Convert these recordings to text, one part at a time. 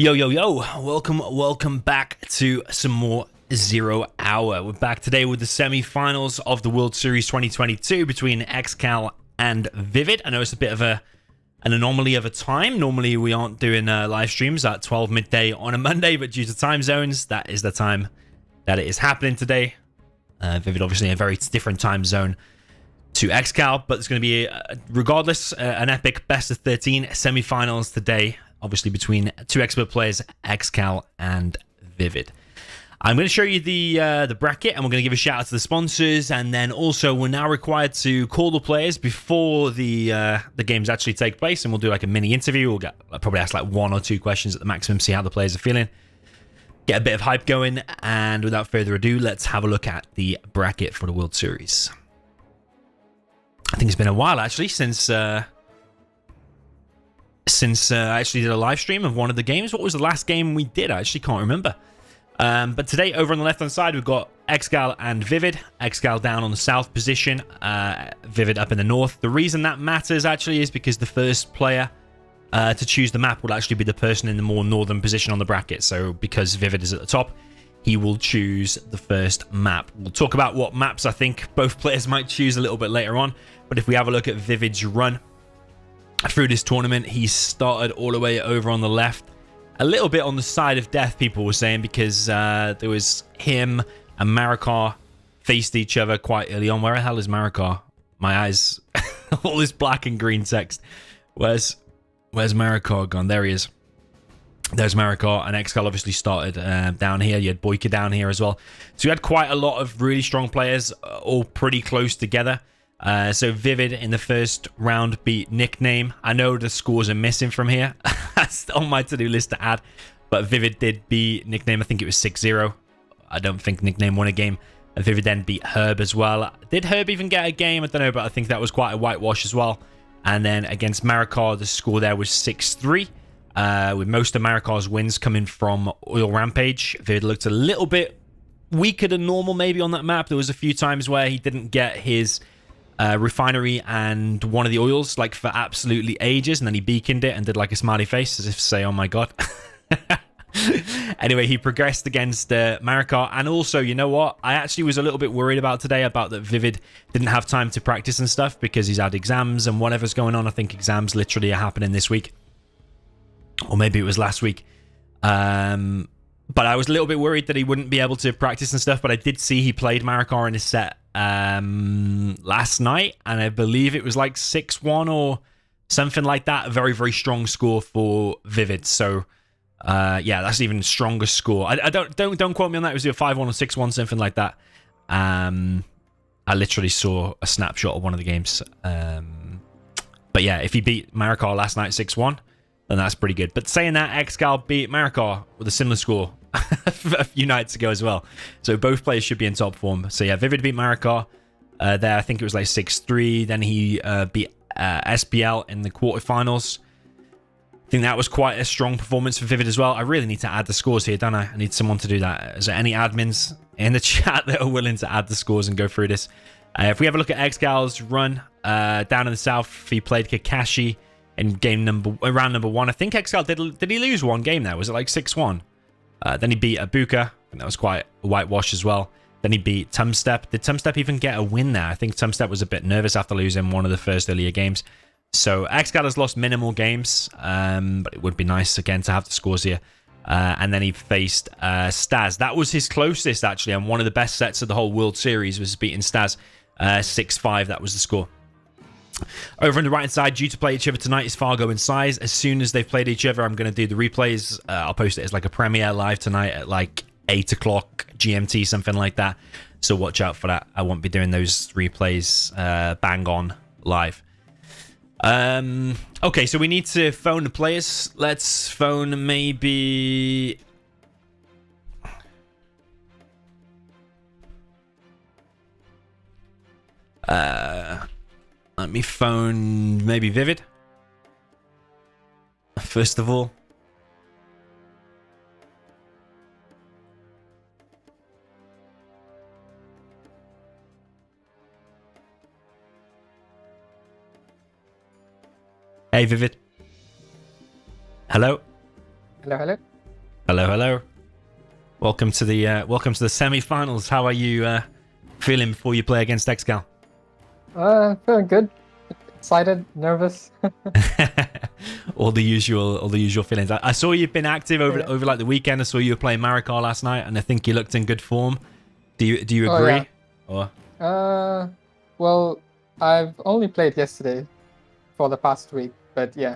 Yo, yo, yo, welcome back to some more 0 Hour. We're back today with the semi-finals of the World Series 2022 between ExCaL and ViViD. I know it's a bit of an anomaly of a time. Normally we aren't doing live streams at 12 midday on a Monday, but due to time zones, that is the time that it is happening today. ViViD obviously a very different time zone to ExCaL, but it's going to be, regardless, an epic best of 13 semi-finals today. Obviously between two expert players, ExCaL and ViViD. I'm going to show you the bracket, and we're going to give a shout out to the sponsors, and then also we're now required to call the players before the games actually take place, and we'll do like a mini interview. I'll probably ask like 1 or 2 questions at the maximum, see how the players are feeling, get a bit of hype going, and without further ado, let's have a look at the bracket for the World Series. I think it's been a while actually since I actually did a live stream of one of the games. What was the last game we did? I actually can't remember. But today, over on the left-hand side, we've got ExCaL and ViViD. ExCaL down on the south position, ViViD up in the north. The reason that matters, actually, is because the first player to choose the map will actually be the person in the more northern position on the bracket. So because ViViD is at the top, he will choose the first map. We'll talk about what maps I think both players might choose a little bit later on. But if we have a look at ViViD's run through this tournament, he started all the way over on the left, a little bit on the side of death, people were saying, because there was him and Marikar faced each other quite early on. Where the hell is Marikar? My eyes, all this black and green text. Where's Marikar gone? There he is. There's Marikar, and ExCaL obviously started down here. You had Boyka down here as well. So you had quite a lot of really strong players, all pretty close together. So ViViD in the first round beat Nickname. I know the scores are missing from here. That's on my to-do list to add. But ViViD did beat Nickname. I think it was 6-0. I don't think Nickname won a game. And ViViD then beat Herb as well. Did Herb even get a game? I don't know, but I think that was quite a whitewash as well. And then against Marikar, the score there was 6-3. With most of Marikar's wins coming from Oil Rampage. ViViD looked a little bit weaker than normal maybe on that map. There was a few times where he didn't get his refinery and one of the oils like for absolutely ages, and then he beaconed it and did like a smiley face as if to say, oh my god. Anyway, he progressed against Marikar. And also, you know what, I actually was a little bit worried about today, about that ViViD didn't have time to practice and stuff because he's had exams and whatever's going on. I think exams literally are happening this week, or maybe it was last week. But I was a little bit worried that he wouldn't be able to practice and stuff. But I did see he played Marikar in his set last night, and I believe it was like 6-1 or something like that. A very, very strong score for ViViD. So yeah, that's even stronger score. I don't quote me on that. It was either 5-1 or 6-1, something like that. I literally saw a snapshot of one of the games. But yeah, if he beat Marikar last night 6-1, then that's pretty good. But saying that, ExCaL beat Marikar with a similar score a few nights ago as well. So both players should be in top form. So yeah, ViViD beat Marikar there. I think it was like 6-3. Then he beat SPL in the quarterfinals. I think that was quite a strong performance for ViViD as well. I really need to add the scores here, don't I? I need someone to do that. Is there any admins in the chat that are willing to add the scores and go through this? If we have a look at ExCaL's run down in the south, he played Kakashi in round number 1. I think ExCaL did he lose one game there? Was it like 6-1? Then he beat Abuka. I think that was quite a whitewash as well. Then he beat Tumstep. Did Tumstep even get a win there? I think Tumstep was a bit nervous after losing one of the first earlier games. So ExCaL has lost minimal games, but it would be nice again to have the scores here. And then he faced Staz. That was his closest actually, and one of the best sets of the whole World Series was beating Staz 6-5. That was the score. Over on the right-hand side, due to play each other tonight, is Fargo and Size. As soon as they've played each other, I'm going to do the replays. I'll post it as like a premiere live tonight at like 8 o'clock GMT, something like that. So watch out for that. I won't be doing those replays bang on live. Okay, so we need to phone the players. Let's phone maybe... Let me phone maybe ViViD. First of all. Hey, ViViD. Hello? Hello, hello. Hello, hello. Welcome to the semi-finals. How are you feeling before you play against ExCaL? Feeling good. Excited, nervous. all the usual feelings. I saw you've been active over like the weekend. I saw you were playing Marikar last night, and I think you looked in good form. Do you agree? Oh, yeah. Well, I've only played yesterday for the past week, but yeah,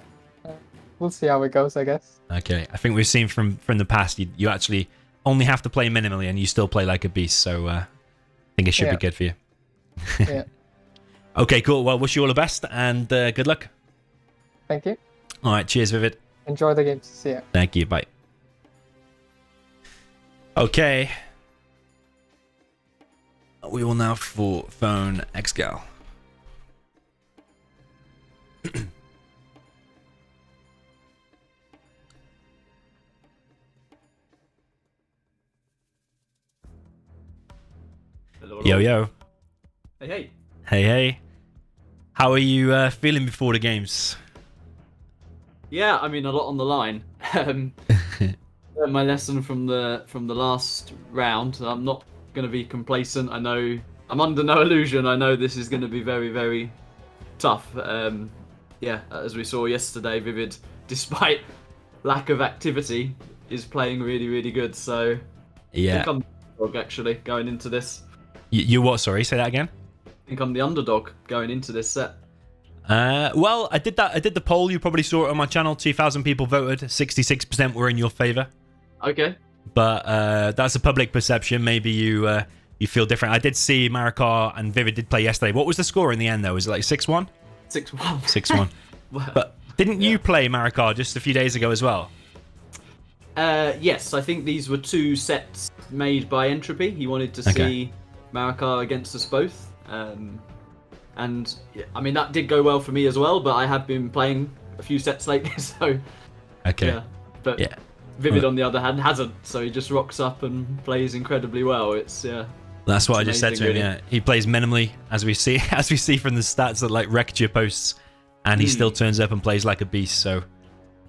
we'll see how it goes, I guess. Okay, I think we've seen from the past you actually only have to play minimally, and you still play like a beast. So I think it should be good for you. Yeah. Okay, cool. Well, wish you all the best, and good luck. Thank you. All right, cheers, ViViD. Enjoy the games. See ya. Thank you. Bye. Okay. We will now phone ExCaL. Hello, hello. Yo, yo. Hey, hey. Hey, hey. How are you feeling before the games? Yeah, I mean, a lot on the line. My lesson from the last round. I'm not going to be complacent. I know I'm under no illusion. I know this is going to be very, very tough. Yeah, as we saw yesterday, ViViD, despite lack of activity, is playing really, really good. So Yeah. I think I'm the underdog, actually, going into this. You what? Sorry, say that again. I think I'm the underdog going into this set. Well, I did the poll. You probably saw it on my channel. 2,000 people voted. 66% were in your favor. Okay. But that's a public perception. Maybe you feel different. I did see Marikar and ViViD did play yesterday. What was the score in the end, though? Was it like 6-1? 6-1. 6-1. Well, But didn't you play Marikar just a few days ago as well? Yes, I think these were two sets made by Entropy. He wanted to see Marikar against us both. And I mean, that did go well for me as well, but I have been playing a few sets lately, so... Okay. Yeah. But Yeah. ViViD, on the other hand, hasn't, so he just rocks up and plays incredibly well. It's, yeah... That's what I just said amazing, to him, really. yeah. He plays minimally, as we see from the stats that like wrecked your posts, and he still turns up and plays like a beast, so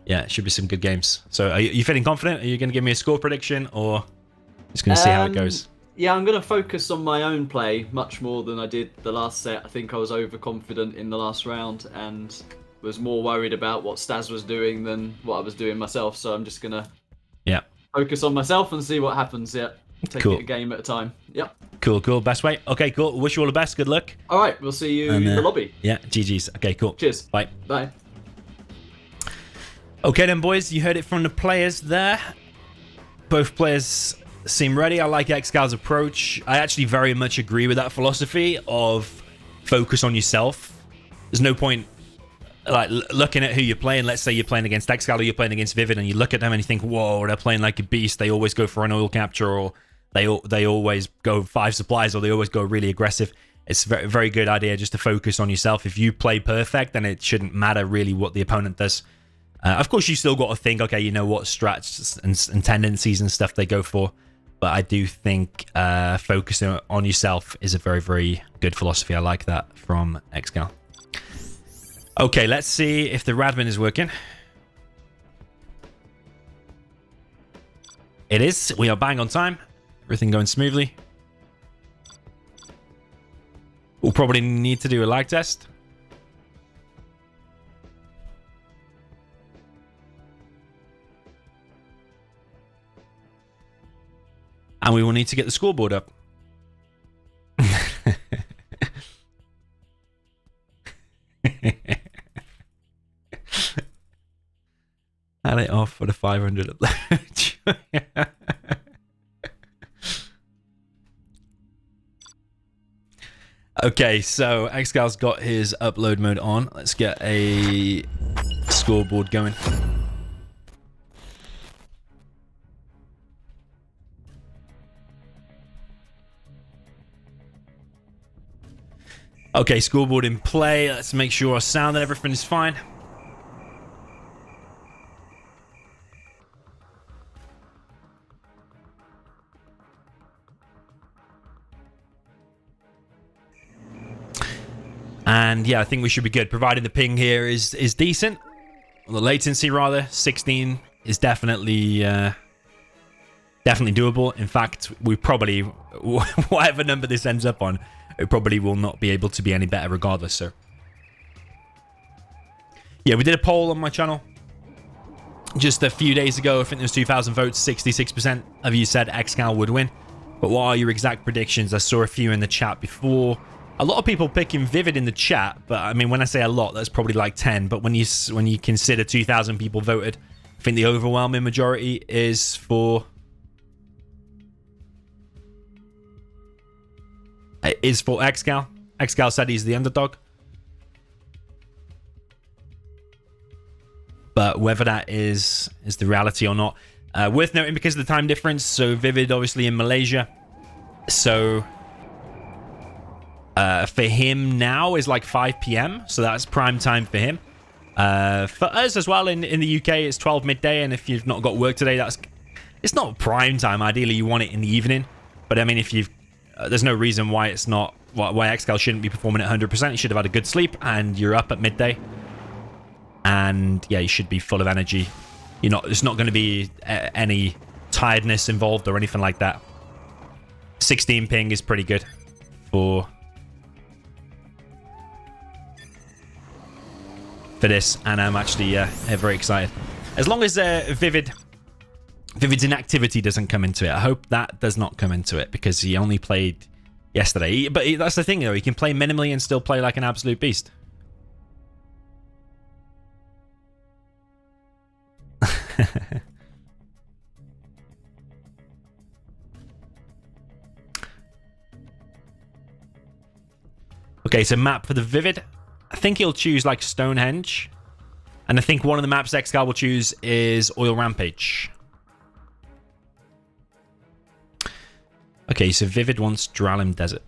yeah, it should be some good games. So are you feeling confident? Are you going to give me a score prediction, or just going to see how it goes? Yeah, I'm going to focus on my own play much more than I did the last set. I think I was overconfident in the last round and was more worried about what Staz was doing than what I was doing myself, so I'm just going to focus on myself and see what happens, Take it a game at a time. Yep. Cool. Best way. Okay, cool. Wish you all the best. Good luck. All right, we'll see you in the lobby. Yeah, GG's. Okay, cool. Cheers. Bye. Bye. Okay then, boys. You heard it from the players there. Both players seem ready. I like ExCal's approach. I actually very much agree with that philosophy of focus on yourself. There's no point like looking at who you're playing. Let's say you're playing against ExCaL or you're playing against ViViD, and you look at them and you think, whoa, they're playing like a beast. They always go for an oil capture, or they always go 5 supplies, or they always go really aggressive. It's a very, very good idea just to focus on yourself. If you play perfect, then it shouldn't matter really what the opponent does. Of course, you still got to think, okay, you know what strats and tendencies and stuff they go for. But I do think focusing on yourself is a very, very good philosophy. I like that from ExCaL. Okay, let's see if the Radman is working. It is. We are bang on time. Everything going smoothly. We'll probably need to do a lag test. And we will need to get the scoreboard up. Add it off for the 500 upload. Okay, so ExCal's got his upload mode on. Let's get a scoreboard going. Okay, scoreboard in play. Let's make sure our sound and everything is fine. And yeah, I think we should be good, provided the ping here is decent. Well, the latency, rather. 16 is definitely Definitely doable. In fact, we probably, whatever number this ends up on, it probably will not be able to be any better regardless. So, yeah, we did a poll on my channel just a few days ago. I think there was 2,000 votes. 66% of you said ExCaL would win. But what are your exact predictions? I saw a few in the chat before. A lot of people picking ViViD in the chat, but I mean, when I say a lot, that's probably like 10. But when you consider 2,000 people voted, I think the overwhelming majority is for ExCaL. ExCaL said he's the underdog. But whether that is the reality or not. Worth noting because of the time difference. So ViViD obviously in Malaysia. So for him now is like 5 p.m. So that's prime time for him. For us as well in the UK, it's 12 midday. And if you've not got work today, it's not prime time. Ideally, you want it in the evening. But I mean, if you've there's no reason why it's not why ExCaL shouldn't be performing at 100%. You should have had a good sleep and you're up at midday. And yeah, you should be full of energy. It's not going to be any tiredness involved or anything like that. 16 ping is pretty good for this, and I'm actually very excited. As long as ViViD's inactivity doesn't come into it. I hope that does not come into it because he only played yesterday. But that's the thing, though. He can play minimally and still play like an absolute beast. Okay, so map for the ViViD. I think he'll choose like Stonehenge. And I think one of the maps ExCaL will choose is Oil Rampage. Okay, so ViViD wants Dralim Desert.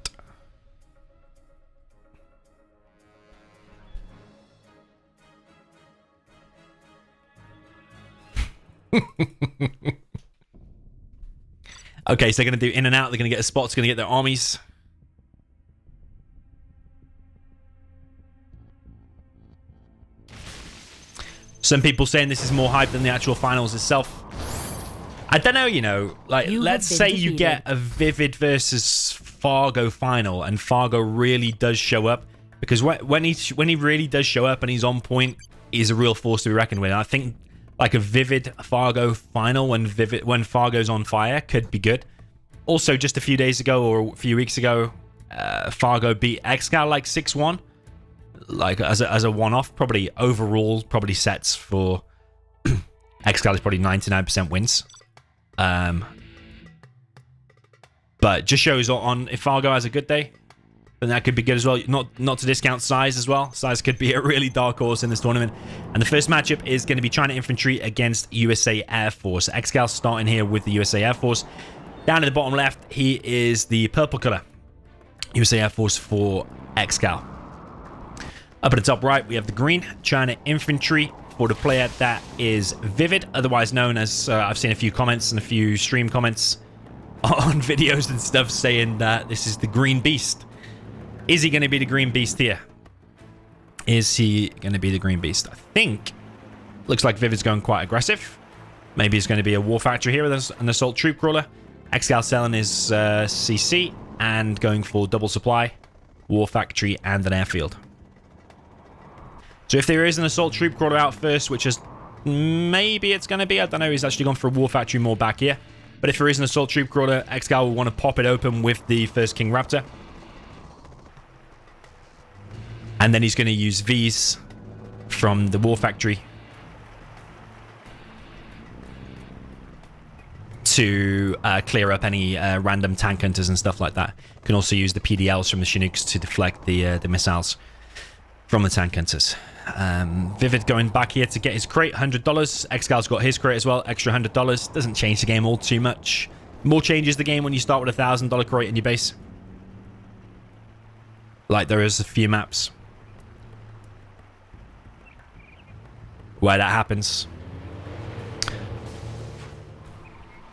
Okay, so they're going to do in and out. They're going to get the spots, going to get their armies. Some people saying this is more hype than the actual finals itself. I don't know, like, let's say you get a ViViD versus Fargo final and Fargo really does show up. Because when he really does show up and he's on point, he's a real force to be reckoned with. And I think like a ViViD Fargo final when Fargo's on fire could be good. Also, just a few days ago or a few weeks ago, Fargo beat ExCaL like 6-1. Like as a one-off, probably overall, probably sets for ExCaL is probably 99% wins. But just shows on if Fargo has a good day, then that could be good as well. Not to discount size as well. Size could be a really dark horse in this tournament. And the first matchup is going to be China Infantry against USA Air Force. ExCaL starting here with the USA Air Force. Down in the bottom left, he is the purple color. USA Air Force for ExCaL. Up at the top right, we have the green China Infantry for the player that is ViViD, otherwise known as, I've seen a few comments and a few stream comments on videos and stuff saying that this is the Green Beast. Is he going to be the Green Beast here? Is he going to be the Green Beast? I think. Looks like ViViD's going quite aggressive. Maybe it's going to be a War Factory here with an Assault Troop Crawler. ExCaL selling his CC and going for double supply, War Factory, and an airfield. So if there is an Assault Troop Crawler out first, which is maybe it's going to be, I don't know, he's actually gone for a War Factory more back here. But if there is an Assault Troop Crawler, ExCaL will want to pop it open with the first King Raptor. And then he's going to use V's from the War Factory to clear up any random tank hunters and stuff like that. Can also use the PDLs from the Chinooks to deflect the missiles from the tank hunters. ViViD going back here to get his crate, $100. ExCal's got his crate as well, extra $100. Doesn't change the game all too much. More changes the game when you start with a $1,000 crate in your base. Like there is a few maps where that happens.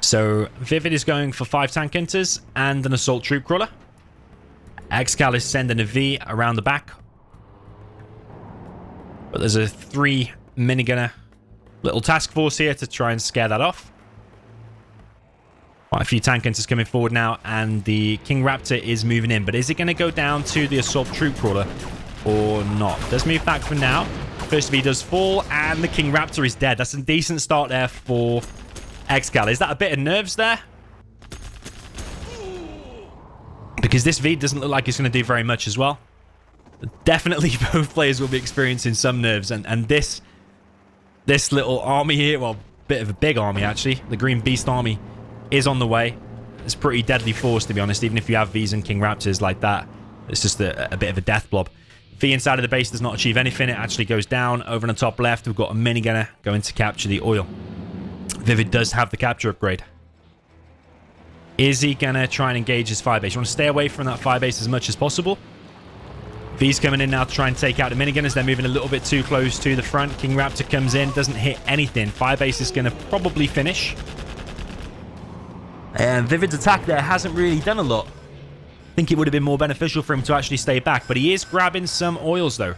So ViViD is going for 5 tank hunters and an assault troop crawler. ExCaL is sending a V around the back. But there's a 3 minigunner little task force here to try and scare that off. Quite a few tank hunters coming forward now, and the King Raptor is moving in. But is it going to go down to the Assault Troop Crawler or not? Does move back for now. First V does fall, and the King Raptor is dead. That's a decent start there for ExCaL. Is that a bit of nerves there? Because this V doesn't look like it's going to do very much as well. Definitely both players will be experiencing some nerves. And this little army here, well, bit of a big army actually. The Green Beast army is on the way. It's pretty deadly force, to be honest. Even if you have Vs and King Raptors like that, it's just a bit of a death blob. V inside of the base does not achieve anything. It actually goes down. Over on the top left, we've got a minigunner going to capture the oil. ViViD does have the capture upgrade. Is he going to try and engage his firebase? You want to stay away from that firebase as much as possible. V's coming in now to try and take out the minigunners. They're moving a little bit too close to the front. King Raptor comes in, doesn't hit anything. Firebase is going to probably finish. And ViViD's attack there hasn't really done a lot. I think it would have been more beneficial for him to actually stay back. But he is grabbing some oils, though.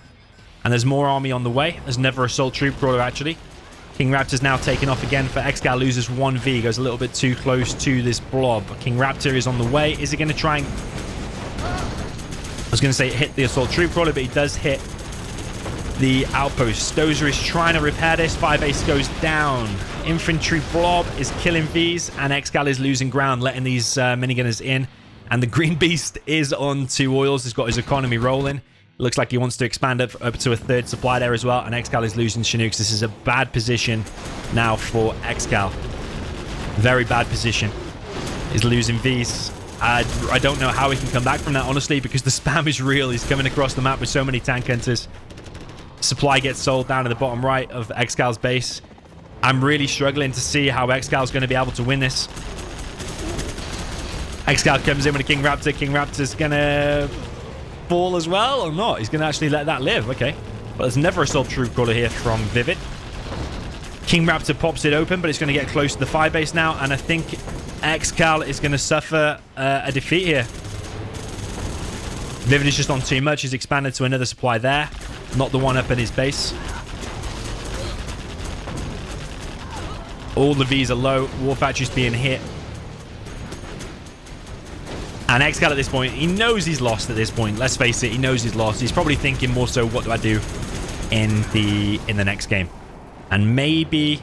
And there's more army on the way. There's another Assault Troop Crawler, actually. King Raptor's now taken off again for ExCaL. Loses 1V. Goes a little bit too close to this blob. King Raptor is on the way. Is he going to try and... I was going to say hit the Assault Troop Crawler, but he does hit the outpost. Dozer is trying to repair this. Firebase goes down. Infantry blob is killing Vs, and ExCaL is losing ground, letting these minigunners in. And the Green Beast is on 2 oils. He's got his economy rolling. Looks like he wants to expand up to a 3rd supply there as well. And ExCaL is losing Chinooks. This is a bad position now for ExCaL. Very bad position. He's losing Vs. I don't know how he can come back from that, honestly, because the spam is real. He's coming across the map with so many tank hunters. Supply gets sold down to the bottom right of ExCaL's base. I'm really struggling to see how ExCaL is going to be able to win this. ExCaL comes in with a King Raptor. King Raptor's going to fall as well or not? He's going to actually let that live. Okay. But there's never Assault Troop Crawler here from ViViD. King Raptor pops it open, but it's going to get close to the firebase now. And I think ExCaL is going to suffer a defeat here. ViViD is just on too much. He's expanded to another supply there. Not the one up in his base. All the Vs are low. War Factory's being hit. And ExCaL at this point, he knows he's lost at this point. Let's face it, he knows he's lost. He's probably thinking more so, what do I do in the next game? And maybe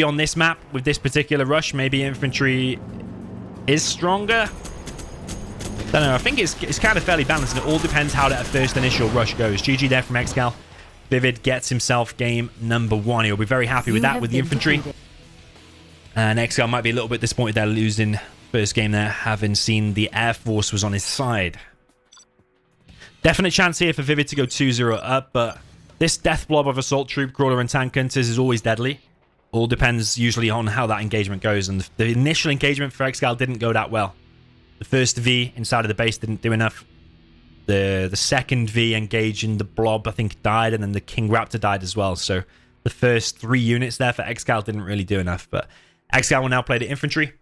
on this map, with this particular rush, maybe infantry is stronger. Don't know. I think it's kind of fairly balanced, and it all depends how that first initial rush goes. GG there from ExCaL. ViViD gets himself game number 1. He'll be very happy with that, with the infantry. And ExCaL might be a little bit disappointed they're losing first game there, having seen the Air Force was on his side. Definite chance here for ViViD to go 2-0 up, but this death blob of Assault Troop Crawler and tank hunters is always deadly. All depends usually on how that engagement goes, and the initial engagement for ExCaL didn't go that well. The first V inside of the base didn't do enough. The second V engaging the blob, I think, died, and then the King Raptor died as well. So the first 3 units there for ExCaL didn't really do enough, but ExCaL will now play the infantry.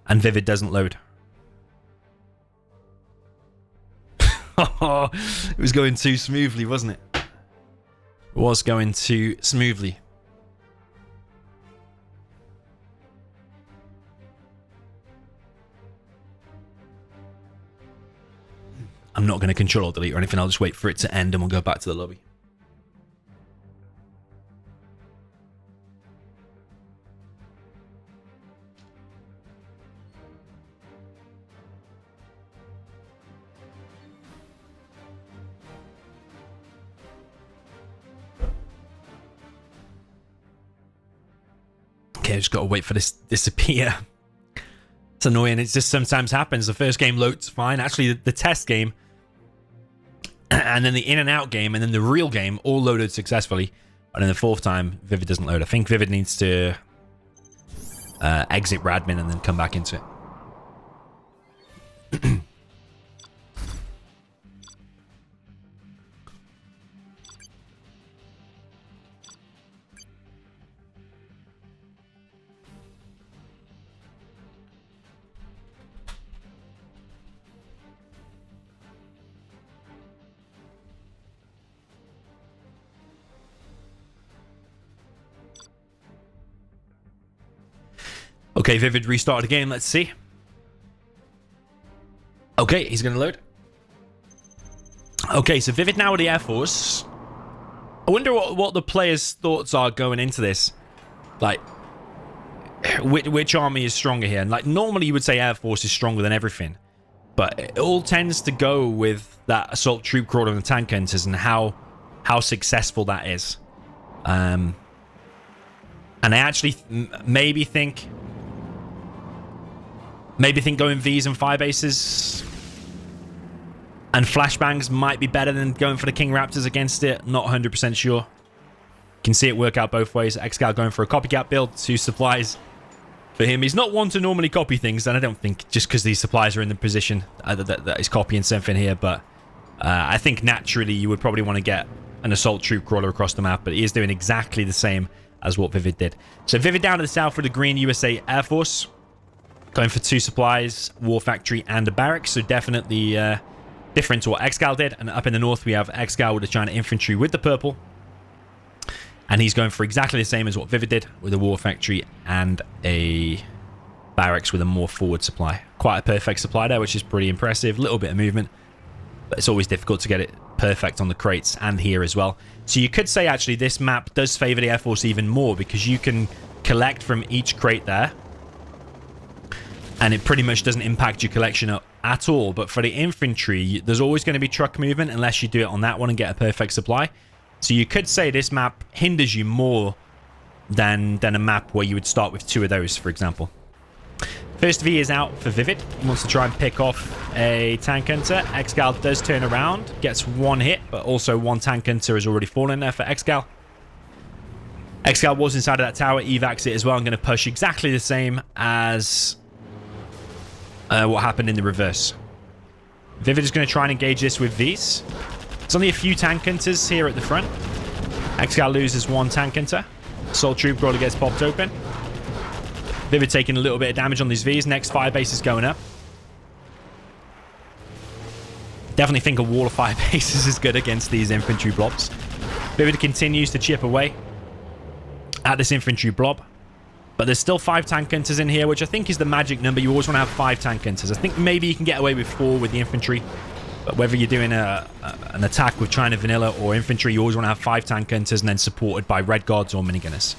And ViViD doesn't load. It was going too smoothly, wasn't it? It was going too smoothly. I'm not going to control or delete or anything. I'll just wait for it to end and we'll go back to the lobby. Okay, I just got to wait for this to disappear. It's annoying. It just sometimes happens. The first game loads fine. Actually, the test game, and then the in and out game, and then the real game all loaded successfully. And then the 4th time, ViViD doesn't load. I think ViViD needs to exit Radmin and then come back into it. Okay, ViViD restarted again. Let's see. Okay, he's going to load. Okay, so ViViD now with the Air Force. I wonder what the players' thoughts are going into this. Like, which army is stronger here? And like, normally you would say Air Force is stronger than everything. But it all tends to go with that assault troop crawler and the tank hunters and how successful that is. And I actually maybe think going Vs and fire bases and flashbangs might be better than going for the King Raptors against it. Not 100% sure. You can see it work out both ways. ExCaL going for a copycat build, 2 supplies for him. He's not one to normally copy things, and I don't think just because these supplies are in the position that he's copying something here, but I think naturally you would probably want to get an assault troop crawler across the map, but he is doing exactly the same as what ViViD did. So ViViD down to the south with the green USA Air Force, going for 2 supplies, war factory, and a barracks, so definitely different to what ExCaL did. And up in the north we have ExCaL with the China infantry with the purple, and he's going for exactly the same as what ViViD did with a war factory and a barracks with a more forward supply. Quite a perfect supply there, which is pretty impressive. Little bit of movement, but it's always difficult to get it perfect on the crates and here as well. So you could say actually this map does favor the Air Force even more, because you can collect from each crate there and it pretty much doesn't impact your collection at all. But for the infantry, there's always going to be truck movement unless you do it on that one and get a perfect supply. So you could say this map hinders you more than a map where you would start with 2 of those, for example. First V is out for ViViD. He wants to try and pick off a tank hunter. ExCaL does turn around, gets 1 hit, but also 1 tank hunter has already fallen there for ExCaL. ExCaL was inside of that tower, evacs it as well. I'm going to push exactly the same as what happened in the reverse. ViViD is going to try and engage this with Vs. There's only a few tank hunters here at the front. ExCaL loses 1 tank hunter. Assault troop crawler gets popped open. ViViD taking a little bit of damage on these Vs. Next fire base is going up. Definitely think a wall of fire bases is good against these infantry blobs. ViViD continues to chip away at this infantry blob. But there's still 5 tank hunters in here, which I think is the magic number. You always want to have 5 tank hunters. I think maybe you can get away with 4 with the infantry. But whether you're doing an attack with China Vanilla or infantry, you always want to have 5 tank hunters and then supported by red guards or minigunners.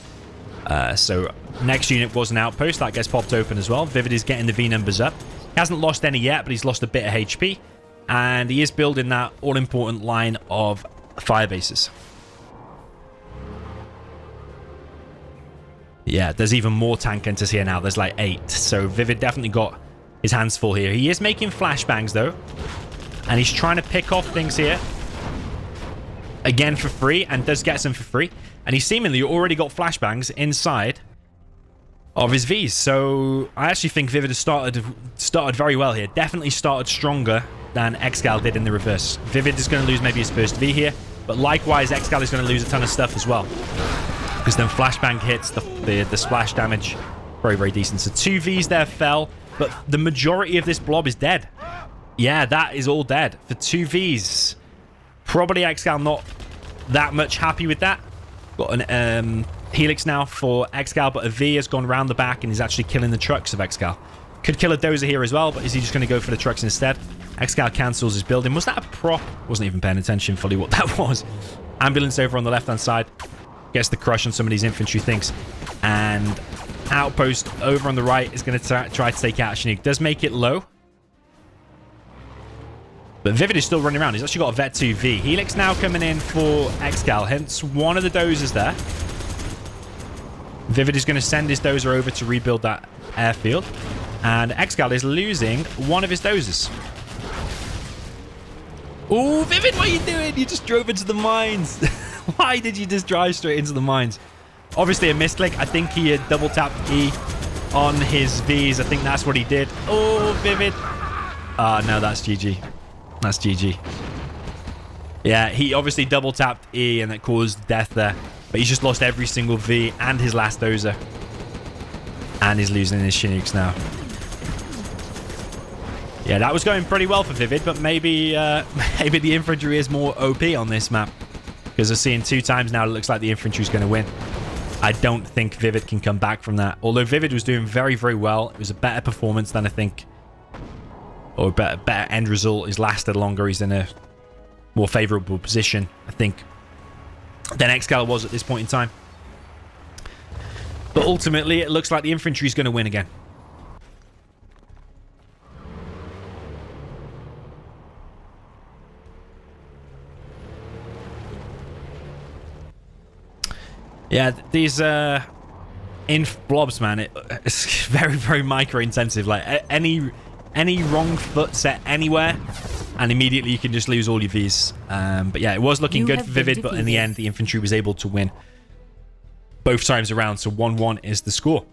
So next unit was an outpost. That gets popped open as well. ViViD is getting the V numbers up. He hasn't lost any yet, but he's lost a bit of HP. And he is building that all-important line of fire bases. Yeah, there's even more tank hunters here now. There's like 8. So ViViD definitely got his hands full here. He is making flashbangs though. And he's trying to pick off things here. Again for free. And does get some for free. And he's seemingly already got flashbangs inside of his Vs. So I actually think ViViD has started very well here. Definitely started stronger than ExCaL did in the reverse. ViViD is going to lose maybe his first V here. But likewise, ExCaL is going to lose a ton of stuff as well. Because then flashbang hits, the splash damage, very, very decent. So 2 Vs there fell, but the majority of this blob is dead. Yeah, that is all dead. For 2 Vs, probably ExCaL not that much happy with that. Got an Helix now for ExCaL, but a V has gone around the back and is actually killing the trucks of ExCaL. Could kill a dozer here as well, but is he just going to go for the trucks instead? ExCaL cancels his building. Was that a prop? Wasn't even paying attention fully what that was. Ambulance over on the left-hand side. Gets the crush on some of these infantry things. And outpost over on the right is going to try to take out Chinook. Does make it low. But ViViD is still running around. He's actually got a Vet 2V. Helix now coming in for ExCaL. Hence, one of the dozers there. ViViD is going to send his dozer over to rebuild that airfield. And ExCaL is losing one of his dozers. Oh, ViViD, what are you doing? You just drove into the mines. Why did you just drive straight into the mines? Obviously a misclick. I think he had double tapped E on his Vs. I think that's what he did. Oh, ViViD. No, that's GG. That's GG. Yeah, he obviously double tapped E and it caused death there. But he's just lost every single V and his last dozer. And he's losing his Chinooks now. Yeah, that was going pretty well for ViViD, but maybe maybe the infantry is more OP on this map. Because we're seeing 2 times now it looks like the infantry is going to win. I don't think ViViD can come back from that. Although ViViD was doing very, very well. It was a better performance than I think, or a better end result. He's lasted longer. He's in a more favorable position, I think, than ExCaL was at this point in time. But ultimately, it looks like the infantry is going to win again. Yeah, these inf blobs, man, it's very, very micro intensive. Like any wrong foot set anywhere, and immediately you can just lose all your Vs. But yeah, it was looking good for ViViD, but in the end, the infantry was able to win both times around. So 1-1 is the score.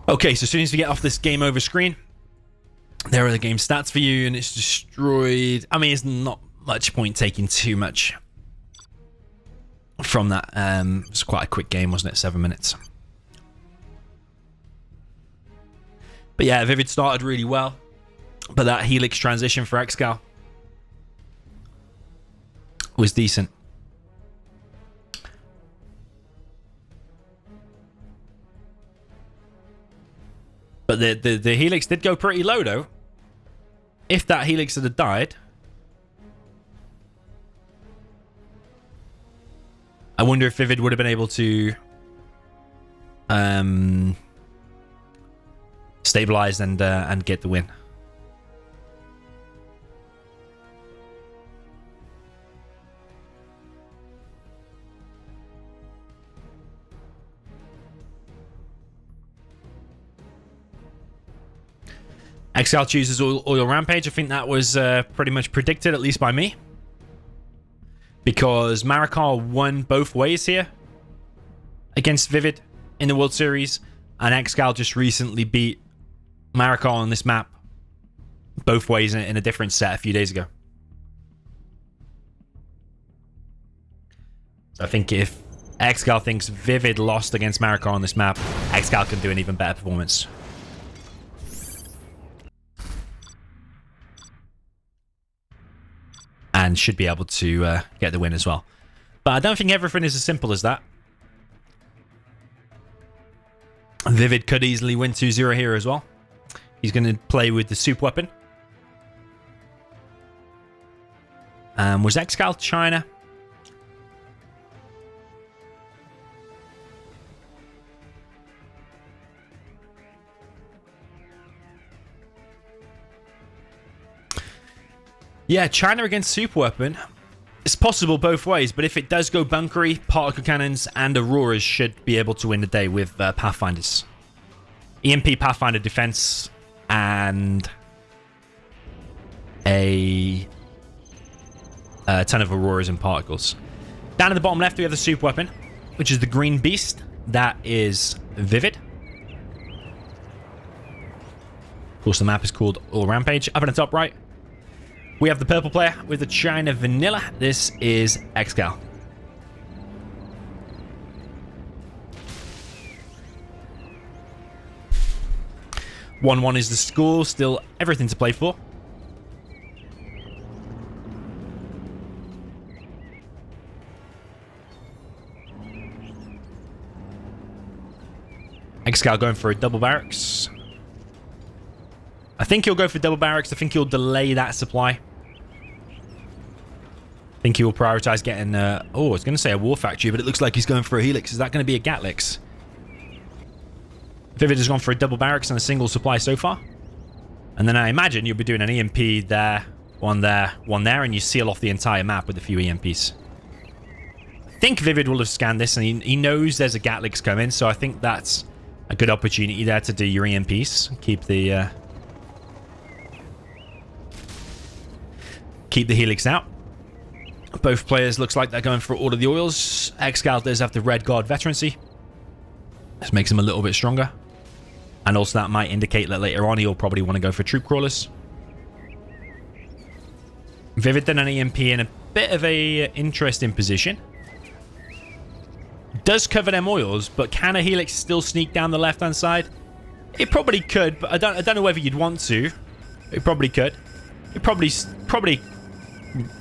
Okay, so as soon as we get off this game over screen, there are the game stats for you, and it's destroyed. I mean, it's not much point taking too much from that. It was quite a quick game, wasn't it? 7 minutes. But yeah, ViViD started really well, but that Helix transition for ExCaL was decent. But the Helix did go pretty low, though. If that Helix had died, I wonder if ViViD would have been able to stabilize and get the win. ExCaL chooses Oil Rampage. I think that was pretty much predicted, at least by me. Because Marikar won both ways here against ViViD in the World Series. And ExCaL just recently beat Marikar on this map both ways in a different set a few days ago. So I think if ExCaL thinks ViViD lost against Marikar on this map, ExCaL can do an even better performance. And should be able to get the win as well. But I don't think everything is as simple as that. ViViD could easily win 2-0 here as well. He's going to play with the soup weapon. Was ExCaL China? Yeah, China against super weapon. It's possible both ways, but if it does go bunkery, particle cannons and Auroras should be able to win the day with Pathfinders. EMP Pathfinder defense and a ton of Auroras and particles. Down at the bottom left, we have the super weapon, which is the green beast. That is ViViD. Of course, the map is called Oil Rampage. Up in the top right, we have the purple player with the China Vanilla. This is ExCaL. One is the score. Still everything to play for. ExCaL going for a double barracks. I think he'll go for double barracks. I think he'll delay that supply. I think he will prioritize getting... I was going to say a war factory, but it looks like he's going for a Helix. Is that going to be a Gatlix? ViViD has gone for a double barracks and a single supply so far. And then I imagine you'll be doing an EMP there, one there, and you seal off the entire map with a few EMPs. I think ViViD will have scanned this, and he knows there's a Gatlix coming, so I think that's a good opportunity there to do your EMPs. Keep the Helix out. Both players looks like they're going for all of the oils. ExCaL does have the Red Guard veterancy. This makes him a little bit stronger. And also that might indicate that later on he'll probably want to go for troop crawlers. ViViD done an EMP in a bit of a interesting position. Does cover them oils, but can a Helix still sneak down the left-hand side? It probably could, but I don't know whether you'd want to. It probably could. It probably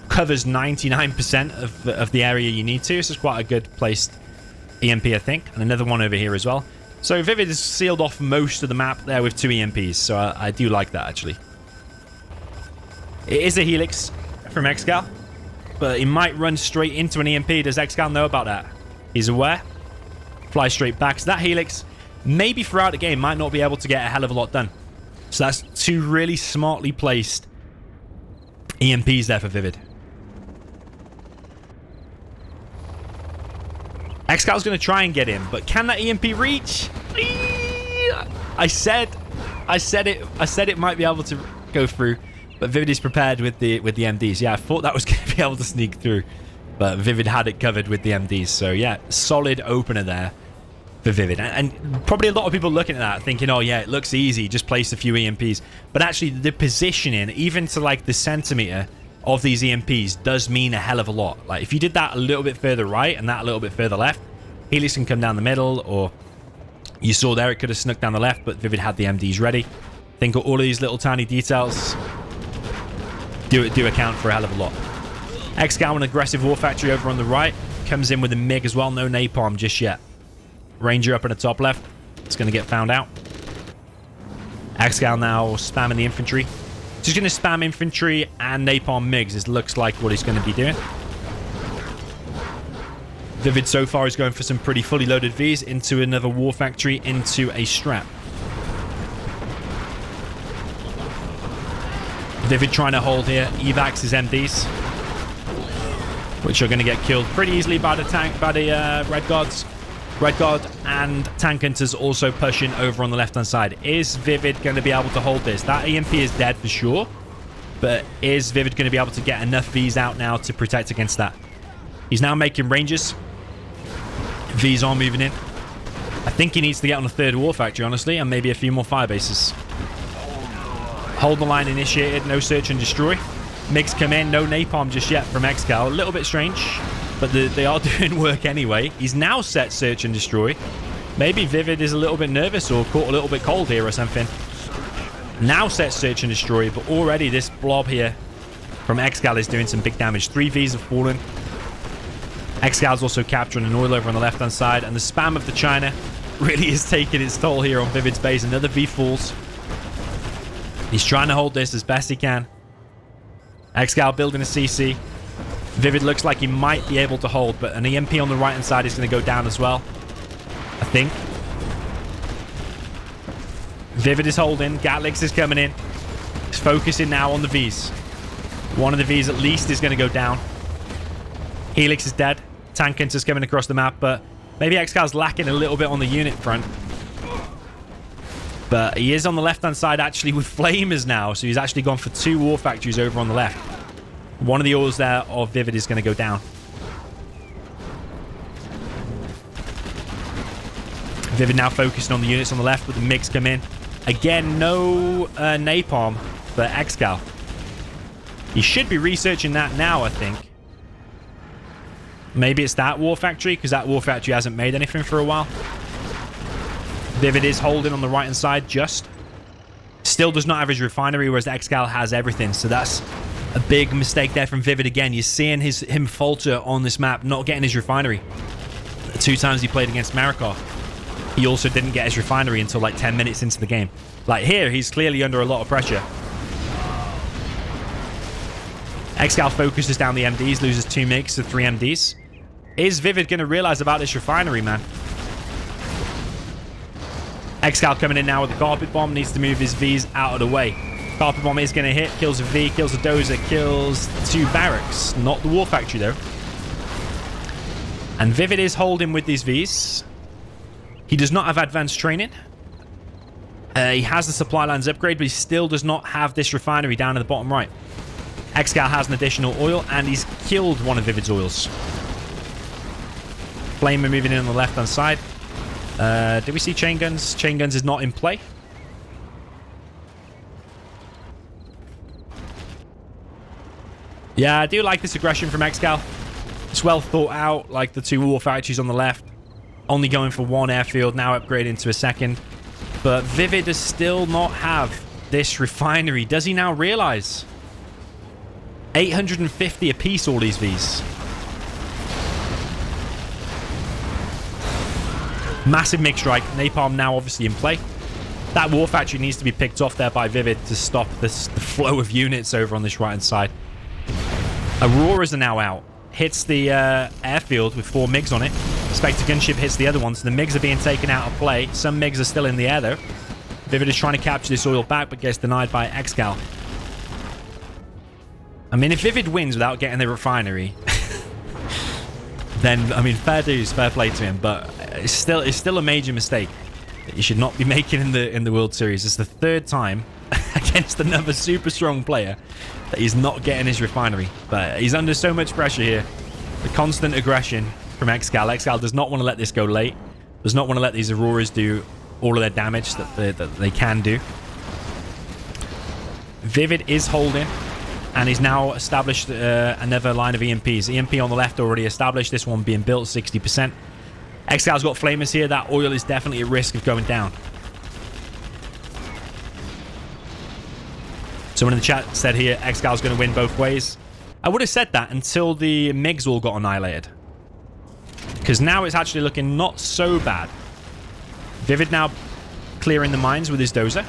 covers 99% of the area you need to. This is quite a good placed EMP, I think. And another one over here as well. So ViViD has sealed off most of the map there with 2 EMPs. So I do like that, actually. It is a Helix from ExCaL, but he might run straight into an EMP. Does ExCaL know about that? He's aware. Fly straight back. So that Helix, maybe throughout the game, might not be able to get a hell of a lot done. So that's 2 really smartly placed EMPs there for ViViD. ExCal's going to try and get him, but can that EMP reach? I said it might be able to go through, but ViViD is prepared with the MDs. Yeah, I thought that was going to be able to sneak through, but ViViD had it covered with the MDs. So yeah, solid opener there for ViViD. And probably a lot of people looking at that thinking, oh yeah, it looks easy, just place a few EMPs. But actually the positioning, even to like the centimeter of these EMPs, does mean a hell of a lot. Like if you did that a little bit further right and that a little bit further left, Helix can come down the middle, or you saw there it could have snuck down the left, but ViViD had the MDs ready. Think all of these little tiny details do account for a hell of a lot. ExCaL, an aggressive war factory over on the right, comes in with a MiG as well. No napalm just yet. Ranger up in the top left. It's going to get found out. ExCaL now spamming the infantry. Just going to spam infantry and napalm MiGs. This looks like what he's going to be doing. ViViD so far is going for some pretty fully loaded Vs into another war factory, into a strap. ViViD trying to hold here. Evacs his MDs, which are going to get killed pretty easily by the tank, by the Red Guards. Red Guard and Tank Hunters also pushing over on the left-hand side. Is ViViD going to be able to hold this? That EMP is dead for sure, but is ViViD going to be able to get enough Vs out now to protect against that? He's now making ranges. Vs are moving in. I think he needs to get on a 3rd war factory, honestly, and maybe a few more fire bases. Hold the line initiated. No search and destroy. MiGs come in. No napalm just yet from ExCaL. A little bit strange, but they are doing work anyway. He's now set search and destroy. Maybe ViViD is a little bit nervous or caught a little bit cold here or something. Now set search and destroy, but already this blob here from ExCaL is doing some big damage. 3 Vs have fallen. ExCal's also capturing an oil over on the left-hand side, and the spam of the China really is taking its toll here on ViViD's base. Another V falls. He's trying to hold this as best he can. ExCaL building a CC. ViViD looks like he might be able to hold, but an EMP on the right-hand side is going to go down as well, I think. ViViD is holding. Gatlix is coming in. He's focusing now on the Vs. One of the Vs at least is going to go down. Helix is dead. Tank Hunter's coming across the map, but maybe ExCal's lacking a little bit on the unit front. But he is on the left-hand side actually with flamers now, so he's actually gone for 2 war factories over on the left. One of the oils there of ViViD is going to go down. ViViD now focusing on the units on the left, but the MiGs come in. Again, no napalm for ExCaL. He should be researching that now, I think. Maybe it's that war factory, because that war factory hasn't made anything for a while. ViViD is holding on the right-hand side just. Still does not have his refinery, whereas ExCaL has everything. So that's a big mistake there from ViViD again. You're seeing him falter on this map, not getting his refinery. The 2 times he played against Marikor, he also didn't get his refinery until like 10 minutes into the game. Like here, he's clearly under a lot of pressure. ExCaL focuses down the MDs, loses 2 MiGs to 3 MDs. Is ViViD going to realize about this refinery, man? ExCaL coming in now with the carpet bomb. Needs to move his Vs out of the way. Carpet bomb is going to hit. Kills a V, kills a dozer, kills 2 barracks. Not the war factory, though. And ViViD is holding with these Vs. He does not have advanced training. He has the supply lines upgrade, but he still does not have this refinery down in the bottom right. ExCaL has an additional oil, and he's killed one of ViViD's oils. Flamer moving in on the left-hand side. Did we see chain guns? Chain guns is not in play. Yeah, I do like this aggression from ExCaL. It's well thought out, like the 2 war factories on the left. Only going for 1 airfield, now upgrading to a 2nd. But ViViD does still not have this refinery. Does he now realize? 850 apiece, all these Vs. Massive MiG strike. Napalm now obviously in play. That war factory needs to be picked off there by ViViD to stop the flow of units over on this right-hand side. Auroras are now out. Hits the airfield with 4 MiGs on it. Spectre gunship hits the other ones. The MiGs are being taken out of play. Some MiGs are still in the air, though. ViViD is trying to capture this oil back, but gets denied by ExCaL. I mean, if ViViD wins without getting the refinery, then, I mean, fair dues, fair play to him, but it's still a major mistake that you should not be making in the World Series. It's the 3rd time against another super strong player that he's not getting his refinery. But he's under so much pressure here. The constant aggression from ExCaL. ExCaL does not want to let this go late. Does not want to let these Auroras do all of their damage that they can do. ViViD is holding, and he's now established another line of EMPs. EMP on the left already established. This one being built 60%. ExCal's got flamers here. That oil is definitely at risk of going down. Someone in the chat said here, ExCal's going to win both ways. I would have said that until the MiGs all got annihilated. Because now it's actually looking not so bad. ViViD now clearing the mines with his dozer.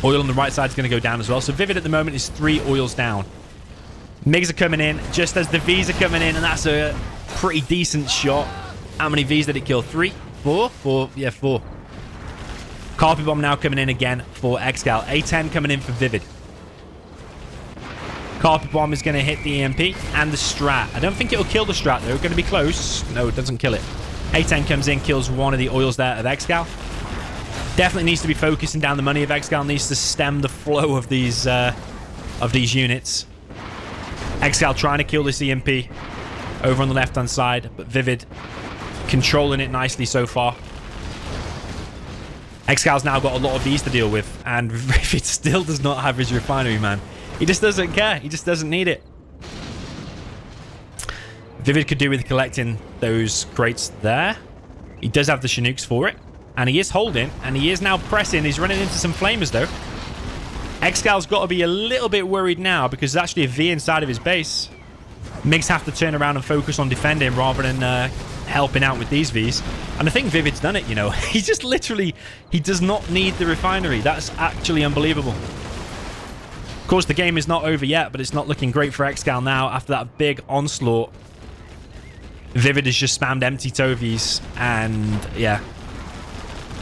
Oil on the right side is going to go down as well. So ViViD at the moment is 3 oils down. MiGs are coming in just as the Vs are coming in, and that's a pretty decent shot. How many Vs did it kill? 3? 4? 4? Yeah, 4. Carpet bomb now coming in again for ExCaL. A10 coming in for ViViD. Carpet bomb is going to hit the EMP and the strat. I don't think it'll kill the strat though. Going to be close. No, it doesn't kill it. A10 comes in, kills one of the oils there of ExCaL. Definitely needs to be focusing down the money of ExCaL. Needs to stem the flow of these units. ExCaL trying to kill this EMP over on the left-hand side, but ViViD controlling it nicely so far. ExCal's now got a lot of these to deal with, and ViViD still does not have his refinery, man. He just doesn't care. He just doesn't need it. ViViD could do with collecting those crates there. He does have the Chinooks for it, and he is holding, and he is now pressing. He's running into some flamers, though. ExCal's got to be a little bit worried now because there's actually a V inside of his base. MiGs have to turn around and focus on defending rather than helping out with these Vs. And I think ViViD's done it, you know. He just literally, he does not need the refinery. That's actually unbelievable. Of course, the game is not over yet, but it's not looking great for ExCaL now after that big onslaught. ViViD has just spammed empty Tovies, and yeah.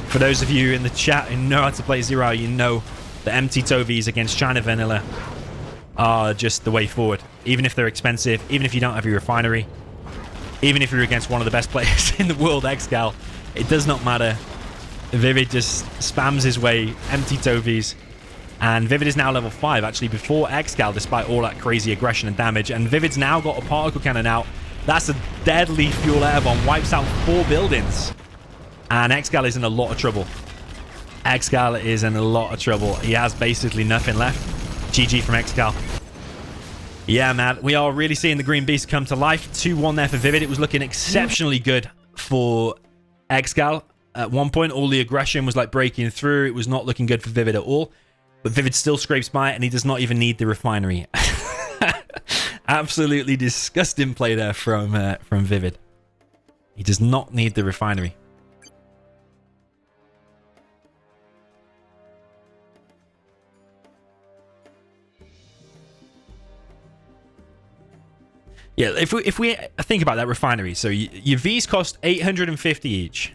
For those of you in the chat who know how to play Zero, you know the empty Tovies against China Vanilla are just the way forward. Even if they're expensive, even if you don't have your refinery, even if you're against one of the best players in the world, ExCaL, it does not matter. ViViD just spams his way, empty Tovies. And ViViD is now level 5, actually, before ExCaL, despite all that crazy aggression and damage. And ViViD's now got a particle cannon out. That's a deadly fuel air bomb. Wipes out 4 buildings. And ExCaL is in a lot of trouble. ExCaL is in a lot of trouble. He has basically nothing left. GG from ExCaL. Yeah, man. We are really seeing the Green Beast come to life. 2-1 there for ViViD. It was looking exceptionally good for ExCaL. At one point, all the aggression was like breaking through. It was not looking good for ViViD at all. But ViViD still scrapes by, and he does not even need the refinery. Absolutely disgusting play there from ViViD. He does not need the refinery. Yeah, if we think about that refinery, so your Vs cost 850 each.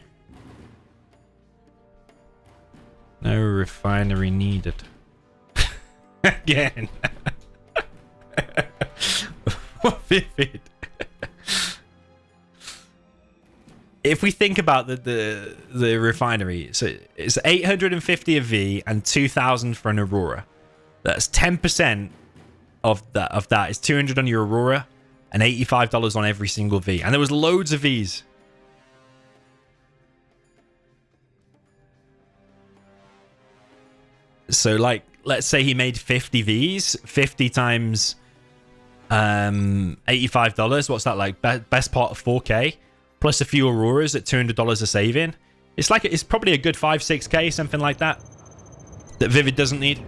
No refinery needed. Again. ViViD. If we think about the refinery, so it's 850 a V and 2,000 for an Aurora. That's 10% of that is 200 on your Aurora and $85 on every single V. And there was loads of Vs. So, like, let's say he made 50 Vs, 50 times $85. What's that like? Best part of 4K, plus a few Auroras at $200 a saving. It's like it's probably a good 5-6K, something like that. That ViViD doesn't need.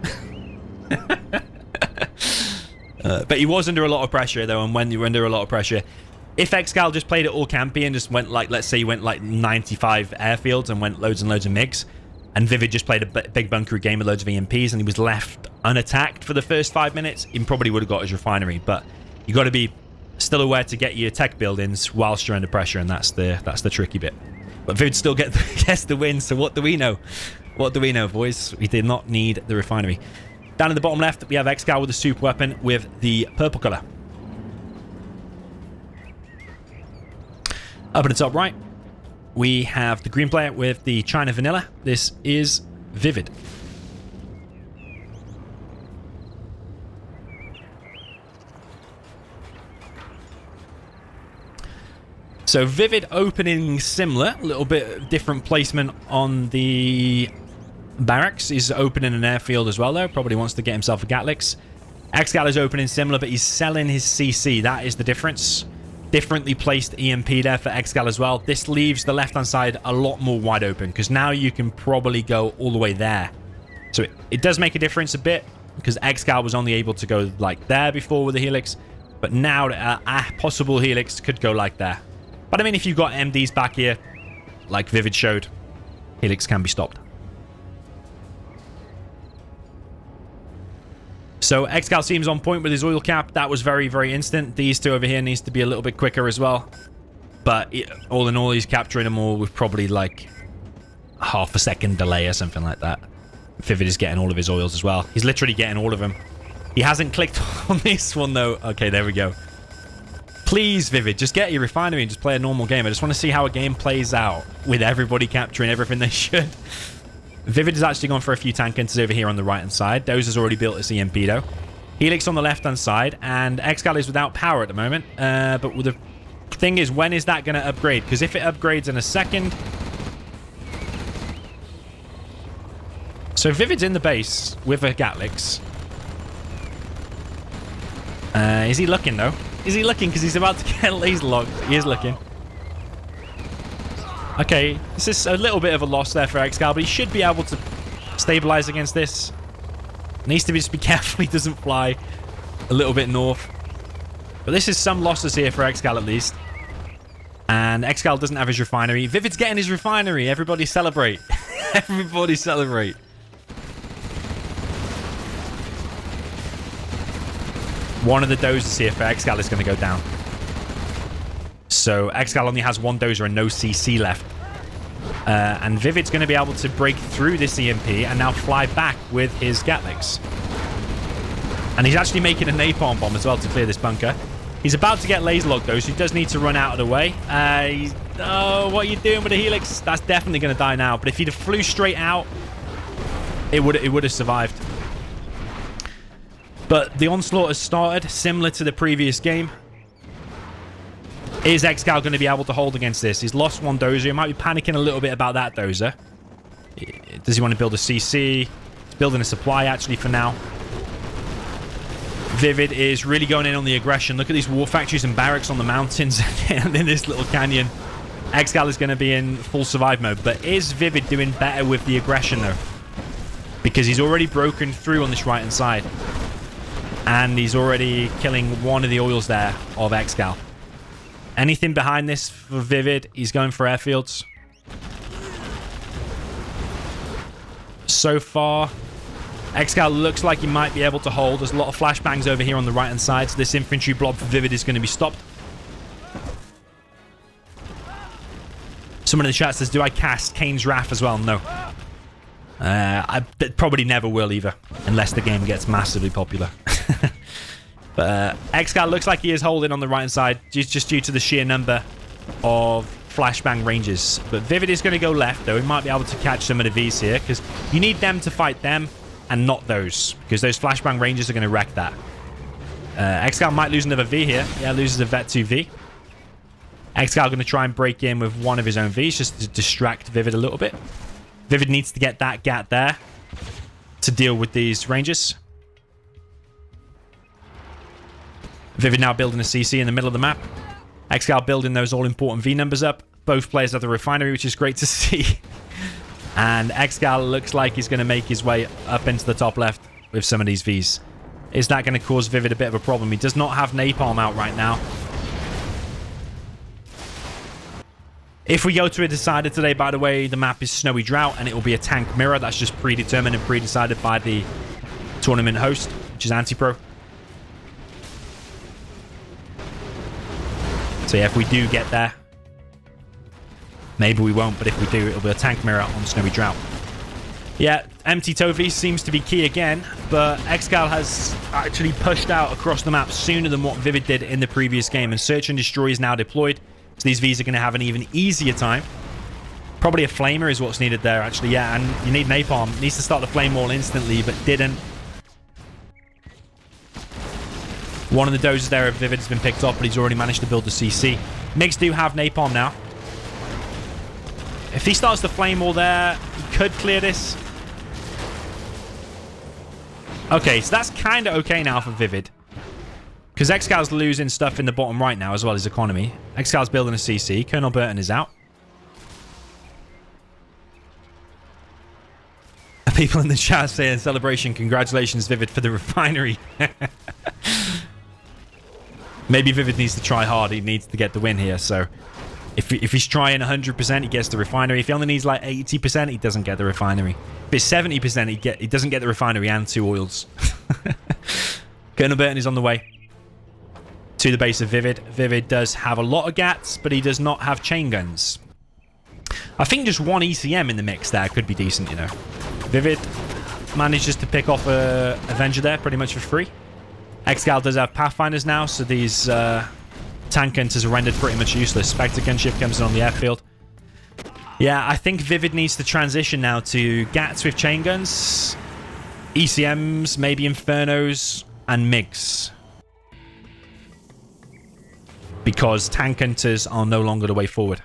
But he was under a lot of pressure though, and when you're under a lot of pressure, if ExCaL just played it all campy and just went like, let's say he went like 95 airfields and went loads and loads of MiGs, and ViViD just played a big bunker game with loads of EMPs and he was left unattacked for the first 5 minutes, he probably would have got his refinery. But you got to be still aware to get your tech buildings whilst you're under pressure, and that's the tricky bit. But ViViD still gets the win, so what do we know? What do we know, boys? We did not need the refinery. Down in the bottom left, we have ExCaL with the super weapon with the purple color. Up in the top right, we have the green player with the China vanilla. This is ViViD. So ViViD opening similar, a little bit different placement on the barracks. He's opening an airfield as well though, probably wants to get himself a Gatlix. ExCaL is opening similar, but he's selling his CC. That is the difference. Differently placed EMP there for ExCaL as well. This leaves the left hand side a lot more wide open, because now you can probably go all the way there. So it does make a difference a bit, because ExCaL was only able to go like there before with the Helix, but now a possible Helix could go like there. But I mean, if you've got MDs back here, like ViViD showed, Helix can be stopped. So ExCaL seems on point with his oil cap. That was very, very instant. These two over here needs to be a little bit quicker as well. But all in all, he's capturing them all with probably like half a second delay or something like that. ViViD is getting all of his oils as well. He's literally getting all of them. He hasn't clicked on this one though. Okay, there we go. Please, ViViD, just get your refinery and just play a normal game. I just want to see how a game plays out with everybody capturing everything they should. ViViD has actually gone for a few tank hunters over here on the right-hand side. Those has already built his EMP though. Helix on the left-hand side, and ExCaL is without power at the moment. But the thing is, when is that going to upgrade? Because if it upgrades in a second... So ViViD's in the base with a Gatlix. Is he looking though? Is he looking? Because he's about to get laser locked. He is looking. Okay, this is a little bit of a loss there for ExCaL, but he should be able to stabilize against this. Needs to just be careful he doesn't fly a little bit north. But this is some losses here for ExCaL at least. And ExCaL doesn't have his refinery. ViViD's getting his refinery. Everybody celebrate. Everybody celebrate. One of the dozers here for ExCaL is going to go down. So ExCaL only has one dozer and no CC left. And ViViD's going to be able to break through this EMP and now fly back with his Gatlix. And he's actually making a napalm bomb as well to clear this bunker. He's about to get laser locked though, so he does need to run out of the way. Oh, what are you doing with the Helix? That's definitely going to die now. But if he'd have flew straight out, it would have survived. But the onslaught has started, similar to the previous game. Is ExCaL going to be able to hold against this? He's lost one dozer. He might be panicking a little bit about that dozer. Does he want to build a CC? He's building a supply, actually, for now. ViViD is really going in on the aggression. Look at these war factories and barracks on the mountains and in this little canyon. ExCaL is going to be in full survive mode. But is ViViD doing better with the aggression, though? Because he's already broken through on this right-hand side. And he's already killing one of the oils there of ExCaL. Anything behind this for ViViD, he's going for airfields. So far, ExCaL looks like he might be able to hold. There's a lot of flashbangs over here on the right-hand side, so this infantry blob for ViViD is going to be stopped. Someone in the chat says, do I cast Kane's Wrath as well? No. I probably never will either, unless the game gets massively popular. But ExCaL looks like he is holding on the right-hand side, just due to the sheer number of flashbang ranges. But ViViD is going to go left, though. He might be able to catch some of the Vs here, because you need them to fight them and not those, because those flashbang ranges are going to wreck that. ExCaL might lose another V here. Yeah, loses a Vet 2V. ExCaL going to try and break in with one of his own Vs, just to distract ViViD a little bit. ViViD needs to get that GAT there to deal with these Rangers. ViViD now building a CC in the middle of the map. ExCaL building those all-important V numbers up. Both players have the refinery, which is great to see. And ExCaL looks like he's going to make his way up into the top left with some of these Vs. Is that going to cause ViViD a bit of a problem? He does not have napalm out right now. If we go to a decider today, by the way, the map is Snowy Drought, and it will be a tank mirror. That's just predetermined and pre-decided by the tournament host, which is Anti-Pro. So yeah, if we do get there, maybe we won't, but if we do, it'll be a tank mirror on Snowy Drought. Yeah, empty Tovi seems to be key again, but ExCaL has actually pushed out across the map sooner than what ViViD did in the previous game, and Search and Destroy is now deployed, so these Vs are going to have an even easier time. Probably a Flamer is what's needed there, actually, yeah, and you need Napalm. Needs to start the Flame Wall instantly, but didn't. One of the dozers there of ViViD has been picked up, but he's already managed to build the CC. MiGs do have Napalm now. If he starts the Flame Wall there, he could clear this. Okay, so that's kind of okay now for ViViD. Because ExCal's losing stuff in the bottom right now, as well as economy. ExCal's building a CC. Colonel Burton is out. People in the chat saying, celebration, congratulations, ViViD, for the refinery. Maybe ViViD needs to try hard. He needs to get the win here. So if he's trying 100%, he gets the refinery. If he only needs like 80%, he doesn't get the refinery. If it's 70%, he doesn't get the refinery and 2 oils. Colonel Burton is on the way to the base of ViViD. ViViD does have a lot of GATs, but he does not have chain guns. I think just 1 ECM in the mix there could be decent, you know. ViViD manages to pick off a Avenger there pretty much for free. ExCaL does have Pathfinders now, so these tank hunters are rendered pretty much useless. Spectre gunship comes in on the airfield. Yeah, I think ViViD needs to transition now to GATs with chain guns, ECMs, maybe Infernos, and MiGs. Because tank hunters are no longer the way forward.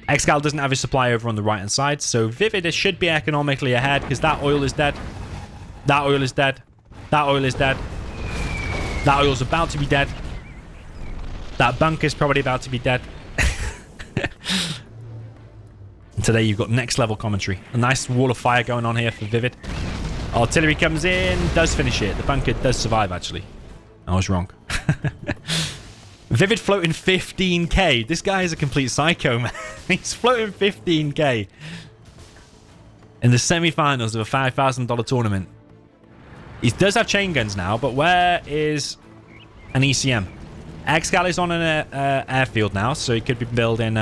ExCaL doesn't have his supply over on the right-hand side, so ViViD should be economically ahead because that oil is dead. That oil is dead. That oil is dead. That oil's about to be dead. That bunker's probably about to be dead. And today you've got next level commentary. A nice wall of fire going on here for ViViD. Artillery comes in, does finish it. The bunker does survive, actually. I was wrong. ViViD floating 15k. This guy is a complete psycho, man. He's floating 15k in the semi-finals of a $5,000 tournament. He does have chain guns now, but where is an ECM? ExCaL is on an airfield now, so he could be building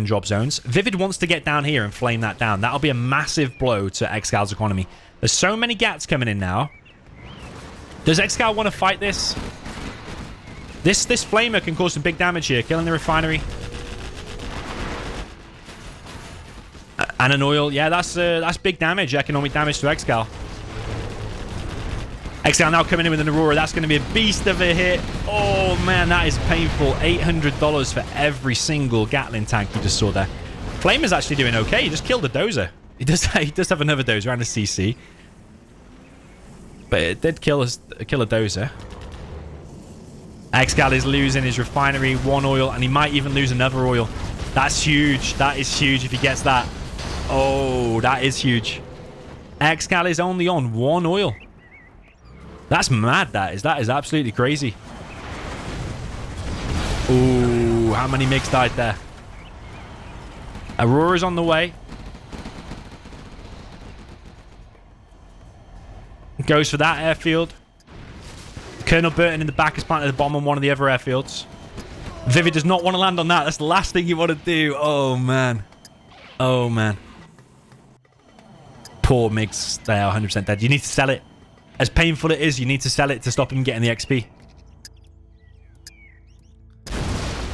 drop zones. ViViD wants to get down here and flame that down. That'll be a massive blow to ExCal's economy. There's so many GATs coming in now. Does ExCaL want to fight this? This flamer can cause some big damage here, killing the refinery. And an oil. Yeah, that's big damage, economic damage to ExCaL. ExCaL now coming in with an Aurora. That's going to be a beast of a hit. Oh, man, that is painful. $800 for every single Gatling tank you just saw there. Flamer's actually doing okay. He just killed a dozer. He does have another dozer and a CC. But it did kill a dozer. ExCaL is losing his refinery, 1 oil, and he might even lose another oil. That's huge. That is huge if he gets that. Oh, that is huge. ExCaL is only on 1 oil. That's mad, that is. That is absolutely crazy. Ooh, how many MiGs died there? Aurora's on the way. Goes for that airfield. Colonel Burton in the back has planted a bomb on one of the other airfields. ViViD does not want to land on that. That's the last thing you want to do. Oh, man. Oh, man. Poor MiGs. They are 100% dead. You need to sell it. As painful it is, you need to sell it to stop him getting the XP.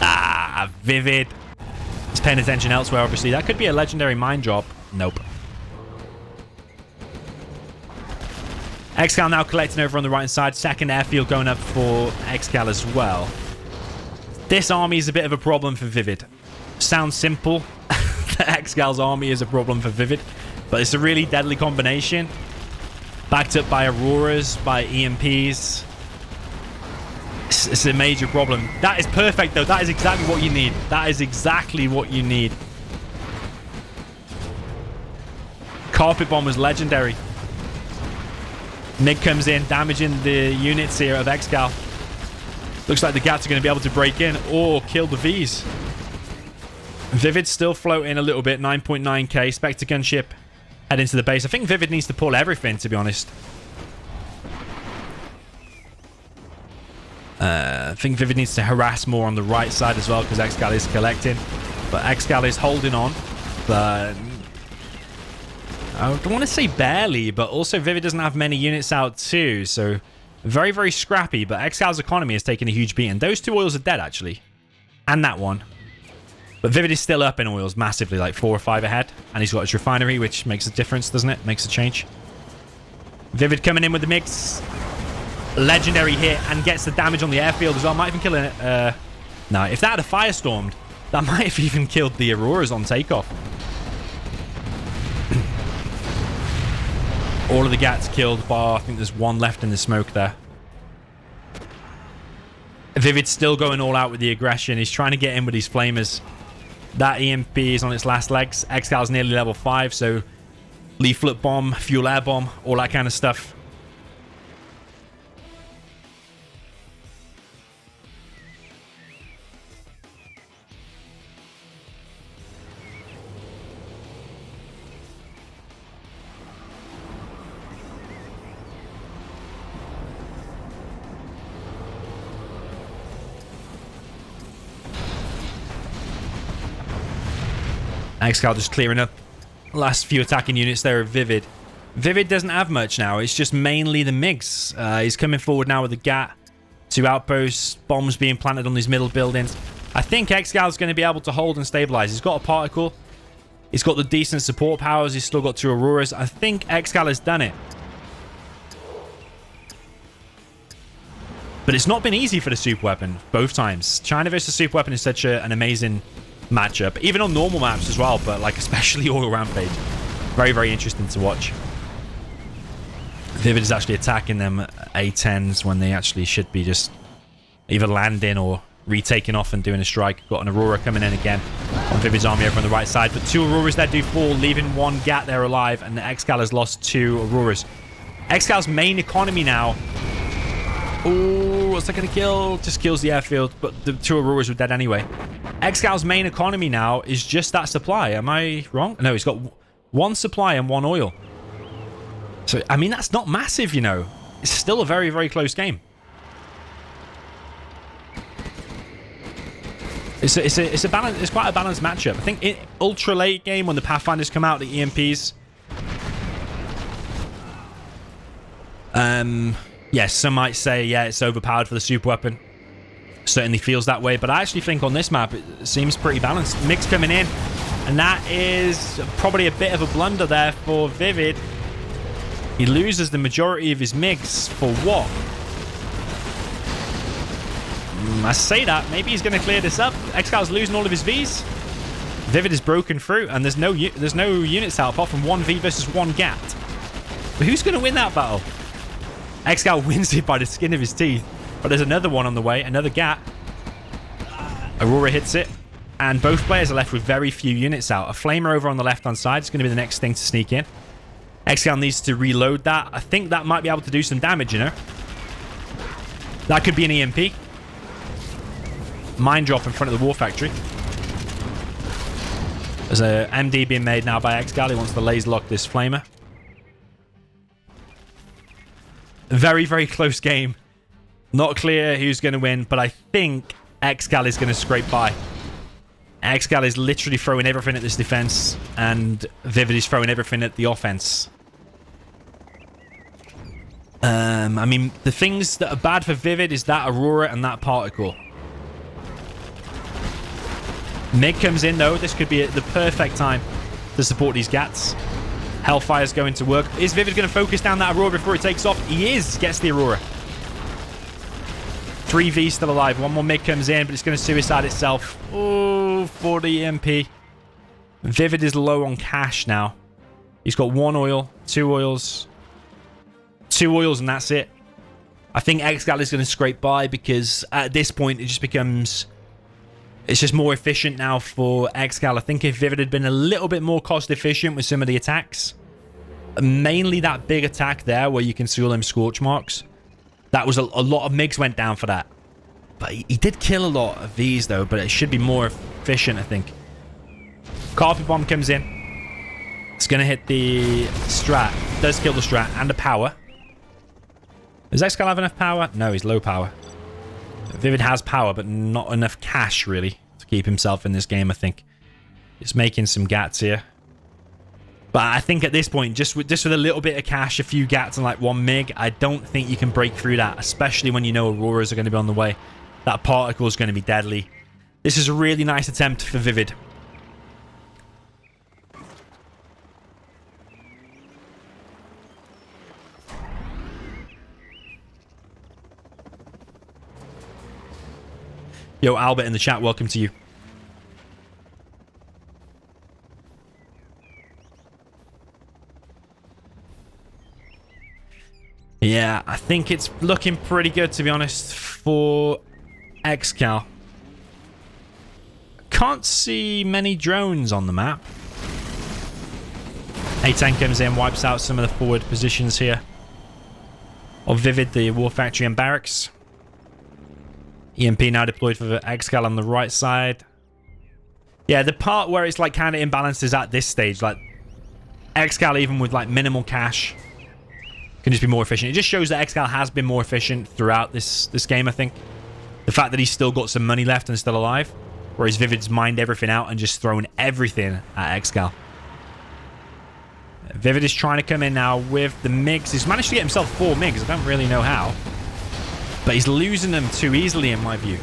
Ah, ViViD. He's paying attention elsewhere, obviously. That could be a legendary mine drop. Nope. ExCaL now collecting over on the right side. Second airfield going up for ExCaL as well. This army is a bit of a problem for ViViD. Sounds simple. ExCal's army is a problem for ViViD. But it's a really deadly combination. Backed up by Auroras, by EMPs. It's a major problem. That is perfect, though. That is exactly what you need. That is exactly what you need. Carpet Bomb was legendary. MiG comes in, damaging the units here of ExCaL. Looks like the Gats are going to be able to break in or kill the Vs. ViViD's still floating a little bit, 9.9k. Spectre gunship head into the base. I think ViViD needs to pull everything, to be honest. I think ViViD needs to harass more on the right side as well, because ExCaL is collecting. But ExCaL is holding on. But I don't want to say barely, but also ViViD doesn't have many units out too. So very, very scrappy. But ExCal's economy has taken a huge beating. Those 2 oils are dead, actually. And that one. But ViViD is still up in oils massively, like 4 or 5 ahead. And he's got his refinery, which makes a difference, doesn't it? Makes a change. ViViD coming in with the mix. Legendary hit and gets the damage on the airfield as well. Might even kill it. No, if that had a firestormed, that might have even killed the Auroras on takeoff. All of the Gats killed, bar I think there's 1 left in the smoke there. ViViD's still going all out with the aggression. He's trying to get in with his flamers. That EMP is on its last legs. ExCal's nearly level 5, so leaflet bomb, fuel air bomb, all that kind of stuff. ExCaL just clearing up last few attacking units there of ViViD. ViViD doesn't have much now. It's just mainly the MiGs. He's coming forward now with the GAT. 2 outposts, bombs being planted on these middle buildings. I think ExCaL is going to be able to hold and stabilize. He's got a particle. He's got the decent support powers. He's still got 2 Auroras. I think ExCaL has done it. But it's not been easy for the super weapon both times. China versus super weapon is such an amazing matchup, even on normal maps as well, but like especially Oil Rampage. Very, very interesting to watch. ViViD is actually attacking them A10s when they actually should be just either landing or retaking off and doing a strike. Got an Aurora coming in again on ViViD's army over on the right side, but 2 Auroras there do fall, leaving 1 GAT there alive, and the ExCaL has lost 2 Auroras. ExCal's main economy now. Oh, what's that going to kill? Just kills the airfield, but the 2 Auroras were dead anyway. ExCal's main economy now is just that supply. Am I wrong? No, he's got 1 supply and 1 oil. So, I mean, that's not massive, you know. It's still a very, very close game. It's a balance. It's quite a balanced matchup. I think in ultra late game when the Pathfinders come out, the EMPs. Yes, some might say, yeah, it's overpowered for the super weapon. Certainly feels that way, but I actually think on this map it seems pretty balanced. Mix coming in, and that is probably a bit of a blunder there for ViViD. He loses the majority of his MiGs for what? I say that, maybe he's going to clear this up. ExCal's losing all of his Vs. ViViD is broken through, and there's no units out apart from 1 V versus 1 GAT. But who's going to win that battle? ExCaL wins it by the skin of his teeth. But there's another one on the way, another GAT. Aurora hits it, and both players are left with very few units out. A flamer over on the left-hand side is going to be the next thing to sneak in. ExCaL needs to reload that. I think that might be able to do some damage, you know. That could be an EMP. Mine drop in front of the war factory. There's a MD being made now by ExCaL. He wants to laser lock this flamer. Very, very close game. Not clear who's going to win, but I think ExCaL is going to scrape by. ExCaL is literally throwing everything at this defense, and ViViD is throwing everything at the offense. I mean, the things that are bad for ViViD is that Aurora and that particle. MiG comes in, though. This could be the perfect time to support these GATs. Hellfire's going to work. Is ViViD going to focus down that Aurora before it takes off? He is. Gets the Aurora. 3 V still alive. 1 more MiG comes in, but it's going to suicide itself. Oh, for the EMP. ViViD is low on cash now. He's got 1 oil, 2 oils. 2 oils and that's it. I think ExCaL is going to scrape by because at this point it just becomes... It's just more efficient now for ExCaL. I think if ViViD had been a little bit more cost efficient with some of the attacks, mainly that big attack there where you can see all them scorch marks, that was a lot of MiGs went down for that. But he did kill a lot of these though, but it should be more efficient, I think. Carpet bomb comes in. It's going to hit the strat. Does kill the strat and the power. Does ExCaL have enough power? No, he's low power. ViViD has power, but not enough cash, really, to keep himself in this game, I think. He's making some gats here. But I think at this point, just with a little bit of cash, a few gats and like 1 MiG, I don't think you can break through that, especially when you know Auroras are going to be on the way. That particle is going to be deadly. This is a really nice attempt for ViViD. Yo, Albert in the chat, welcome to you. Yeah, I think it's looking pretty good, to be honest, for ExCaL. Can't see many drones on the map. A10 comes in, wipes out some of the forward positions here of ViViD, the War Factory and Barracks. EMP now deployed for the ExCaL on the right side. Yeah, the part where it's like kind of imbalanced is at this stage. Like, ExCaL, even with like minimal cash, can just be more efficient. It just shows that ExCaL has been more efficient throughout this game, I think. The fact that he's still got some money left and still alive, whereas ViViD's mined everything out and just thrown everything at ExCaL. ViViD is trying to come in now with the MiGs. He's managed to get himself 4 MiGs. I don't really know how. But he's losing them too easily, in my view.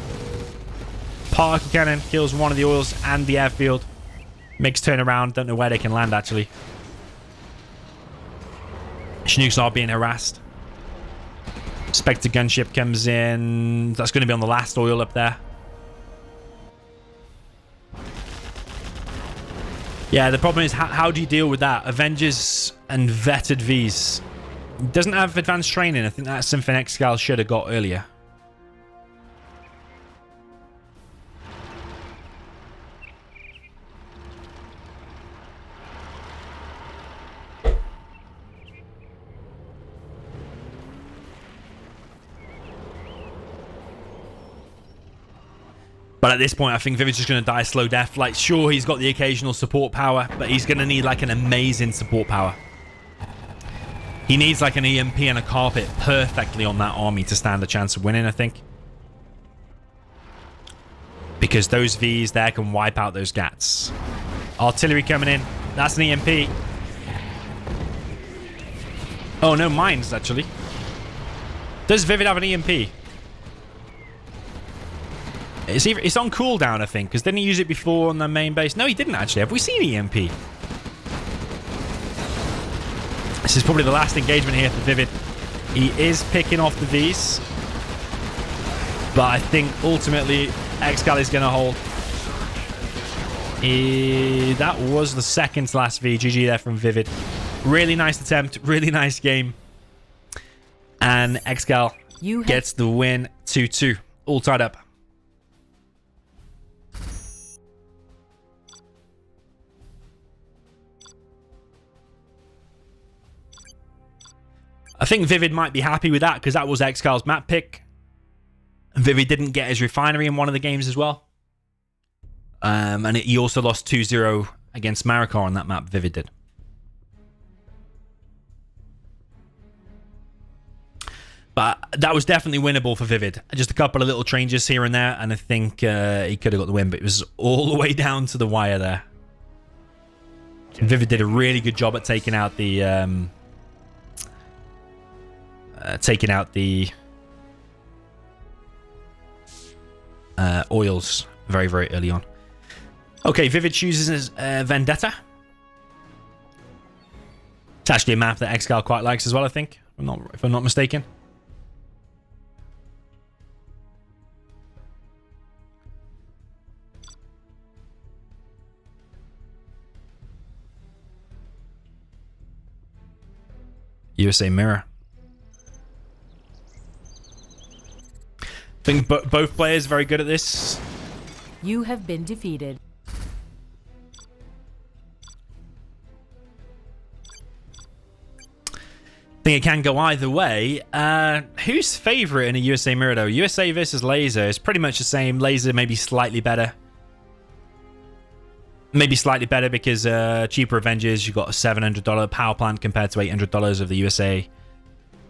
Particle cannon kills one of the oils and the airfield. MiGs turn around. Don't know where they can land, actually. Chinooks are being harassed. Spectre gunship comes in. That's going to be on the last oil up there. Yeah, the problem is how do you deal with that? Avengers and vetted Vs. Doesn't have advanced training. I think that's something ExCaL should have got earlier. But at this point, I think ViViD's just going to die a slow death. Like, sure, he's got the occasional support power, but he's going to need, like, an amazing support power. He needs, like, an EMP and a carpet perfectly on that army to stand a chance of winning, I think. Because those Vs there can wipe out those gats. Artillery coming in. That's an EMP. Oh, no mines, actually. Does ViViD have an EMP? It's on cooldown, I think, because didn't he use it before on the main base? No, he didn't, actually. Have we seen EMP? This is probably the last engagement here for ViViD. He is picking off the Vs. But I think, ultimately, ExCaL is going to hold. That was the second to last V. GG there from ViViD. Really nice attempt. Really nice game. And ExCaL gets the win 2-2. All tied up. I think ViViD might be happy with that because that was ExCaL's map pick. ViViD didn't get his refinery in one of the games as well. And he also lost 2-0 against Marikar on that map, ViViD did. But that was definitely winnable for ViViD. Just a couple of little changes here and there, and I think he could have got the win, but it was all the way down to the wire there. ViViD did a really good job at taking out the... oils very, very early on. Okay, ViViD chooses Vendetta. It's actually a map that ExCaL quite likes as well, I think. If I'm not mistaken. USA Mirror. I think both players very good at this. You have been defeated. I think it can go either way. Who's favorite in a USA Mirror though? USA versus Laser is pretty much the same. Laser maybe slightly better. Maybe slightly better because cheaper Avengers, you've got a $700 power plant compared to $800 of the USA.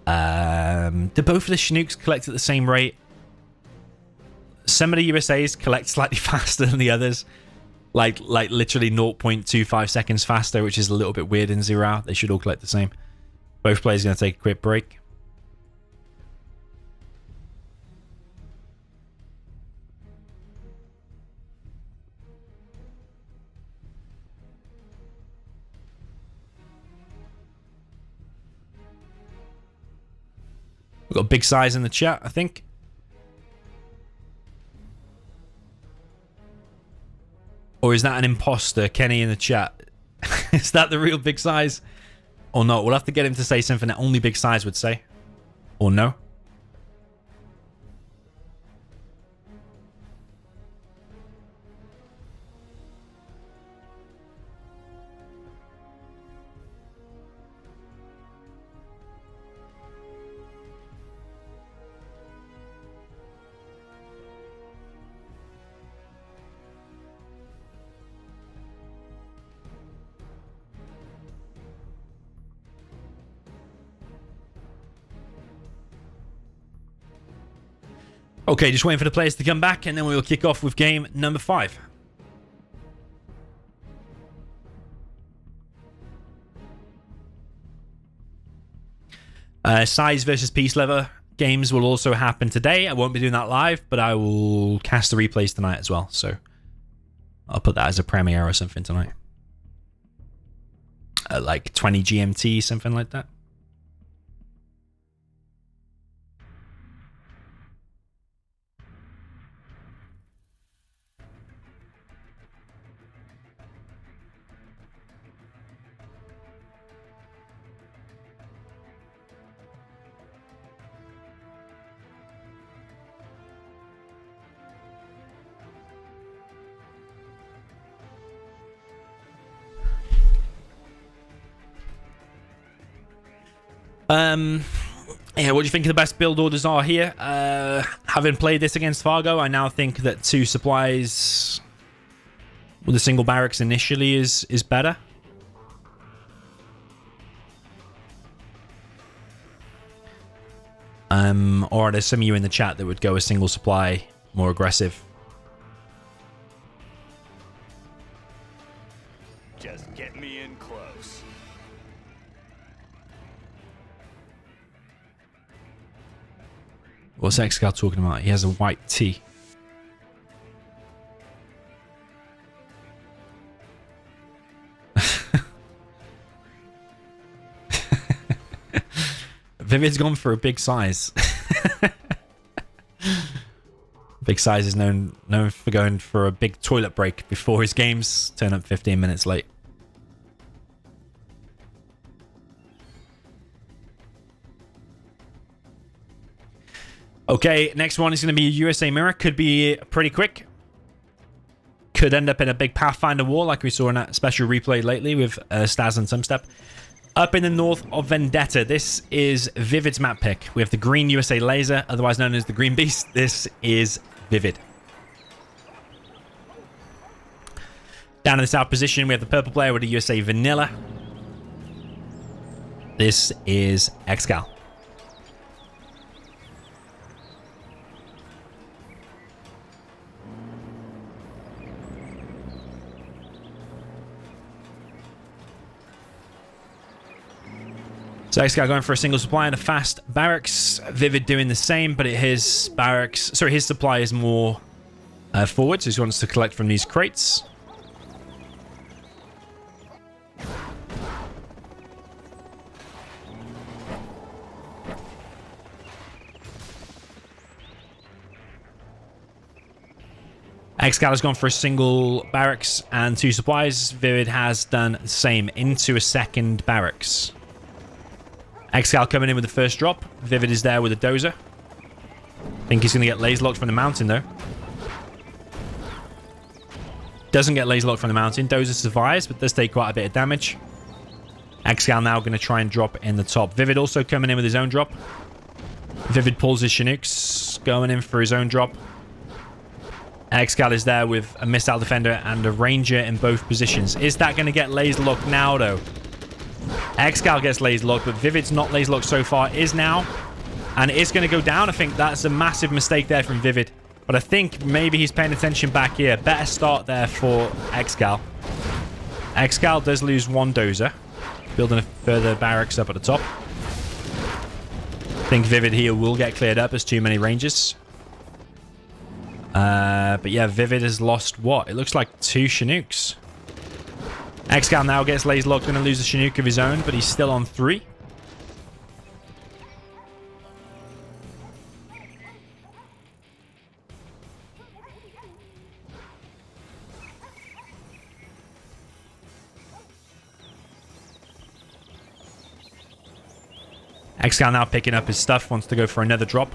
Do both of the Chinooks collect at the same rate? Some of the USAs collect slightly faster than the others. Like literally 0.25 seconds faster, which is a little bit weird in 0 hour. They should all collect the same. Both players going to take a quick break. We've got big size in the chat, I think. Or is that an imposter, Kenny, in the chat? Is that the real big size? Or not? We'll have to get him to say something that only big size would say. Or no? Okay, just waiting for the players to come back, and then we'll kick off with game number 5. Size versus Peace Lover games will also happen today. I won't be doing that live, but I will cast the replays tonight as well. So I'll put that as a premiere or something tonight. Like 20 GMT, something like that. Yeah, what do you think the best build orders are here? Having played this against Fargo, I now think that 2 supplies with a single barracks initially is better. Or are there some of you in the chat that would go a single supply, more aggressive? Just get me in close. What's ExCaL talking about? He has a white tee. ViViD's gone for a big size. Big size is known for going for a big toilet break before his games. Turn up 15 minutes late. Okay, next one is going to be a USA Mirror. Could be pretty quick. Could end up in a big Pathfinder war like we saw in that special replay lately with Staz and Sumstep. Up in the north of Vendetta, this is ViViD's map pick. We have the green USA Laser, otherwise known as the Green Beast. This is ViViD. Down in the south position, we have the purple player with the USA Vanilla. This is ExCaL. So ExCaL going for a single supply and a fast barracks. ViViD doing the same, but his barracks, sorry, his supply is more forward, so he wants to collect from these crates. ExCaL has gone for a single barracks and 2 supplies. ViViD has done the same into a second barracks. ExCaL coming in with the first drop. ViViD is there with a dozer. I think he's going to get laser locked from the mountain, though. Doesn't get laser locked from the mountain. Dozer survives, but does take quite a bit of damage. ExCaL now going to try and drop in the top. ViViD also coming in with his own drop. ViViD pulls his Chinooks, going in for his own drop. ExCaL is there with a missile defender and a ranger in both positions. Is that going to get laser locked now, though? ExCaL gets laser locked, but ViViD's not laser locked so far. Is now. And it's going to go down. I think that's a massive mistake there from ViViD. But I think maybe he's paying attention back here. Better start there for ExCaL. ExCaL does lose one dozer. Building a further barracks up at the top. I think ViViD here will get cleared up as too many ranges. But yeah, ViViD has lost what? It looks like 2 Chinooks. ExCaL now gets laser locked. Going to lose a Chinook of his own, but he's still on 3. ExCaL now picking up his stuff, wants to go for another drop.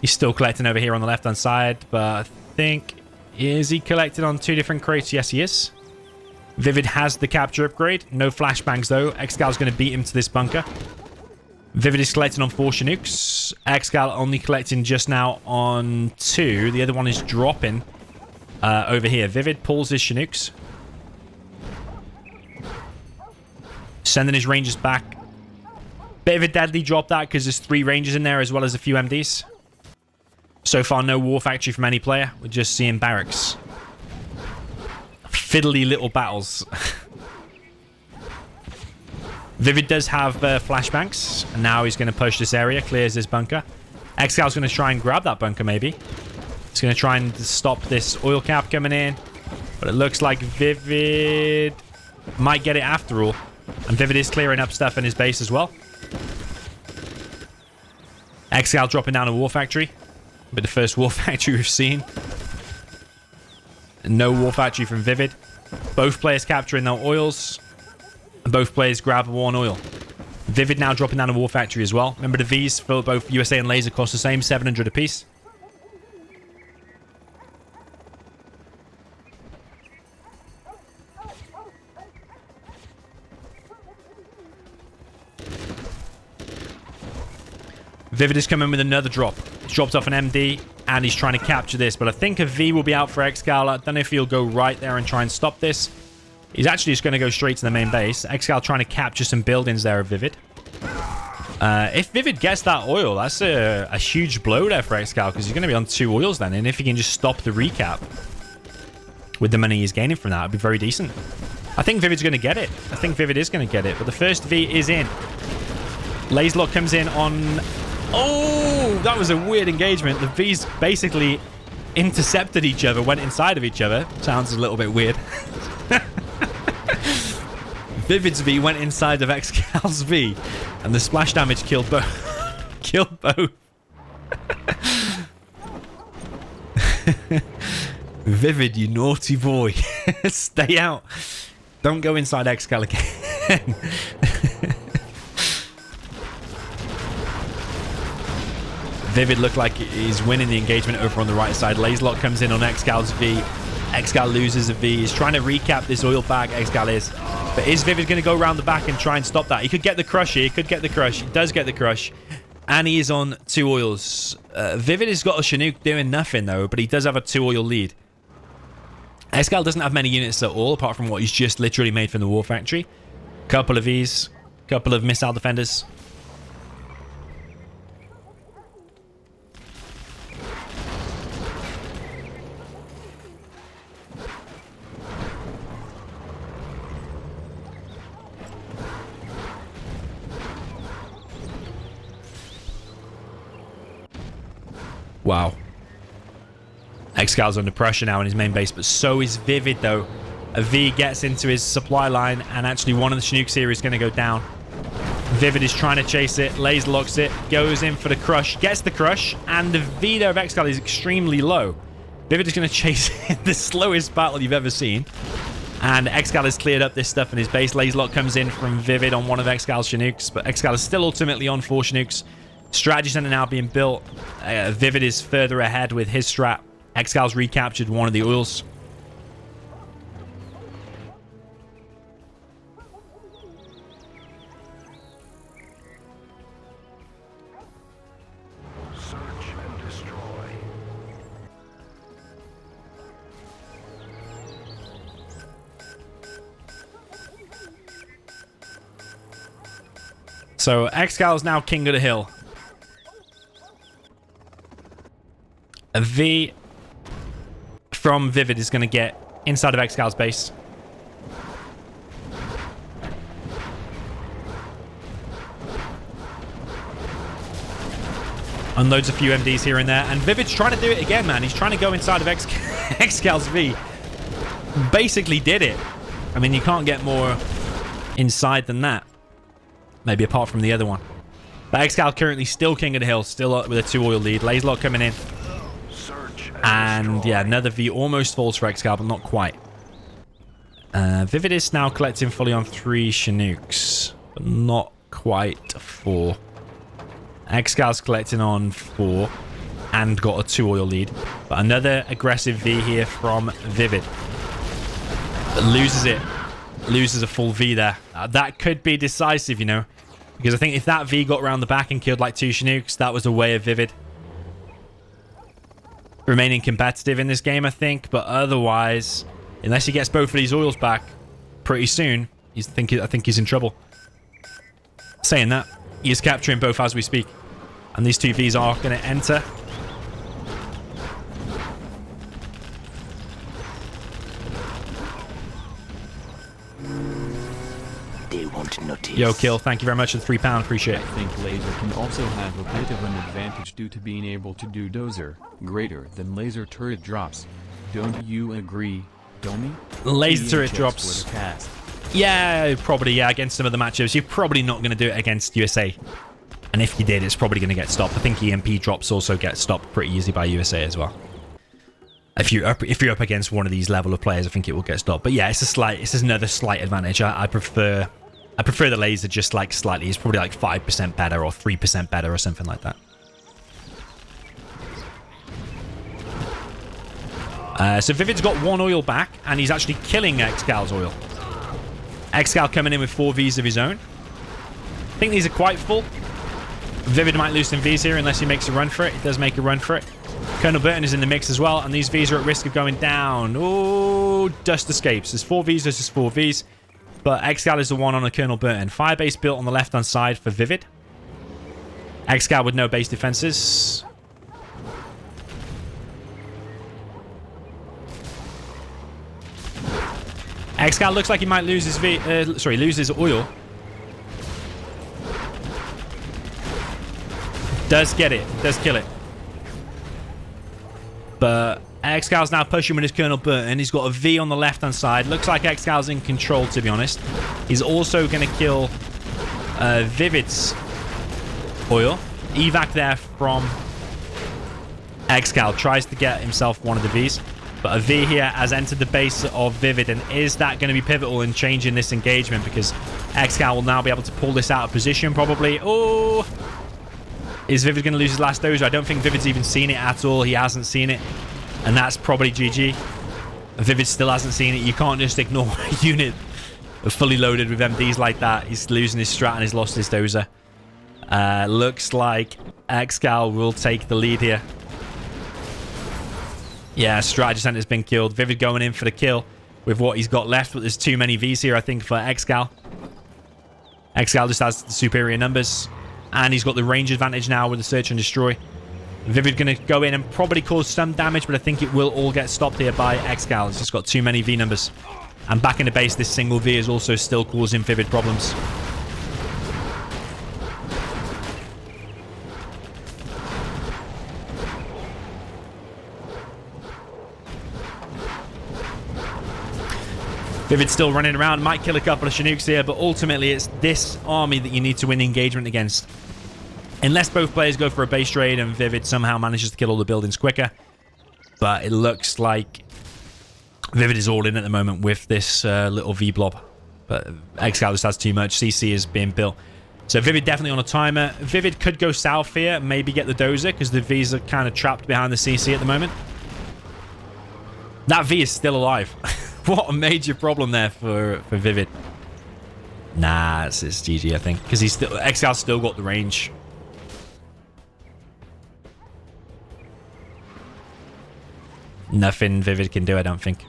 He's still collecting over here on the left-hand side, but I think... Is he collected on 2 different crates? Yes, he is. ViViD has the capture upgrade. No flashbangs, though. ExCal's going to beat him to this bunker. ViViD is collecting on 4 Chinooks. ExCaL only collecting just now on 2. The other one is dropping over here. ViViD pulls his Chinooks. Sending his rangers back. Bit of a deadly drop that because there's 3 rangers in there as well as a few MDs. So far, no war factory from any player. We're just seeing barracks. Fiddly little battles. ViViD does have flashbangs. And now he's going to push this area. Clears this bunker. ExCal's going to try and grab that bunker, maybe. He's going to try and stop this oil cap coming in. But it looks like ViViD might get it after all. And ViViD is clearing up stuff in his base as well. ExCaL dropping down a war factory. But the first war factory we've seen. No war factory from ViViD. Both players capturing their oils. And both players grab 1 oil. ViViD now dropping down a war factory as well. Remember the Vs for both USA and Laser cost the same, 700 apiece. ViViD is coming with another drop. He's dropped off an MD, and he's trying to capture this. But I think a V will be out for ExCaL. I don't know if he'll go right there and try and stop this. He's actually just going to go straight to the main base. ExCaL trying to capture some buildings there of ViViD. If ViViD gets that oil, that's a huge blow there for ExCaL, because he's going to be on 2 oils then. And if he can just stop the recap with the money he's gaining from that, it'd be very decent. I think ViVid's going to get it. I think ViViD is going to get it. But the first V is in. Laser lock comes in on... Oh, that was a weird engagement. The Vs basically intercepted each other, went inside of each other. Sounds a little bit weird. ViViD's V went inside of ExCaL's V, and the splash damage killed both. Killed both. ViViD, you naughty boy. Stay out. Don't go inside ExCaL again. ViViD looked like he's winning the engagement over on the right side. Laserlock comes in on ExCaL's V. ExCaL loses a V. He's trying to recap this oil bag, ExCaL is. But is ViViD going to go around the back and try and stop that? He could get the crush here. He could get the crush. He does get the crush. And he is on 2 oils. ViViD has got a Chinook doing nothing, though, but he does have a 2 oil lead. ExCaL doesn't have many units at all, apart from what he's just literally made from the War Factory. Couple of Vs. Couple of missile defenders. Wow. ExCaL's under pressure now in his main base, but so is ViViD, though. A V gets into his supply line, and actually one of the Chinooks here is going to go down. ViViD is trying to chase it, laser locks it, goes in for the crush, gets the crush, and the V there of ExCaL is extremely low. ViViD is going to chase it in the slowest battle you've ever seen. And ExCaL has cleared up this stuff in his base. LaserLock comes in from ViViD on one of ExCal's Chinooks, but ExCaL is still ultimately on 4 Chinooks. Strategy Center now being built. ViViD is further ahead with his strat. ExCal's recaptured one of the oils. So ExCaL is now king of the hill. A V from ViViD is going to get inside of ExCal's base. Unloads a few MDs here and there. And ViViD's trying to do it again, man. He's trying to go inside of ExCal's V. Basically did it. I mean, you can't get more inside than that. Maybe apart from the other one. But ExCaL currently still king of the hill. Still up with a 2 oil lead. LaserLock coming in. And yeah, another V almost falls for ExCaL, but not quite. ViViD is now collecting fully on 3 Chinooks. But not quite 4. ExCal's collecting on 4. And got a 2 oil lead. But another aggressive V here from ViViD. But loses it. Loses a full V there. That could be decisive, you know. Because I think if that V got around the back and killed like 2 Chinooks, that was the way of ViViD. Remaining competitive in this game, I think. But otherwise, unless he gets both of these oils back pretty soon, I think he's in trouble. Saying that, he is capturing both as we speak. And these 2 Vs are going to enter. Yo, Kill, thank you very much for the £3. Appreciate it. I think Laser can also have a bit of an advantage due to being able to do dozer greater than laser turret drops. Don't you agree, Domi? Laser turret drops. Yeah, probably, yeah, against some of the matchups. You're probably not going to do it against USA. And if you did, it's probably going to get stopped. I think EMP drops also get stopped pretty easy by USA as well. If you're up against one of these level of players, I think it will get stopped. But yeah, it's another slight advantage. I prefer the laser just like slightly. It's probably like 5% better or 3% better or something like that. So ViViD's got 1 oil back, and he's actually killing ExCal's oil. ExCal coming in with 4 Vs of his own. I think these are quite full. ViViD might lose some Vs here unless he makes a run for it. He does make a run for it. Colonel Burton is in the mix as well, and these Vs are at risk of going down. Oh, dust escapes. There's 4 Vs, there's just 4 Vs. But ExCal is the one on a Colonel Burton. Firebase built on the left-hand side for ViViD. ExCal with no base defenses. ExCal looks like he might lose his lose his oil. Does get it. Does kill it. But ExCal's now pushing with his Colonel Burton. He's got a V on the left-hand side. Looks like ExCal's in control, to be honest. He's also going to kill ViViD's oil. Evac there from ExCal. Tries to get himself one of the Vs. But a V here has entered the base of ViViD. And is that going to be pivotal in changing this engagement? Because ExCal will now be able to pull this out of position, probably. Oh! Is ViViD going to lose his last dozer? I don't think ViViD's even seen it at all. He hasn't seen it. And that's probably GG. ViViD still hasn't seen it. You can't just ignore a unit fully loaded with MDs like that. He's losing his strat and he's lost his dozer. Looks like ExCal will take the lead here. Yeah, Strategy Center's been killed. ViViD going in for the kill with what he's got left, but there's too many Vs here, I think, for ExCal. ExCal just has the superior numbers. And he's got the range advantage now with the Search and Destroy. ViViD going to go in and probably cause some damage, but I think it will all get stopped here by ExCal. He's just got too many V numbers. And back in the base, this single V is also still causing ViViD problems. ViViD still running around, might kill a couple of Chinooks here, but ultimately it's this army that you need to win the engagement against. Unless both players go for a base trade and ViViD somehow manages to kill all the buildings quicker. But it looks like ViViD is all in at the moment with this little V blob. But ExCaL just has too much. CC is being built. So ViViD definitely on a timer. ViViD could go south here, maybe get the dozer, because the V's are kind of trapped behind the CC at the moment. That V is still alive. What a major problem there for ViViD. Nah, it's GG, I think. Because ExCal's still got the range. Nothing ViViD can do, I don't think.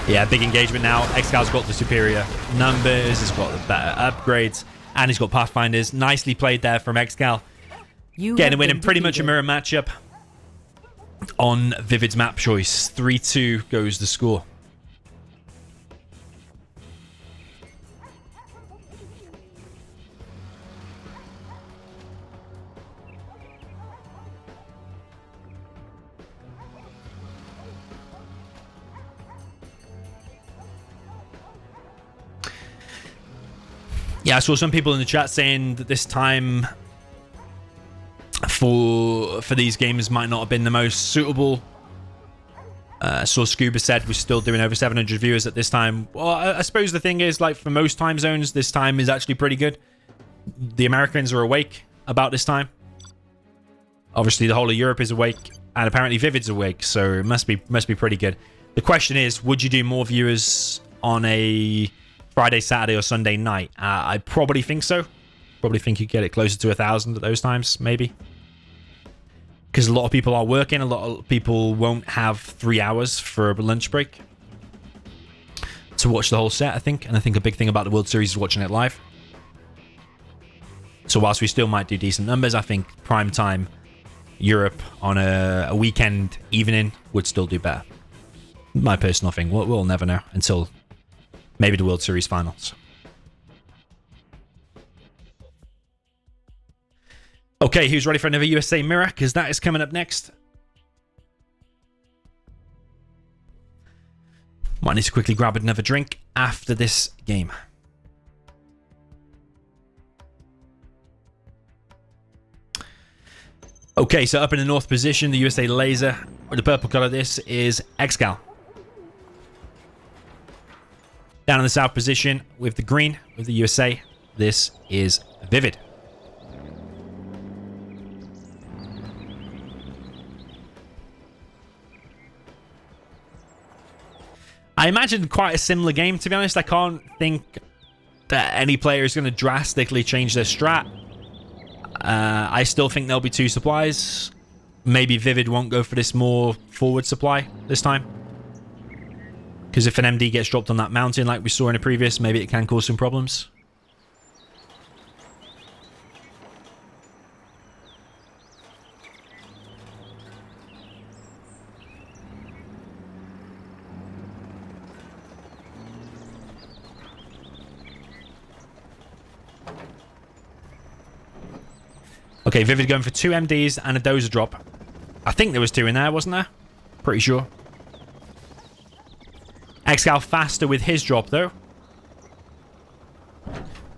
Yeah, big engagement now. ExCal's got the superior numbers, he's got the better upgrades, and he's got Pathfinders. Nicely played there from ExCaL. Getting a win in pretty much a mirror matchup on ViViD's map choice. 3-2 goes the score. Yeah, I saw some people in the chat saying that this time for these games might not have been the most suitable. Saw Scuba said we're still doing over 700 viewers at this time. Well, I suppose the thing is, like, for most time zones, this time is actually pretty good. The Americans are awake about this time. Obviously, the whole of Europe is awake, and apparently ViViD's awake, so it must be pretty good. The question is, would you do more viewers on a Friday, Saturday, or Sunday night? I probably think so. Probably think you get it closer to 1,000 at those times, maybe. Because a lot of people are working. A lot of people won't have 3 hours for a lunch break to watch the whole set, I think. And I think a big thing about the World Series is watching it live. So whilst we still might do decent numbers, I think prime time Europe on a weekend evening would still do better. My personal thing. We'll never know until maybe the World Series finals. Okay, who's ready for another USA mirror? Because that is coming up next. Might need to quickly grab another drink after this game. Okay, so up in the north position, the USA laser. With the purple color, this is ExCaL. Down in the south position with the green, with the USA, this is ViViD. I imagine quite a similar game, to be honest. I can't think that any player is going to drastically change their strat. I still think there'll be 2 supplies. Maybe ViViD won't go for this more forward supply this time. Because if an MD gets dropped on that mountain like we saw in a previous, maybe it can cause some problems. Okay, ViViD going for 2 MDs and a dozer drop. I think there was 2 in there, wasn't there? Pretty sure. ExCaL faster with his drop, though.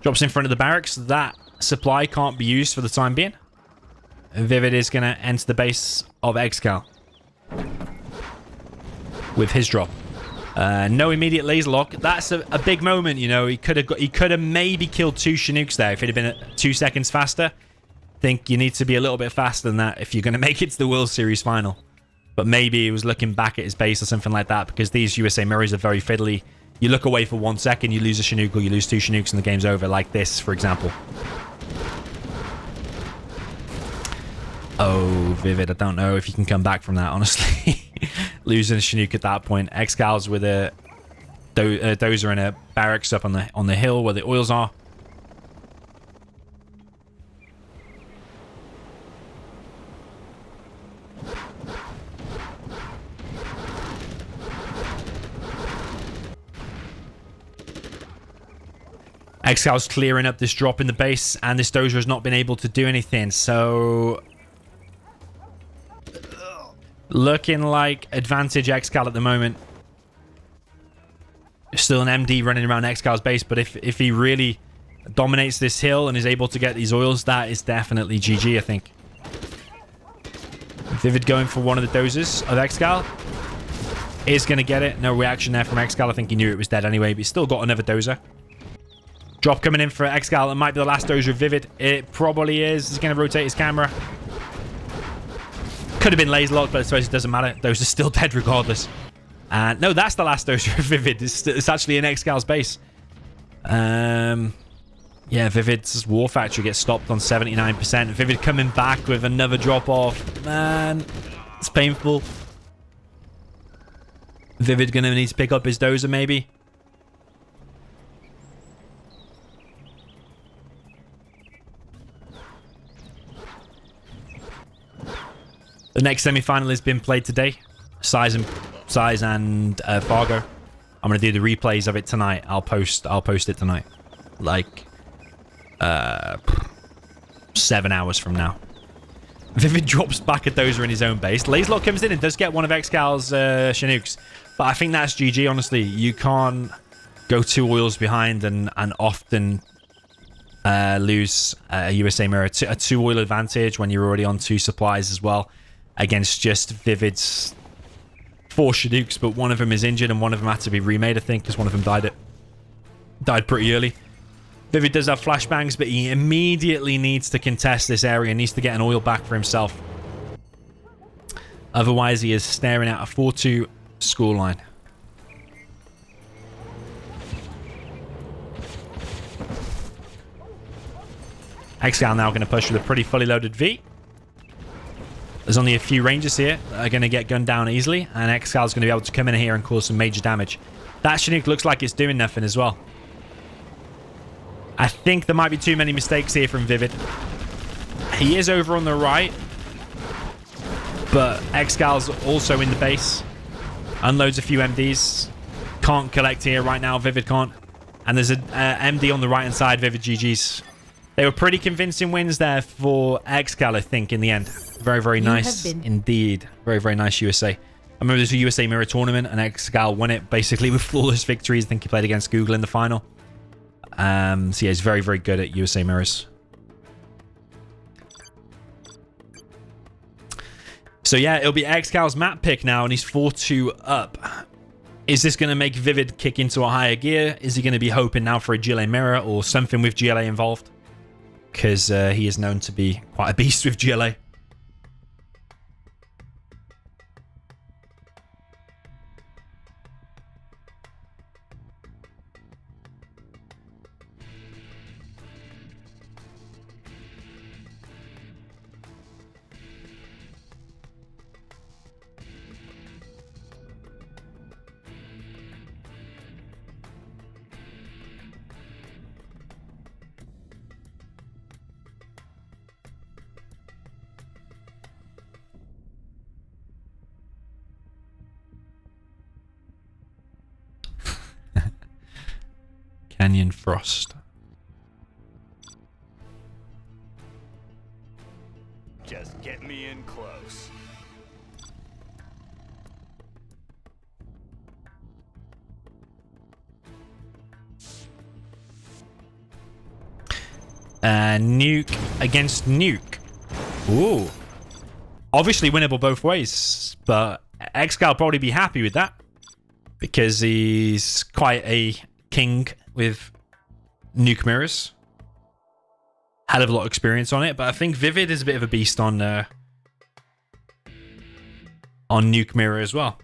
Drops in front of the barracks. That supply can't be used for the time being. ViViD is going to enter the base of ExCaL with his drop. No immediate laser lock. That's a big moment, you know. He could have maybe killed 2 Chinooks there if it had been 2 seconds faster. Think you need to be a little bit faster than that if you're going to make it to the World Series final. But maybe he was looking back at his base or something like that, because these USA mirrors are very fiddly. You look away for 1 second, you lose a Chinook, or you lose 2 Chinooks and the game's over, like this, for example. Oh, ViViD, I don't know if you can come back from that, honestly. Losing a Chinook at that point. ExCal's with a dozer and a barracks up on the hill where the oils are. ExCal's clearing up this drop in the base, and this dozer has not been able to do anything. So, looking like advantage ExCaL at the moment. Still an MD running around ExCal's base, but if he really dominates this hill and is able to get these oils, that is definitely GG, I think. ViViD going for one of the dozers of ExCaL. Is going to get it. No reaction there from ExCaL. I think he knew it was dead anyway, but he's still got another dozer. Drop coming in for ExCaL. It might be the last dozer of ViViD. It probably is. He's going to rotate his camera. Could have been laser locked, but I suppose it doesn't matter. Those are still dead regardless. And no, that's the last dozer of ViViD. It's actually in ExCaL's base. Yeah, ViViD's War Factory gets stopped on 79%. ViViD coming back with another drop off. Man, it's painful. ViViD gonna need to pick up his dozer, maybe. The next semi-final has been played today. Size and Fargo. I'm gonna do the replays of it tonight. I'll post it tonight, like 7 hours from now. ViViD drops back a dozer in his own base. Laserlock comes in and does get one of ExCaL's Chinooks. But I think that's GG, honestly. You can't go 2 oils behind and often lose a USA mirror. A 2 oil advantage when you're already on 2 supplies as well against just ViViD's 4 Chinooks, but one of them is injured and one of them had to be remade, I think, because one of them died pretty early. ViViD does have flashbangs, but he immediately needs to contest this area, needs to get an oil back for himself. Otherwise, he is staring at a 4-2 scoreline. ExCaL now going to push with a pretty fully loaded V. There's only a few rangers here that are going to get gunned down easily, and ExCaL is going to be able to come in here and cause some major damage. That Chinook looks like it's doing nothing as well. I think there might be too many mistakes here from ViViD. He is over on the right, but ExCaL's also in the base. Unloads a few MDs. Can't collect here right now. ViViD can't. And there's a MD on the right-hand side. ViViD GG's. They were pretty convincing wins there for ExCaL, I think, in the end. Very, very nice indeed. Very, very nice USA. I remember there's a USA Mirror tournament, and ExCaL won it basically with flawless victories. I think he played against Google in the final. So yeah, he's very, very good at USA Mirrors. So yeah, it'll be ExCaL's map pick now, and he's 4-2 up. Is this going to make ViViD kick into a higher gear? Is he going to be hoping now for a GLA mirror or something with GLA involved? Because he is known to be quite a beast with GLA. Canyon Frost. Just get me in close. Nuke against Nuke. Ooh. Obviously winnable both ways, but ExCaL will probably be happy with that because he's quite a king with nuke mirrors. Hell of a lot of experience on it, but I think ViViD is a bit of a beast on nuke mirror as well.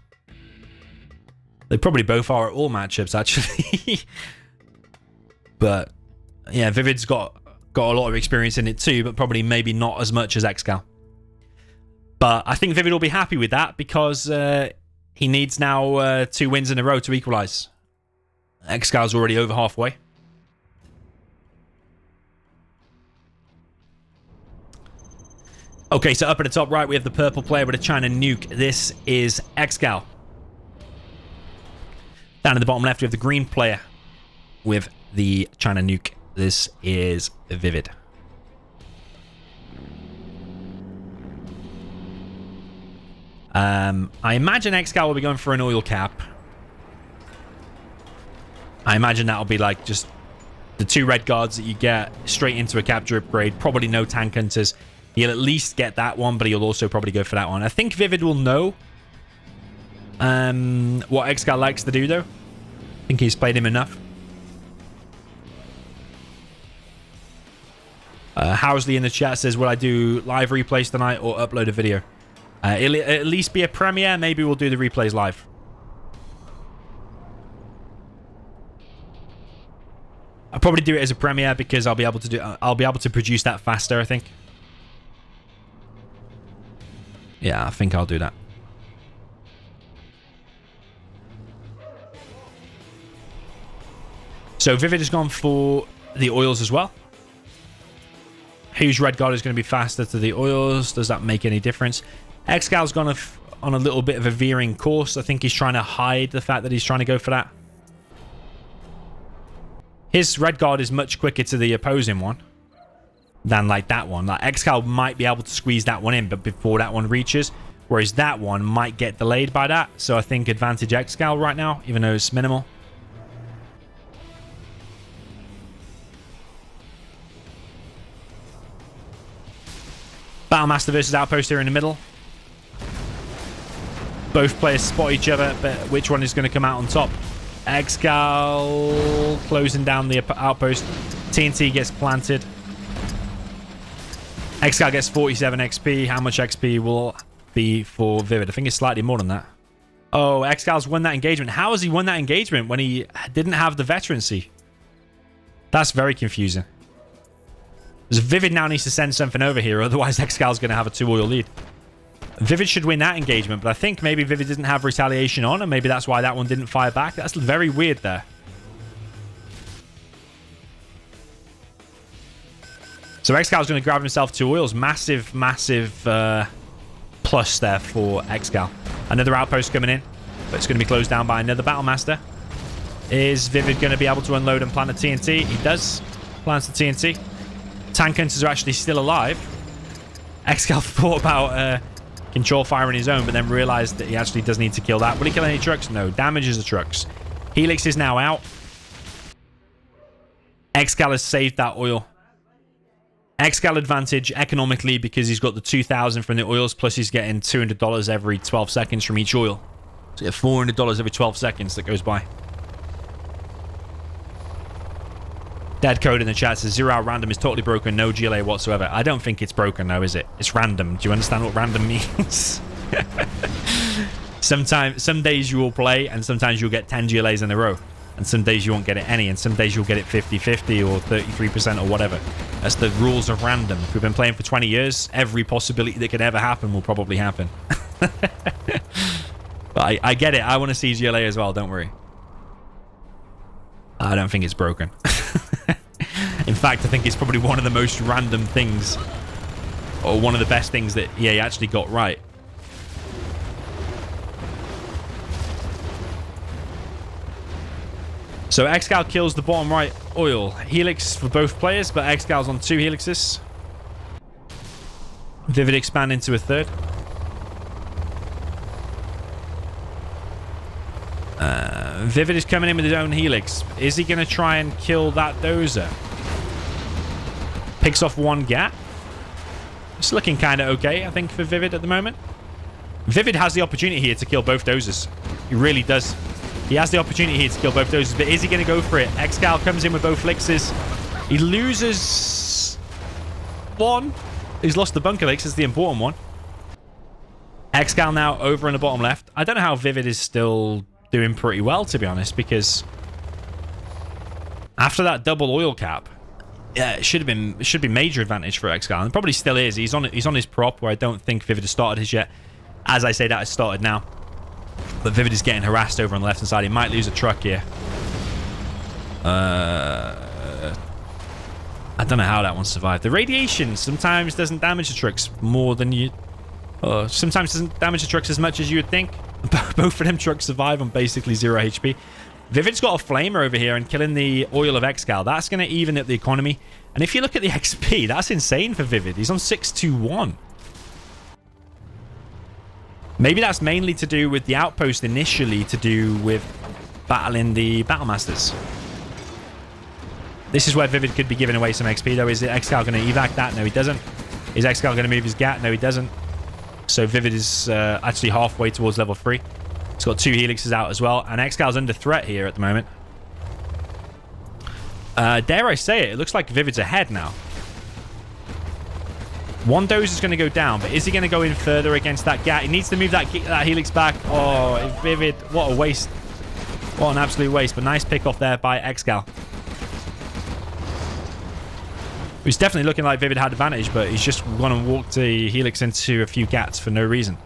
They probably both are at all matchups, actually. But yeah, ViViD's got a lot of experience in it too, but probably maybe not as much as ExCaL. But I think ViViD will be happy with that because he needs now 2 wins in a row to equalize. ExCaL's already over halfway. Okay, so up at the top right, we have the purple player with a China nuke. This is ExCaL. Down in the bottom left, we have the green player with the China nuke. This is ViViD. I imagine ExCaL will be going for an oil cap. I imagine that'll be like just the 2 red guards that you get straight into a capture upgrade. Probably no tank hunters. He'll at least get that one, but he'll also probably go for that one. I think ViViD will know what ExCaL likes to do, though. I think he's played him enough. Housley in the chat says, will I do live replays tonight or upload a video? It'll at least be a premiere. Maybe we'll do the replays live. I'll probably do it as a premiere because I'll be able to produce that faster, I think. Yeah, I think I'll do that. So ViViD has gone for the oils as well. Whose red guard is going to be faster to the oils? Does that make any difference? ExCal's gone on a little bit of a veering course. I think he's trying to hide the fact that he's trying to go for that. His red guard is much quicker to the opposing one than like that one. Like ExCaL might be able to squeeze that one in, but before that one reaches, whereas that one might get delayed by that. So I think advantage ExCaL right now, even though it's minimal. Battlemaster versus Outpost here in the middle. Both players spot each other, but which one is going to come out on top? ExCaL closing down the Outpost. TNT gets planted. ExCaL gets 47 XP. How much XP will be for ViViD? I think it's slightly more than that. Oh, ExCal's won that engagement. How has he won that engagement when he didn't have the veterancy? That's very confusing. Because ViViD now needs to send something over here, otherwise ExCal's going to have a 2-oil lead. ViViD should win that engagement, but I think maybe ViViD didn't have retaliation on, and maybe that's why that one didn't fire back. That's very weird there. So ExCal's going to grab himself 2 oils. Massive plus there for ExCaL. Another outpost coming in, but it's going to be closed down by another Battlemaster. Is ViViD going to be able to unload and plant a TNT? He does. Plants the TNT. Tank hunters are actually still alive. ExCaL thought about control fire on his own, but then realized that he actually does need to kill that. Will he kill any trucks? No. Damages the trucks. Helix is now out. ExCaL has saved that oil. ExCaL advantage economically because he's got the 2,000 from the oils, plus he's getting $200 every 12 seconds from each oil. So you have $400 every 12 seconds that goes by. Dead code in the chat says 0-hour random is totally broken, no GLA whatsoever. I don't think it's broken though, is it? It's random. Do you understand what random means? Some days you will play and sometimes you'll get 10 GLAs in a row. And some days you won't get it any, and some days you'll get it 50-50 or 33% or whatever. That's the rules of random. If we've been playing for 20 years, every possibility that could ever happen will probably happen. But I get it. I want to see GLA as well, don't worry. I don't think it's broken. In fact, I think it's probably one of the most random things, or one of the best things that EA actually got right. So ExCaL kills the bottom right oil. Helix for both players, but ExCal's on 2 helixes. ViViD expand into a 3rd. ViViD is coming in with his own helix. Is he going to try and kill that dozer? Picks off 1 gap. It's looking kind of okay, I think, for ViViD at the moment. ViViD has the opportunity here to kill both dozers. He really does. He has the opportunity here to kill both dozers, but is he going to go for it? ExCaL comes in with both elixers. He loses 1. He's lost the bunker elixir, it's the important one. ExCaL now over in the bottom left. I don't know how ViViD is still doing pretty well, to be honest, because after that double oil cap, yeah, it should be major advantage for ExCaL, and probably still is. He's on his prop, where I don't think ViViD has started his yet. As I say, that has started now. But ViViD is getting harassed over on the left-hand side. He might lose a truck here. I don't know how that one survived. The radiation sometimes doesn't damage the trucks more than you... sometimes doesn't damage the trucks as much as you would think. Both of them trucks survive on basically 0 HP. ViViD's got a flamer over here and killing the oil of ExCaL. That's going to even up the economy. And if you look at the XP, that's insane for ViViD. He's on 621. Maybe that's mainly to do with the outpost initially, to do with battling the Battlemasters. This is where ViViD could be giving away some XP, though. Is ExCaL going to evac that? No, he doesn't. Is ExCaL going to move his GAT? No, he doesn't. So ViViD is actually halfway towards level 3. He's got 2 helixes out as well. And ExCal's under threat here at the moment. Dare I say it, it looks like ViViD's ahead now. One Doze is going to go down, but is he going to go in further against that GAT? He needs to move that helix back. Oh, ViViD, what a waste. What an absolute waste, but nice pick off there by ExCaL. It was definitely looking like ViViD had advantage, but he's just gone and walked a helix into a few GATs for no reason.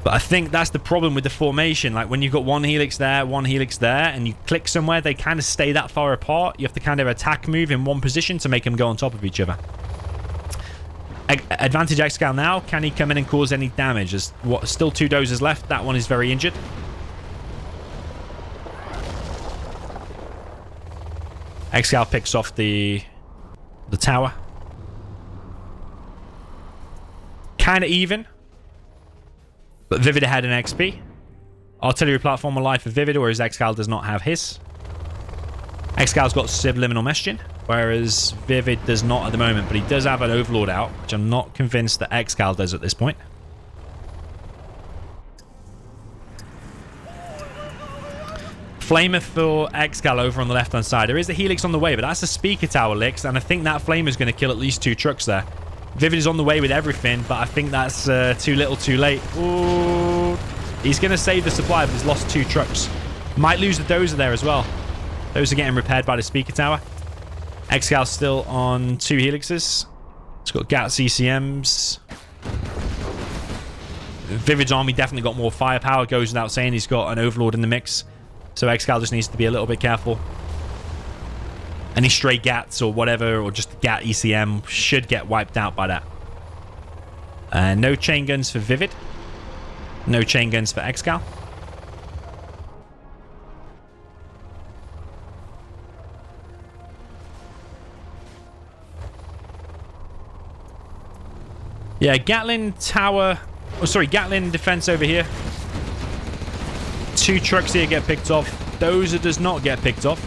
But I think that's the problem with the formation. Like when you've got one helix there, and you click somewhere, they kind of stay that far apart. You have to kind of attack move in one position to make them go on top of each other. Advantage ExCaL now. Can he come in and cause any damage? There's still 2 dozers left. That one is very injured. ExCaL picks off the tower. Kind of even. But ViViD ahead in XP. Artillery platform alive for ViViD, whereas ExCaL does not have his. ExCal's got subliminal messaging, whereas ViViD does not at the moment, but he does have an Overlord out, which I'm not convinced that ExCaL does at this point. Flamer for ExCaL over on the left-hand side. There is a helix on the way, but that's a speaker tower licks, and I think that Flamer is going to kill at least 2 trucks there. ViViD is on the way with everything, but I think that's too little too late. Ooh. He's going to save the supply, but he's lost 2 trucks. Might lose the dozer there as well. Those are getting repaired by the speaker tower. ExCal's still on 2 helixes. It's got GAT CCMs. ViViD's army definitely got more firepower. Goes without saying, he's got an Overlord in the mix. So ExCaL just needs to be a little bit careful. Any stray GATs or whatever, or just GAT ECM should get wiped out by that. No chain guns for ViViD. No chain guns for ExCaL. Yeah, Gatling tower... Oh, sorry, Gatling defense over here. 2 trucks here get picked off. Dozer does not get picked off.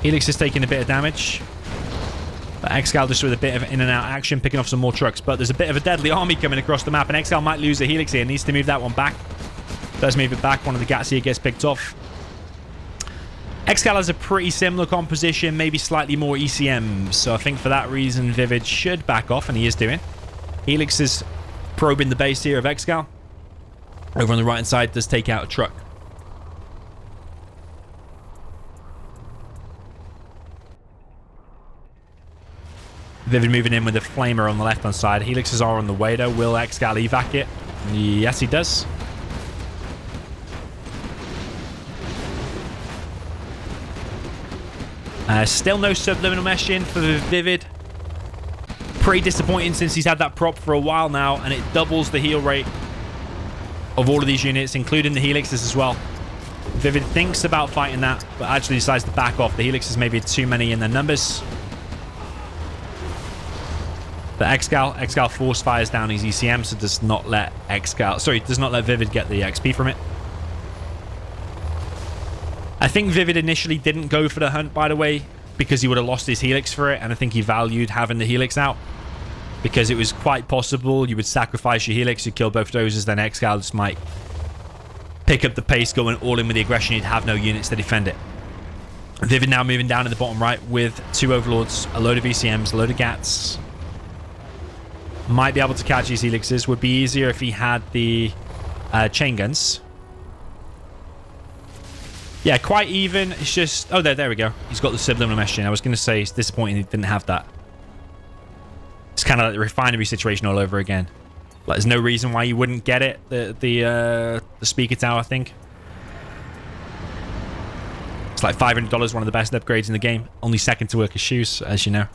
Helix is taking a bit of damage. But ExCaL just with a bit of in and out action, picking off some more trucks. But there's a bit of a deadly army coming across the map, and ExCaL might lose a helix here. Needs to move that one back. Does move it back. One of the GATs here gets picked off. ExCaL has a pretty similar composition, maybe slightly more ECM. So I think for that reason, ViViD should back off, and he is doing. Helix is probing the base here of ExCaL. Over on the right-hand side, does take out a truck. ViViD moving in with a Flamer on the left-hand side. Helixes are on the way, though. Will ExCaL evac it? Yes, he does. Still no subliminal meshing for ViViD. Pretty disappointing since he's had that prop for a while now, and it doubles the heal rate of all of these units, including the helixes as well. ViViD thinks about fighting that, but actually decides to back off. The helixes maybe too many in their numbers. The ExCaL force fires down his ECM, so does not let does not let ViViD get the XP from it. I think ViViD initially didn't go for the hunt, by the way, because he would have lost his helix for it, and I think he valued having the helix out. Because it was quite possible you would sacrifice your helix, you kill both dozers, then ExCaL just might pick up the pace, going all in with the aggression. You'd have no units to defend it. ViViD now moving down in the bottom right with 2 Overlords, a load of ECMs, a load of GATs. Might be able to catch these helixes. Would be easier if he had the chain guns. Yeah, quite even. It's just... Oh, there we go. He's got the subliminal meshing. I was going to say it's disappointing he didn't have that. It's kind of like the refinery situation all over again. Like, there's no reason why you wouldn't get it. The speaker tower, I think. It's like $500, one of the best upgrades in the game. Only second to worker's shoes, as you know.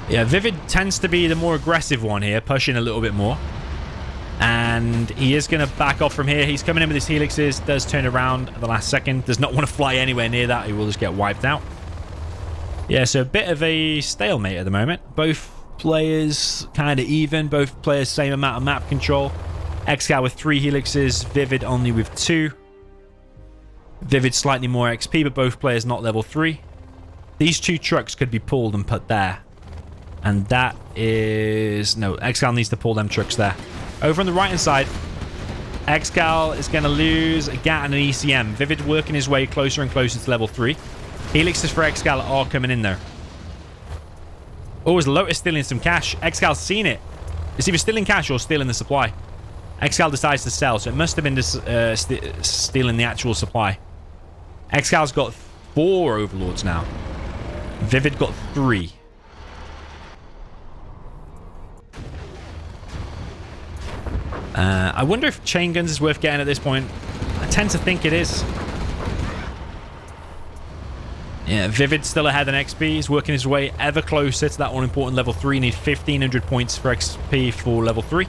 Yeah, ViViD tends to be the more aggressive one here, pushing a little bit more. And he is going to back off from here. He's coming in with his helixes, does turn around at the last second. Does not want to fly anywhere near that. He will just get wiped out. Yeah, so a bit of a stalemate at the moment. Both players kind of even. Both players same amount of map control. ExCaL with 3 helixes, ViViD only with 2. ViViD slightly more XP, but both players not level 3. These 2 trucks could be pulled and put there. And that is... No, ExCaL needs to pull them trucks there. Over on the right-hand side, ExCaL is going to lose a GAT and an ECM. ViViD working his way closer and closer to level 3. Helixes for ExCaL are coming in there. Oh, is Lotus stealing some cash? ExCal's seen it. It's either stealing cash or stealing the supply. ExCaL decides to sell, so it must have been stealing the actual supply. ExCal's got 4 overlords now. ViViD got 3. I wonder if chain guns is worth getting at this point. I tend to think it is. Yeah, ViViD's still ahead in XP. He's working his way ever closer to that all-important level 3. Need 1,500 points for XP for level 3.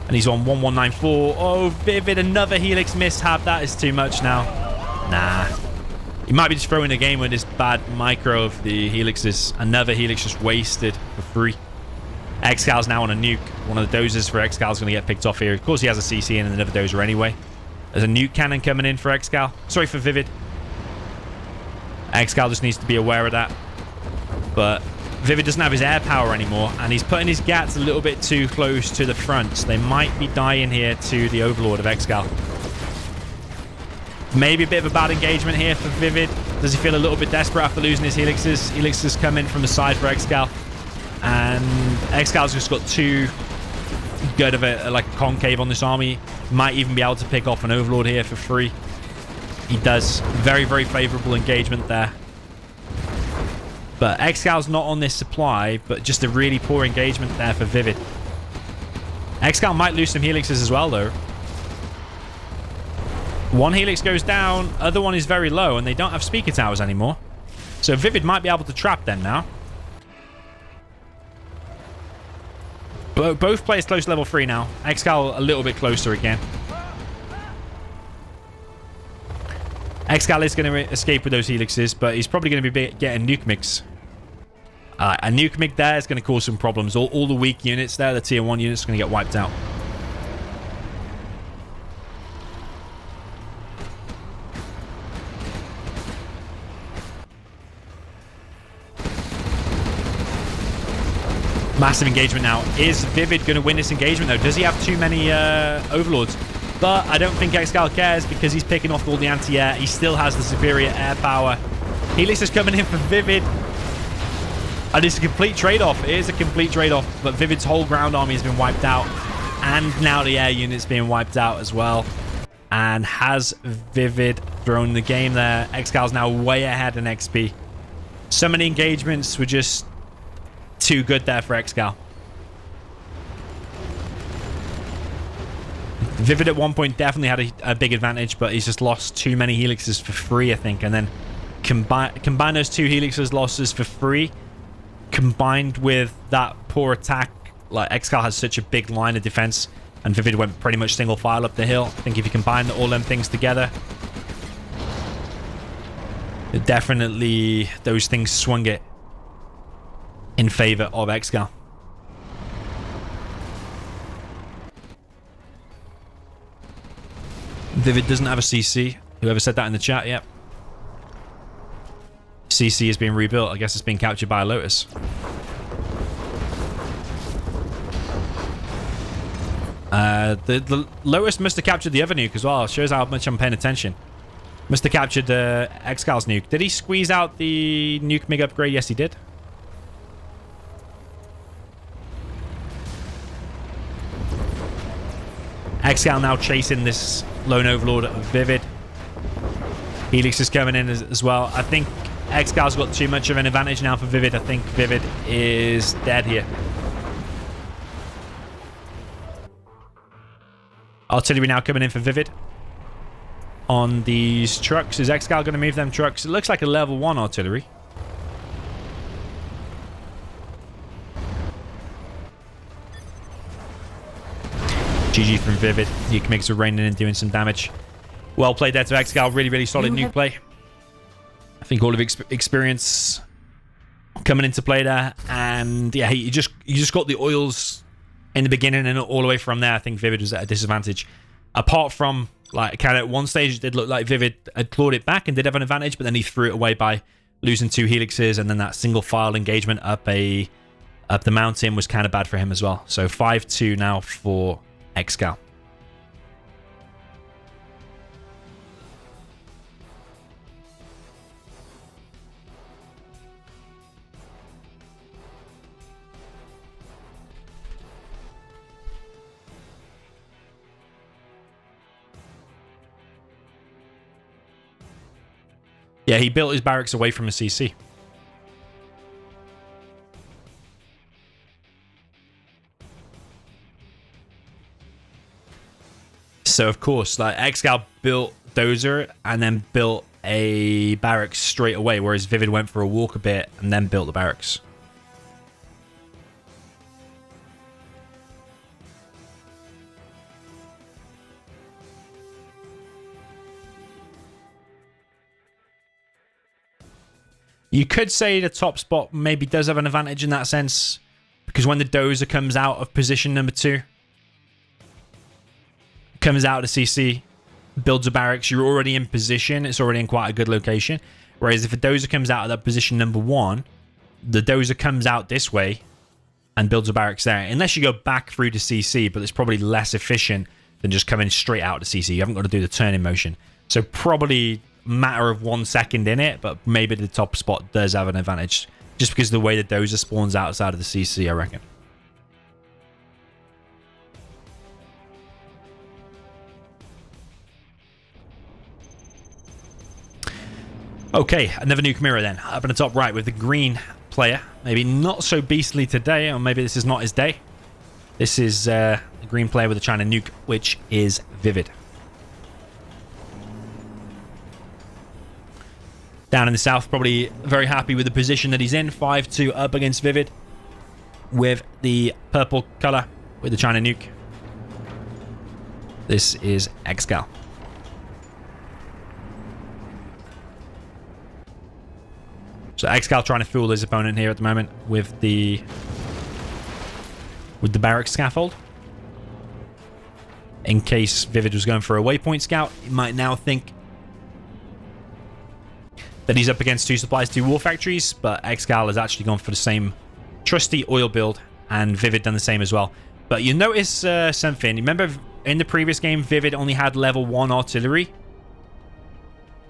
And he's on 1194. Oh, ViViD, another helix mishap. That is too much now. Nah. He might be just throwing the game with this bad micro of the helixes. Another helix just wasted for free. ExCal's now on a nuke. One of the dozers for ExCal's going to get picked off here. Of course, he has a CC and another dozer anyway. There's a nuke cannon coming in for ExCaL. Sorry, for ViViD. ExCaL just needs to be aware of that. But ViViD doesn't have his air power anymore, and he's putting his GATs a little bit too close to the front. So they might be dying here to the Overlord of ExCaL. Maybe a bit of a bad engagement here for ViViD. Does he feel a little bit desperate after losing his helixes? Helixes come in from the side for ExCaL. And ExCal's just got too good of a concave on this army. Might even be able to pick off an Overlord here for free. He does. Very, very favorable engagement there. But ExCal's not on this supply, but just a really poor engagement there for ViViD. ExCaL might lose some helixes as well, though. One helix goes down, other one is very low, and they don't have speaker towers anymore. So ViViD might be able to trap them now. Both players close to level 3 now. ExCaL a little bit closer again. ExCaL is going to escape with those helixes, but he's probably going to be getting nuke mix. A nuke mix there is going to cause some problems. All the weak units there, the tier 1 units, are going to get wiped out. Massive engagement now. Is ViViD going to win this engagement, though? Does he have too many overlords? But I don't think ExCaL cares because he's picking off all the anti-air. He still has the superior air power. Helix is coming in for ViViD. And it's a complete trade-off. It is a complete trade-off. But ViVid's whole ground army has been wiped out. And now the air unit's being wiped out as well. And has ViViD thrown the game there? ExCal's now way ahead in XP. So many engagements were just too good there for ExCaL. ViViD at one point definitely had a big advantage, but he's just lost too many helixes for free, I think. And then combine those 2 helixes losses for free, combined with that poor attack. Like, ExCaL has such a big line of defense, and ViViD went pretty much single file up the hill. I think if you combine all them things together, definitely those things swung it in favor of ExCaL. ViViD doesn't have a CC. Whoever said that in the chat, yep. CC is being rebuilt. I guess it's being captured by a Lotus. The Lotus must have captured the other nuke as well. Shows how much I'm paying attention. Must have captured ExCal's nuke. Did he squeeze out the nuke MiG upgrade? Yes, he did. ExCaL now chasing this lone overlord of ViViD. Helix is coming in as well. I think ExCal's got too much of an advantage now for ViViD. I think ViViD is dead here. Artillery now coming in for ViViD on these trucks. Is ExCaL going to move them trucks? It looks like a level 1 artillery. GG from ViViD. Nuke MiGs are raining and doing some damage. Well played there to ExCaL. Really, really solid nuke play. I think all of experience coming into play there. And yeah, you just got the oils in the beginning, and all the way from there, I think ViViD was at a disadvantage. Apart from, like, kind of at one stage, it did look like ViViD had clawed it back and did have an advantage, but then he threw it away by losing 2 helixes, and then that single file engagement up the mountain was kind of bad for him as well. So 5-2 now for ExCaL. Yeah, he built his barracks away from a CC. So, of course, like, ExCaL built Dozer and then built a barracks straight away, whereas ViViD went for a walk a bit and then built the barracks. You could say the top spot maybe does have an advantage in that sense, because when the Dozer comes out of position number 2, comes out of the CC, builds a barracks, you're already in position, it's already in quite a good location. Whereas if a Dozer comes out of that position number 1, the Dozer comes out this way and builds a barracks there. Unless you go back through the CC, but it's probably less efficient than just coming straight out of the CC. You haven't got to do the turning motion. So probably matter of 1 second in it, but maybe the top spot does have an advantage just because of the way the Dozer spawns outside of the CC, I reckon. Okay, another nuke mirror then, up in the top right with the green player. Maybe not so beastly today, or maybe this is not his day. This is the green player with the China nuke, which is ViViD. Down in the south, probably very happy with the position that he's in. 5-2 up against ViViD with the purple color with the China nuke. This is ExCaL. So ExCaL trying to fool his opponent here at the moment with the barracks scaffold. In case ViViD was going for a waypoint scout, he might now think that he's up against 2 supplies, 2 war factories, but ExCaL has actually gone for the same trusty oil build, and ViViD done the same as well. But you notice something. Remember in the previous game, ViViD only had level 1 artillery,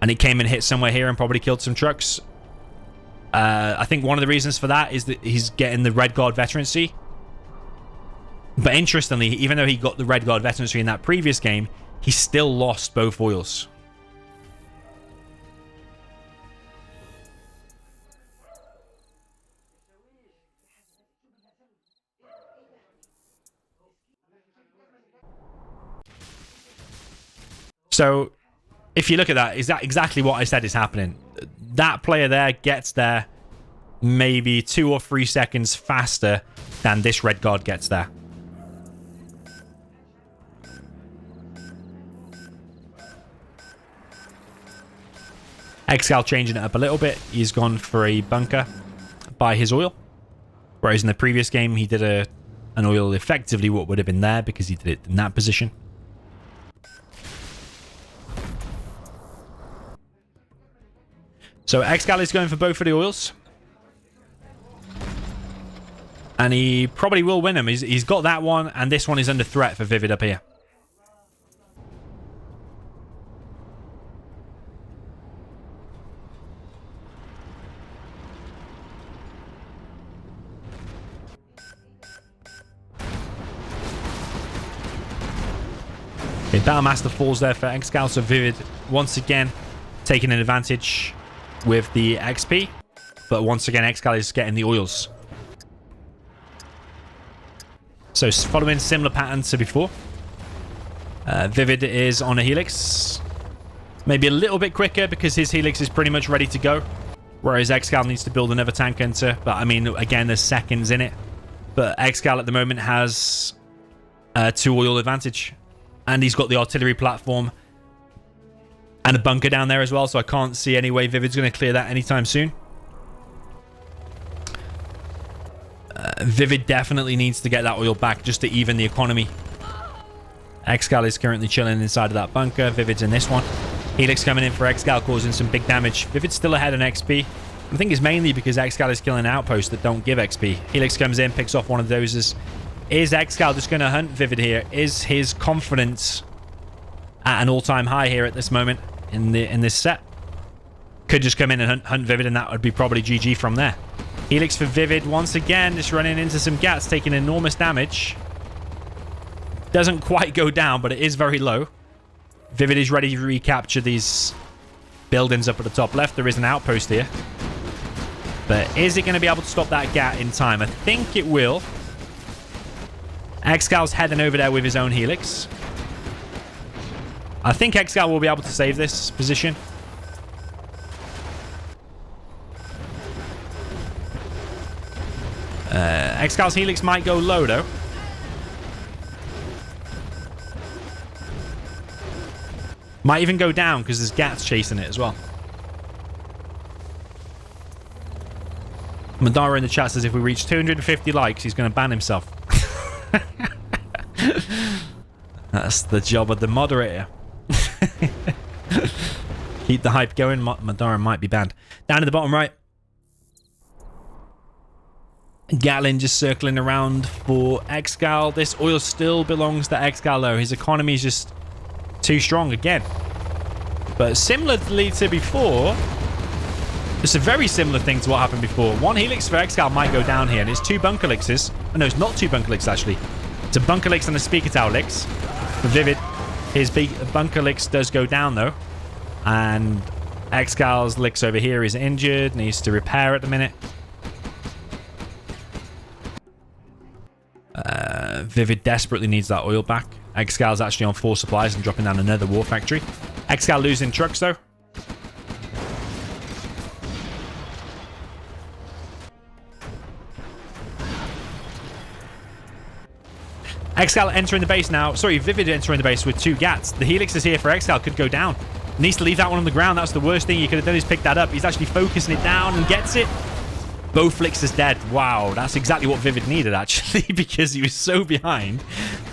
and it came and hit somewhere here and probably killed some trucks. I think one of the reasons for that is that he's getting the Red Guard veterancy. But interestingly, even though he got the Red Guard veterancy in that previous game, he still lost both oils. So, if you look at that, is that exactly what I said is happening? That player there gets there maybe 2 or 3 seconds faster than this Red Guard gets there. ExCaL changing it up a little bit. He's gone for a bunker by his oil. Whereas in the previous game, he did an oil effectively what would have been there because he did it in that position. So ExCaL is going for both of the oils. And he probably will win them. He's got that one, and this one is under threat for ViViD up here. Okay, Battlemaster falls there for ExCaL, so ViViD once again taking an advantage with the XP, but once again ExCaL is getting the oils. So following similar patterns to before, ViViD is on a helix, maybe a little bit quicker because his helix is pretty much ready to go, whereas ExCaL needs to build another tank enter. But I mean, again, there's seconds in it, but ExCaL at the moment has 2 oil advantage, and he's got the artillery platform and a bunker down there as well, so I can't see any way ViViD's going to clear that anytime soon. ViViD definitely needs to get that oil back just to even the economy. ExCaL is currently chilling inside of that bunker. ViViD's in this one. Helix coming in for ExCaL, causing some big damage. ViViD's still ahead on XP. I think it's mainly because ExCaL is killing outposts that don't give XP. Helix comes in, picks off one of those. Is ExCaL just going to hunt ViViD here? Is his confidence at an all-time high here at this moment in this set? Could just come in and hunt ViViD, and that would be probably GG from there. Helix for ViViD once again, just running into some gats, taking enormous damage. Doesn't quite go down, but it is very low. ViViD is ready to recapture these buildings up at the top left. There is an outpost here. But is it going to be able to stop that gat in time? I think it will. ExCaL's heading over there with his own Helix. I think ExCaL will be able to save this position. ExCaL's Helix might go low, though. Might even go down because there's gats chasing it as well. Madara in the chat says if we reach 250 likes, he's going to ban himself. That's the job of the moderator. Keep the hype going. Madara might be banned. Down at the bottom right. Gatlin just circling around for ExCaL. This oil still belongs to ExCaL though. His economy is just too strong again. But similarly to before, it's a very similar thing to what happened before. One Helix for ExCaL might go down here, and it's 2 bunker elixers. Oh, no, it's not 2 bunker elixers actually. It's a bunker elixir and a speaker tower elix. For ViViD, his big bunker elixir does go down though. And ExCaL's elixir over here is injured, needs to repair at the minute. ViViD desperately needs that oil back. ExCaL's actually on 4 supplies and dropping down another war factory. ExCaL losing trucks though. ExCaL entering the base now. Sorry, ViViD entering the base with 2 gats. The Helix is here for ExCaL. Could go down. Needs to leave that one on the ground. That's the worst thing he could have done is pick that up. He's actually focusing it down and gets it. Both Elixir's dead. Wow, that's exactly what ViViD needed, actually, because he was so behind.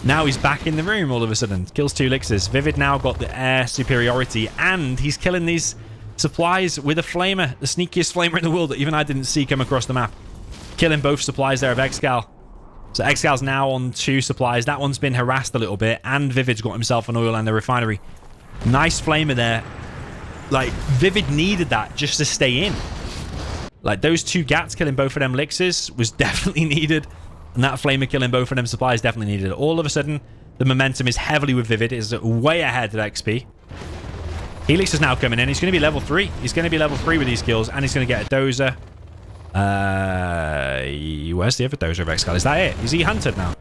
Now he's back in the room all of a sudden. Kills 2 Elixirs. ViViD now got the air superiority, and he's killing these supplies with a flamer. The sneakiest flamer in the world that even I didn't see come across the map. Killing both supplies there of ExCaL. So ExCaL's now on 2 supplies. That one's been harassed a little bit, and ViViD's got himself an oil and a refinery. Nice flamer there. Like, ViViD needed that just to stay in. Like, those 2 gats killing both of them elixirs was definitely needed. And that flamer killing both of them supplies definitely needed. All of a sudden, the momentum is heavily with ViViD. It's way ahead of XP. Helix is now coming in. He's going to be level 3. He's going to be level 3 with these skills. And he's going to get a dozer. Where's the other dozer of ExCaL? Is that it? Is he hunted now?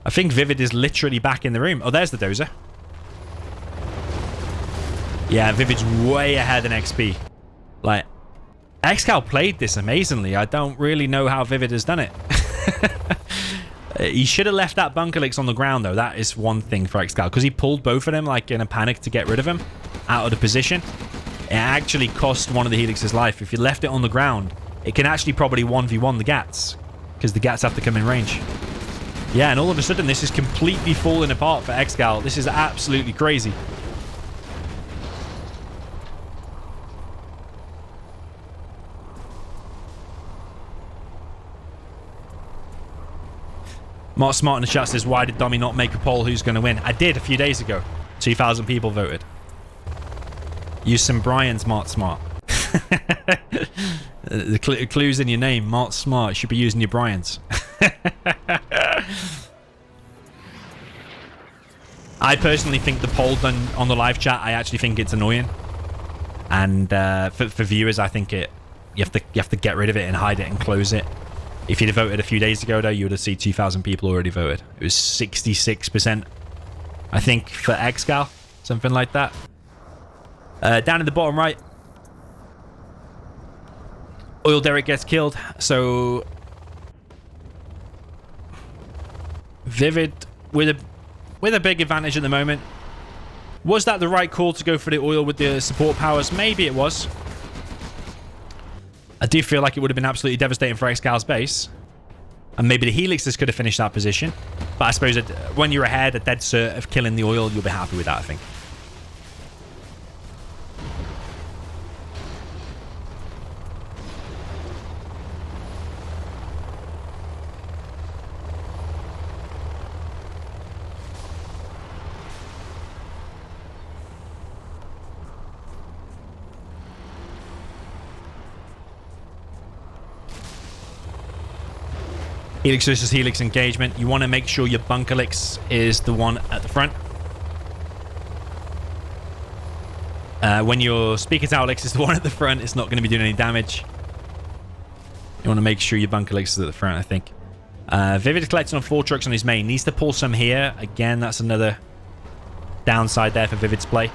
I think ViViD is literally back in the room. Oh, there's the dozer. Yeah, ViViD's way ahead in XP. Like, ExCaL played this amazingly. I don't really know how ViViD has done it. He should have left that bunker elixir on the ground, though. That is one thing for ExCaL, because he pulled both of them, like, in a panic to get rid of him out of the position. It actually cost one of the Helix's life. If you left it on the ground, it can actually probably 1v1 the gats, because the gats have to come in range. Yeah, and all of a sudden, this is completely falling apart for ExCaL. This is absolutely crazy. Mark Smart in the chat says, why did Domi not make a poll who's going to win? I did a few days ago. 2,000 people voted. Use some Brian's Mark Smart. The clue's in your name. Mark Smart. You should be using your Brian's. I personally think the poll done on the live chat, I actually think it's annoying. And for viewers, I think you have to get rid of it and hide it and close it. If you'd have voted a few days ago, though, you would have seen 2,000 people already voted. It was 66%, I think, for ExCaL. Something like that. Down in the bottom right. Oil Derrick gets killed. So ViViD with a big advantage at the moment. Was that the right call to go for the oil with the support powers? Maybe it was. I do feel like it would have been absolutely devastating for ExCaL's base. And maybe the Helixes could have finished that position. But I suppose that when you're ahead, a dead cert of killing the oil, you'll be happy with that, I think. Helix versus Helix engagement. You want to make sure your bunkerlix is the one at the front. When your speaker towerlix is the one at the front, it's not going to be doing any damage. You want to make sure your bunkerlix is at the front, I think. ViViD collecting on 4 trucks on his main. Needs to pull some here. Again, that's another downside there for ViViD's play.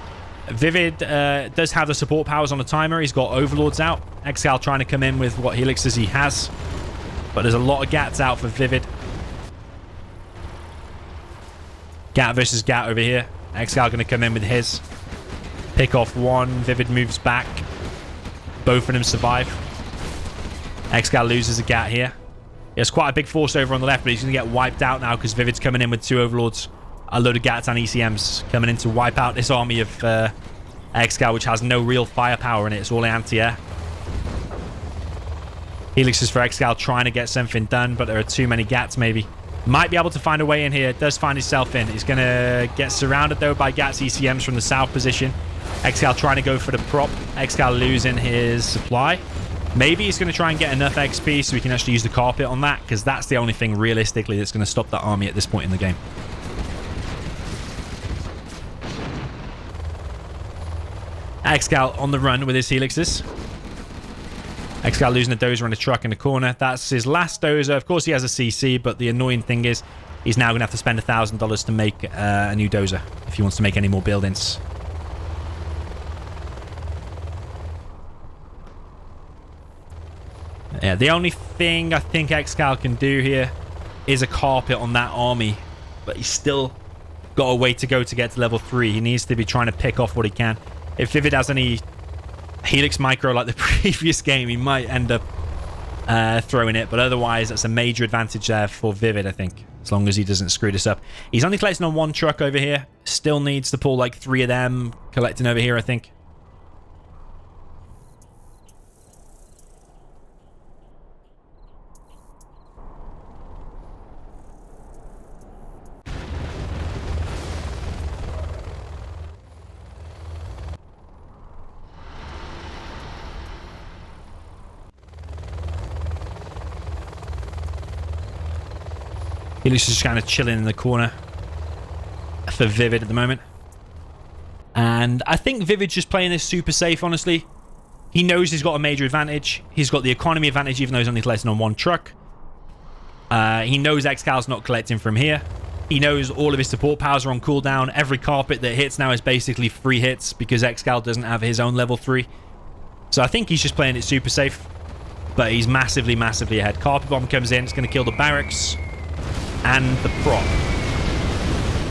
ViViD does have the support powers on the timer. He's got overlords out. ExCaL trying to come in with what helixes he has. But there's a lot of GATs out for ViViD. GAT versus GAT over here. ExCaL going to come in with his. Pick off one. ViViD moves back. Both of them survive. ExCaL loses a GAT here. He has quite a big force over on the left, but he's going to get wiped out now because ViViD's coming in with 2 overlords. A load of GATs and ECMs coming in to wipe out this army of ExCaL, which has no real firepower in it. It's all anti-air. Helixes for ExCaL trying to get something done, but there are too many GATs maybe. Might be able to find a way in here. Does find himself in. He's going to get surrounded though by GATs, ECMs from the south position. ExCaL trying to go for the prop. ExCaL losing his supply. Maybe he's going to try and get enough XP so we can actually use the carpet on that, because that's the only thing realistically that's going to stop that army at this point in the game. ExCaL on the run with his helixes. ExCaL losing a dozer and a truck in the corner. That's his last dozer. Of course, he has a CC, but the annoying thing is he's now going to have to spend $1,000 to make a new dozer if he wants to make any more buildings. Yeah, the only thing I think ExCaL can do here is a carpet on that army, but he's still got a way to go to get to level 3. He needs to be trying to pick off what he can. If ViViD has any Helix micro like the previous game, he might end up throwing it, but otherwise that's a major advantage there for ViViD, I think, as long as he doesn't screw this up. He's only collecting on 1 truck over here. Still needs to pull like 3 of them collecting over here, I think. He's just kind of chilling in the corner for ViViD at the moment. And I think ViVid's just playing this super safe, honestly. He knows he's got a major advantage. He's got the economy advantage, even though he's only collecting on 1 truck. He knows ExCal's not collecting from here. He knows all of his support powers are on cooldown. Every carpet that hits now is basically free hits because ExCal doesn't have his own level 3. So I think he's just playing it super safe. But he's massively, massively ahead. Carpet bomb comes in. It's going to kill the barracks and the prop.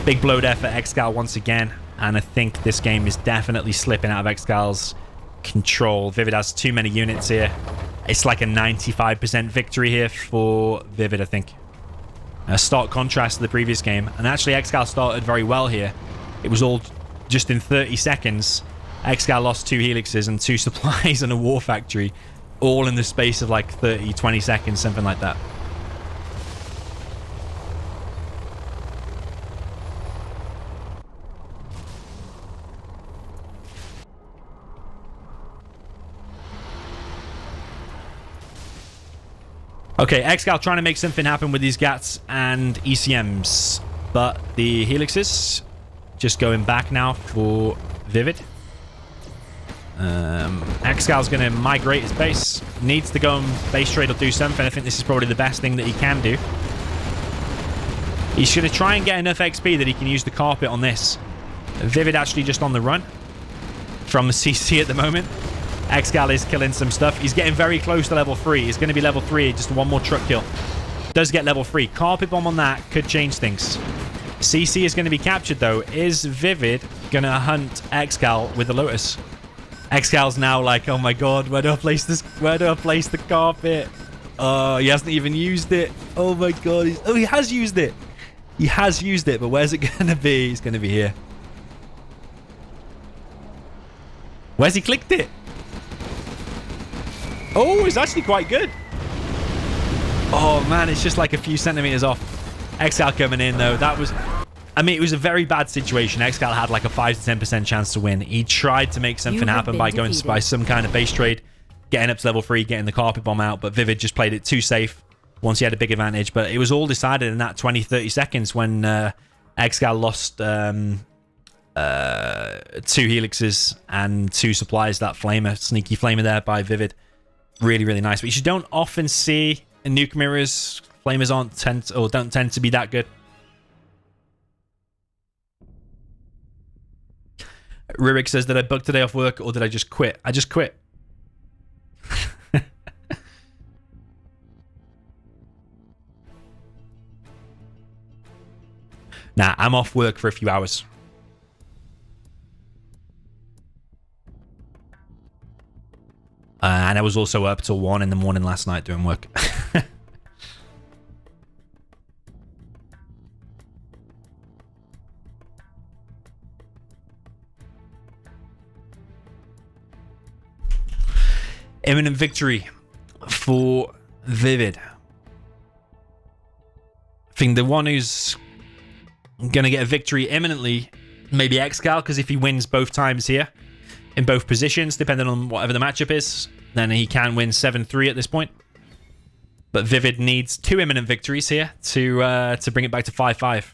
Big blow there for ExCal once again. And I think this game is definitely slipping out of ExCal's control. ViViD has too many units here. It's like a 95% victory here for ViViD, I think. A stark contrast to the previous game. And actually, ExCal started very well here. It was all just in 30 seconds. ExCal lost 2 helixes and 2 supplies and a war factory. All in the space of like 30, 20 seconds, something like that. Okay, ExCal trying to make something happen with these GATs and ECMs. But the helixes just going back now for ViViD. ExCal's going to migrate his base. Needs to go and base trade or do something. I think this is probably the best thing that he can do. He's going to try and get enough XP that he can use the carpet on this. ViViD actually just on the run from the CC at the moment. ExCal is killing some stuff. He's getting very close to level 3. He's going to be level 3. Just 1 more truck kill. Does get level 3. Carpet bomb on that could change things. CC is going to be captured, though. Is ViViD going to hunt ExCal with the Lotus? ExCal's now like, oh my god, where do I place this? Where do I place the carpet? Oh, he hasn't even used it. Oh my god. He has used it. He has used it, but where's it going to be? It's going to be here. Where's he clicked it? Oh, it's actually quite good. Oh man, it's just like a few centimeters off. ExCaL coming in though. That was... I mean, it was a very bad situation. ExCaL had like a 5 to 10% chance to win. He tried to make something happen by going by some kind of base trade, getting up to level 3, getting the carpet bomb out, but ViViD just played it too safe once he had a big advantage. But it was all decided in that 20-30 seconds when ExCaL lost 2 helixes and 2 supplies. That flamer, sneaky flamer there by ViViD. Really, really nice. But you don't often see in nuke mirrors, flamers don't tend to be that good. Rurik says, did I bug today off work or did I just quit? I just quit. Nah, I'm off work for a few hours. And I was also up till 1 in the morning last night doing work. Imminent victory for ViViD. I think the one who's going to get a victory imminently, maybe ExCaL, because if he wins both times here, in both positions, depending on whatever the matchup is, then he can win 7-3 at this point. But ViViD needs 2 imminent victories here to bring it back to 5-5.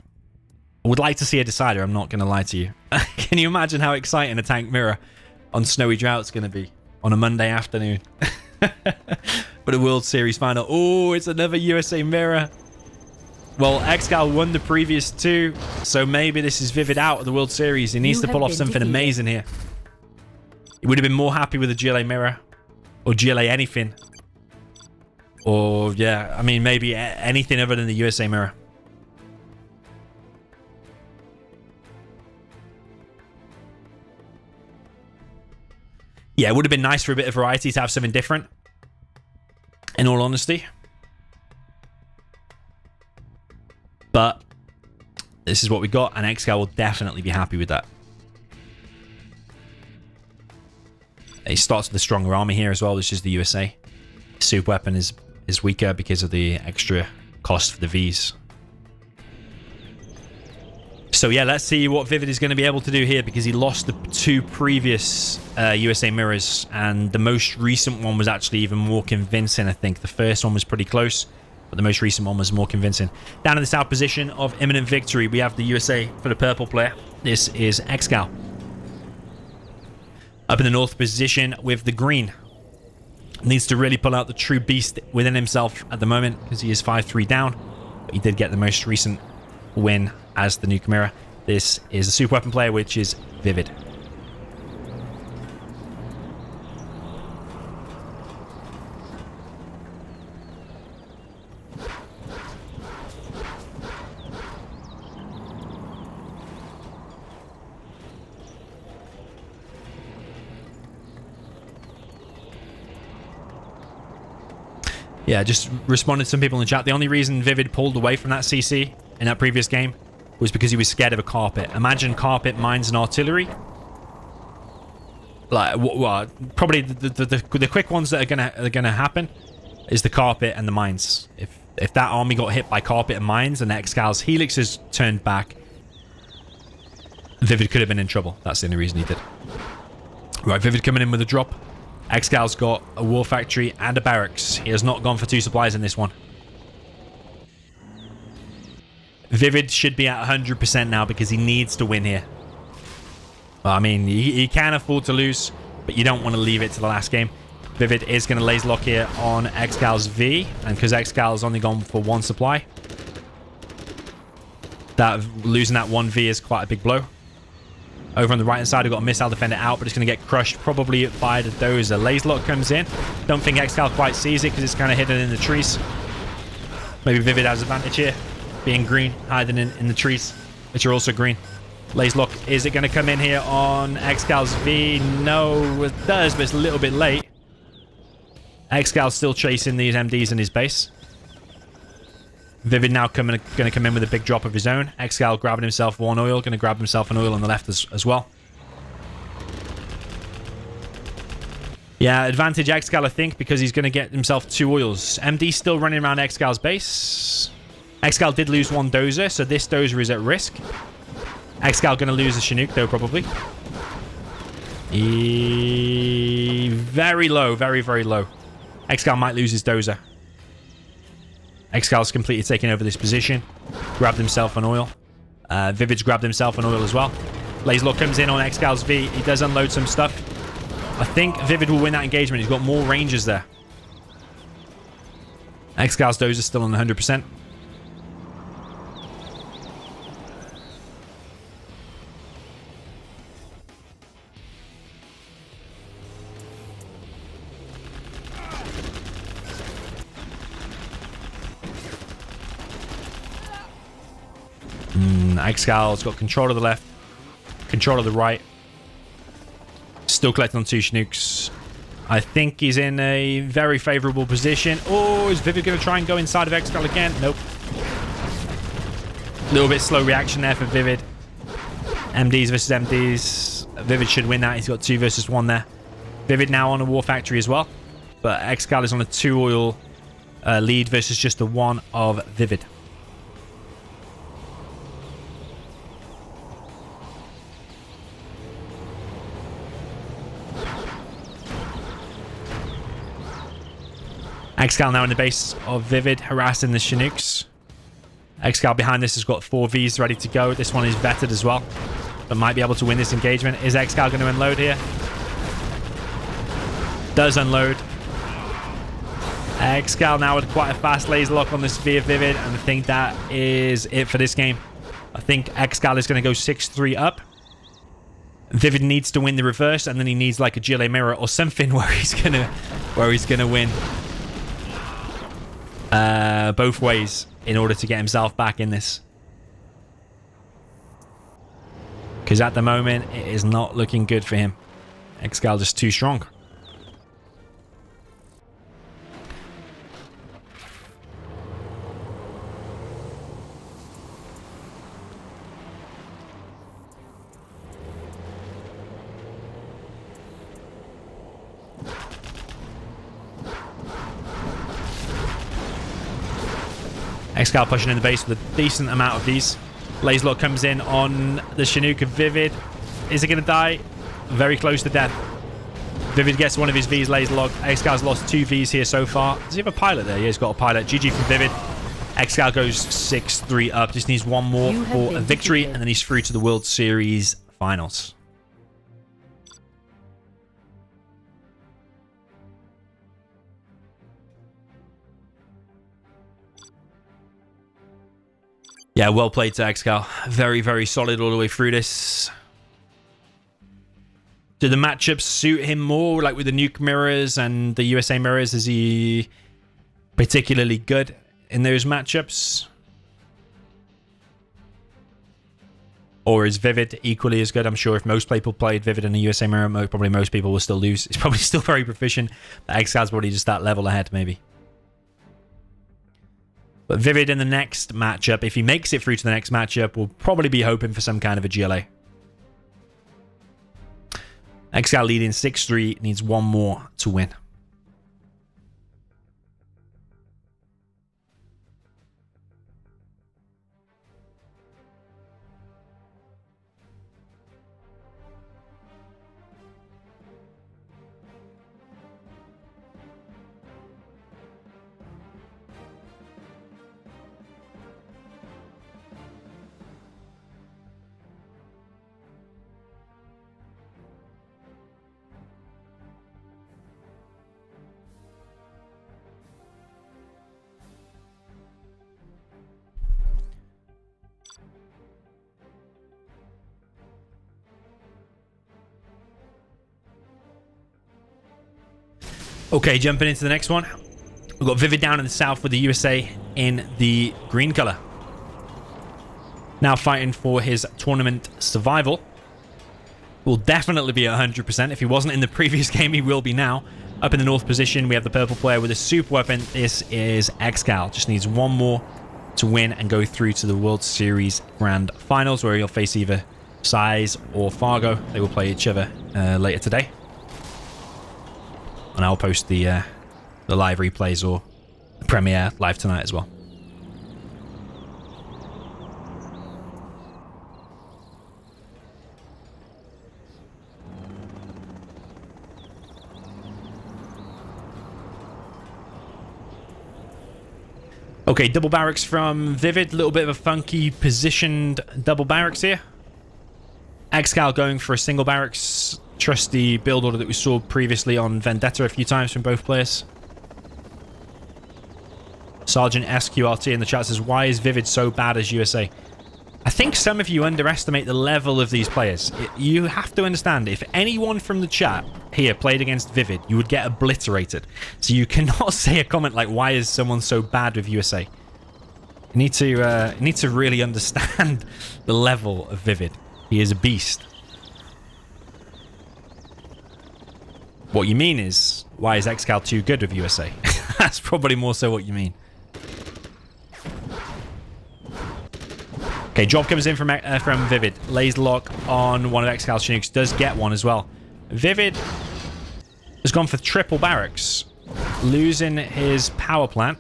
I would like to see a decider, I'm not going to lie to you. Can you imagine how exciting a tank mirror on Snowy Drought is going to be on a Monday afternoon? But a World Series final. Oh, it's another USA mirror. Well, ExCaL won the previous 2, so maybe this is ViViD out of the World Series. He needs to pull off something amazing here. He would have been more happy with a GLA mirror or GLA anything. Or, yeah, I mean, maybe anything other than the USA mirror. Yeah, it would have been nice for a bit of variety to have something different, in all honesty. But this is what we got, and ExCaL will definitely be happy with that. He starts with a stronger army here as well, which is the USA. Super weapon is weaker because of the extra cost for the Vs. So yeah, let's see what ViViD is going to be able to do here, because he lost the 2 previous USA mirrors, and the most recent one was actually even more convincing, I think. The first one was pretty close, but the most recent one was more convincing. Down in the south position of imminent victory, we have the USA for the purple player. This is ExCaL. Up in the north position with the green. Needs to really pull out the true beast within himself at the moment, because he is 5-3 down. But he did get the most recent win as the nuke mirror. This is a super weapon player, which is ViViD. Yeah, just responded to some people in the chat. The only reason ViViD pulled away from that CC in that previous game was because he was scared of a carpet. Imagine carpet, mines, and artillery. Like, well, probably the quick ones that are gonna happen is the carpet and the mines. If that army got hit by carpet and mines and ExCaL's helixes turned back, ViViD could have been in trouble. That's the only reason he did. Right, ViViD coming in with a drop. ExCaL's got a war factory and a barracks. He has not gone for 2 supplies in this one. ViViD should be at 100% now because he needs to win here. Well, I mean, he can afford to lose, but you don't want to leave it to the last game. ViViD is going to laser lock here on ExCaL's V, and because ExCaL's only gone for 1 supply, losing that 1 V is quite a big blow. Over on the right hand side, we've got a missile defender out, but it's going to get crushed probably by the dozer. Laser lock comes in. Don't think ExCaL quite sees it because it's kind of hidden in the trees. Maybe ViViD has advantage here, being green, hiding in the trees, which are also green. Laser lock, is it going to come in here on ExCaL's V? No, it does, but it's a little bit late. ExCaL's still chasing these MDs in his base. ViViD now going to come in with a big drop of his own. ExCaL grabbing himself one oil. Going to grab himself an oil on the left as well. Yeah, advantage ExCaL, I think, because he's going to get himself 2 oils. MD still running around ExCaL's base. ExCaL did lose 1 dozer, so this dozer is at risk. ExCaL going to lose the Chinook, though, probably. Very low, very, very low. ExCaL might lose his dozer. ExCaL's completely taking over this position. Grabbed himself an oil. ViViD's grabbed himself an oil as well. LaserLord comes in on ExCaL's V. He does unload some stuff. I think ViViD will win that engagement. He's got more ranges there. ExCaL's dozer still on 100%. ExCaL's got control of the left, control of the right. Still collecting on 2 Chinooks. I think he's in a very favorable position. Oh, is ViViD going to try and go inside of ExCaL again? Nope. A little bit slow reaction there for ViViD. MDs versus MDs. ViViD should win that. He's got 2 versus 1 there. ViViD now on a War Factory as well. But ExCaL is on a 2 oil lead versus just the 1 of ViViD. ExCaL now in the base of ViViD, harassing the Chinooks. ExCaL behind this has got 4 Vs ready to go. This one is vetted as well, but might be able to win this engagement. Is ExCaL going to unload here? Does unload. ExCaL now with quite a fast laser lock on this V of ViViD, and I think that is it for this game. I think ExCaL is going to go 6-3 up. ViViD needs to win the reverse, and then he needs like a GLA mirror or something where he's gonna win. Both ways in order to get himself back in this. Because at the moment, it is not looking good for him. ExCaL just too strong. ExCaL pushing in the base with a decent amount of these. LaserLord comes in on the Chinook of ViViD. Is it going to die? Very close to death. ViViD gets one of his Vs, LaserLord. ExCal's lost 2 Vs here so far. Does he have a pilot there? Yeah, he's got a pilot. GG from ViViD. ExCaL goes 6-3 up. Just needs one more for a victory, and then he's through to the World Series Finals. Yeah, well played to ExCaL. Very, very solid all the way through this. Do the matchups suit him more, like with the nuke mirrors and the USA mirrors? Is he particularly good in those matchups? Or is ViViD equally as good? I'm sure if most people played ViViD in the USA mirror, probably most people will still lose. He's probably still very proficient. But ExCal's probably just that level ahead, maybe. But ViViD in the next matchup, if he makes it through to the next matchup, will probably be hoping for some kind of a GLA. ExCaL leading 6-3, needs one more to win. Okay, jumping into the next one. We've got ViViD down in the south with the USA in the green color. Now fighting for his tournament survival. Will definitely be at 100%. If he wasn't in the previous game, he will be now. Up in the north position, we have the purple player with a super weapon. This is ExCaL. Just needs one more to win and go through to the World Series Grand Finals, where he'll face either Size or Fargo. They will play each other later today. And I'll post the live replays or the premiere live tonight as well. Okay, double barracks from ViViD. A little bit of a funky positioned double barracks here. ExCaL going for a single barracks. Trusty build order that we saw previously on Vendetta a few times from both players. Sergeant SQRT in the chat says, why is ViViD so bad as USA? I think some of you underestimate the level of these players. You have to understand, if anyone from the chat here played against ViViD, you would get obliterated. So you cannot say a comment like, why is someone so bad with USA? You need to really understand the level of ViViD. He is a beast. What you mean is, why is ExCaL too good with USA? That's probably more so what you mean. Okay, drop comes in from ViViD. Laser lock on one of ExCaL's Chinooks. Does get one as well. ViViD has gone for triple barracks, losing his power plant.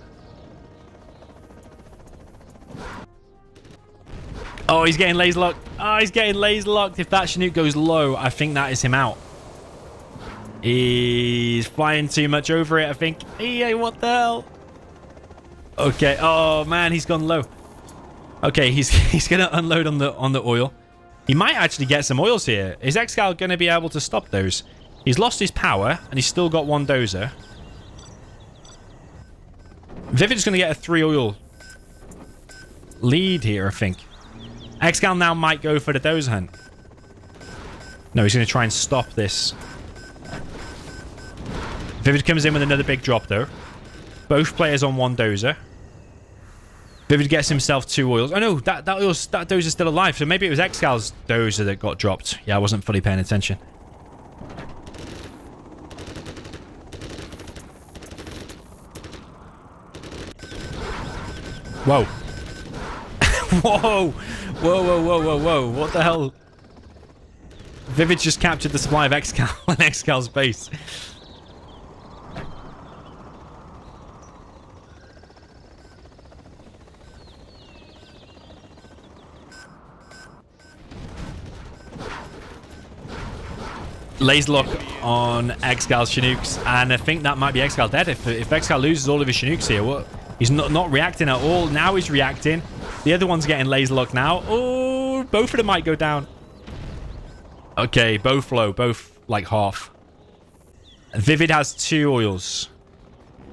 Oh, he's getting laser locked. Oh, he's getting laser locked. If that Chinook goes low, I think that is him out. He's flying too much over it, I think. EA, what the hell? Okay. Oh, man, he's gone low. Okay, he's going to unload on the oil. He might actually get some oils here. Is ExCaL going to be able to stop those? He's lost his power, and he's still got one dozer. ViViD's going to get a 3 oil lead here, I think. ExCaL now might go for the dozer hunt. No, he's going to try and stop this. ViViD comes in with another big drop, though. Both players on one dozer. ViViD gets himself 2 oils. Oh no, that dozer's still alive. So maybe it was ExCaL's dozer that got dropped. Yeah, I wasn't fully paying attention. Whoa. Whoa. Whoa, whoa, whoa, whoa, whoa. What the hell? ViViD just captured the supply of ExCaL in ExCaL's base. Laser lock on ExCaL's Chinooks, and I think that might be ExCaL dead. If ExCaL loses all of his Chinooks here, what? He's not reacting at all. Now he's reacting. The other one's getting laser locked now. Oh, both of them might go down. Okay, both low, both like half. ViViD has 2 oils.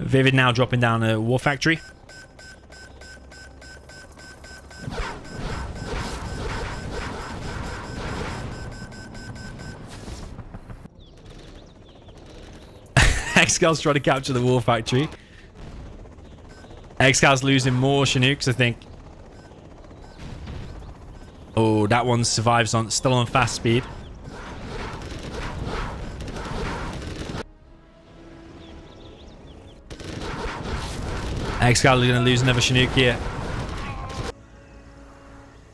ViViD now dropping down a war factory. ExCaL's trying to capture the war factory. ExCaL's losing more Chinooks, I think. Oh, that one survives on, still on fast speed. ExCaL is going to lose another Chinook here.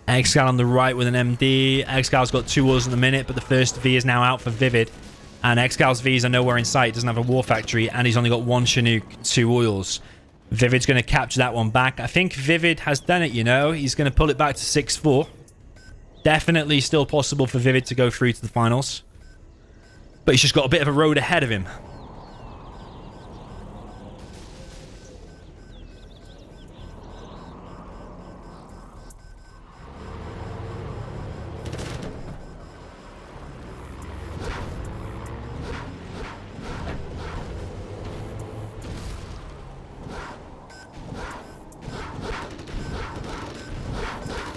ExCaL on the right with an MD. ExCaL's got 2 oils in the minute, but the first V is now out for ViViD. And ExCaL's V's are nowhere in sight. Doesn't have a war factory, and he's only got 1 Chinook, 2 oils. ViViD's going to capture that one back. I think ViViD has done it, you know. He's going to pull it back to 6-4. Definitely still possible for ViViD to go through to the finals. But he's just got a bit of a road ahead of him.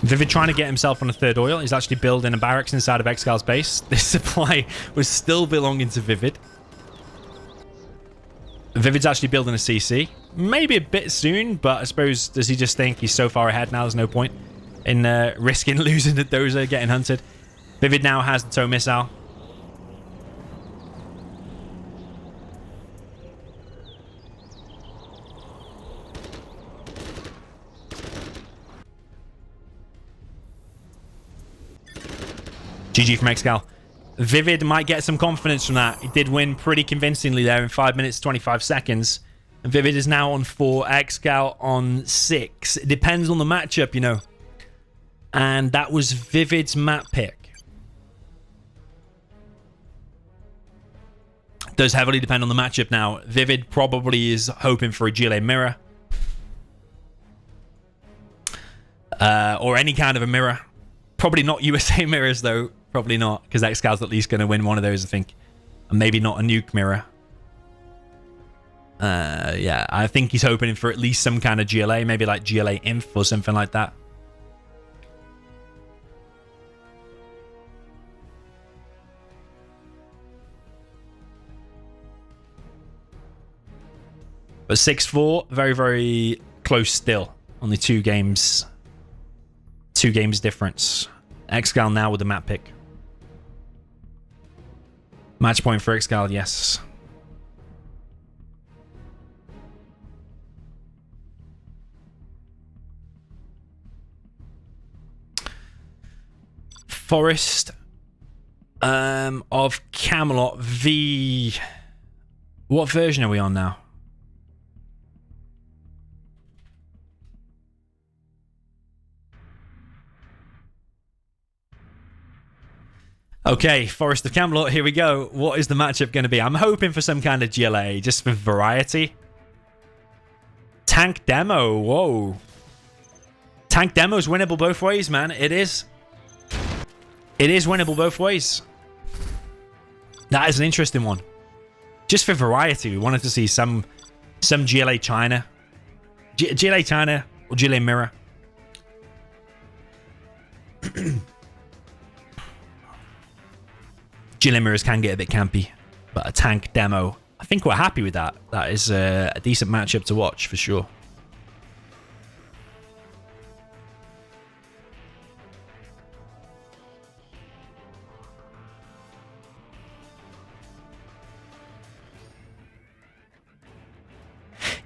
ViViD trying to get himself on a 3rd oil. He's actually building a barracks inside of ExCaL's base. This supply was still belonging to ViViD. ViViD's actually building a CC. Maybe a bit soon, but I suppose, does he just think he's so far ahead now, there's no point in risking losing the dozer, getting hunted. ViViD now has the tow missile. GG from ExCaL. ViViD might get some confidence from that. He did win pretty convincingly there in 5 minutes, 25 seconds. And ViViD is now on 4, ExCaL on 6. It depends on the matchup, you know. And that was ViViD's map pick. Does heavily depend on the matchup now. ViViD probably is hoping for a GLA mirror. Or any kind of a mirror. Probably not USA mirrors, though. Probably not, because ExCal's at least going to win one of those, I think. And maybe not a nuke mirror. Yeah, I think he's hoping for at least some kind of GLA. Maybe like GLA Inf or something like that. But 6-4, very, very close still. Only 2 games. 2 games difference. ExCaL now with the map pick. Match point for ExCaL, yes. Forest of Camelot V. What version are we on now? Okay, Forest of Camelot, here we go. What is the matchup going to be? I'm hoping for some kind of GLA, just for variety. Tank Demo, whoa. Tank Demo's winnable both ways, man. It is. It is winnable both ways. That is an interesting one. Just for variety, we wanted to see some GLA China. GLA China or GLA Mirror. GLA Mirrors can get a bit campy, but a Tank Demo, I think we're happy with that. That is a decent matchup to watch for sure.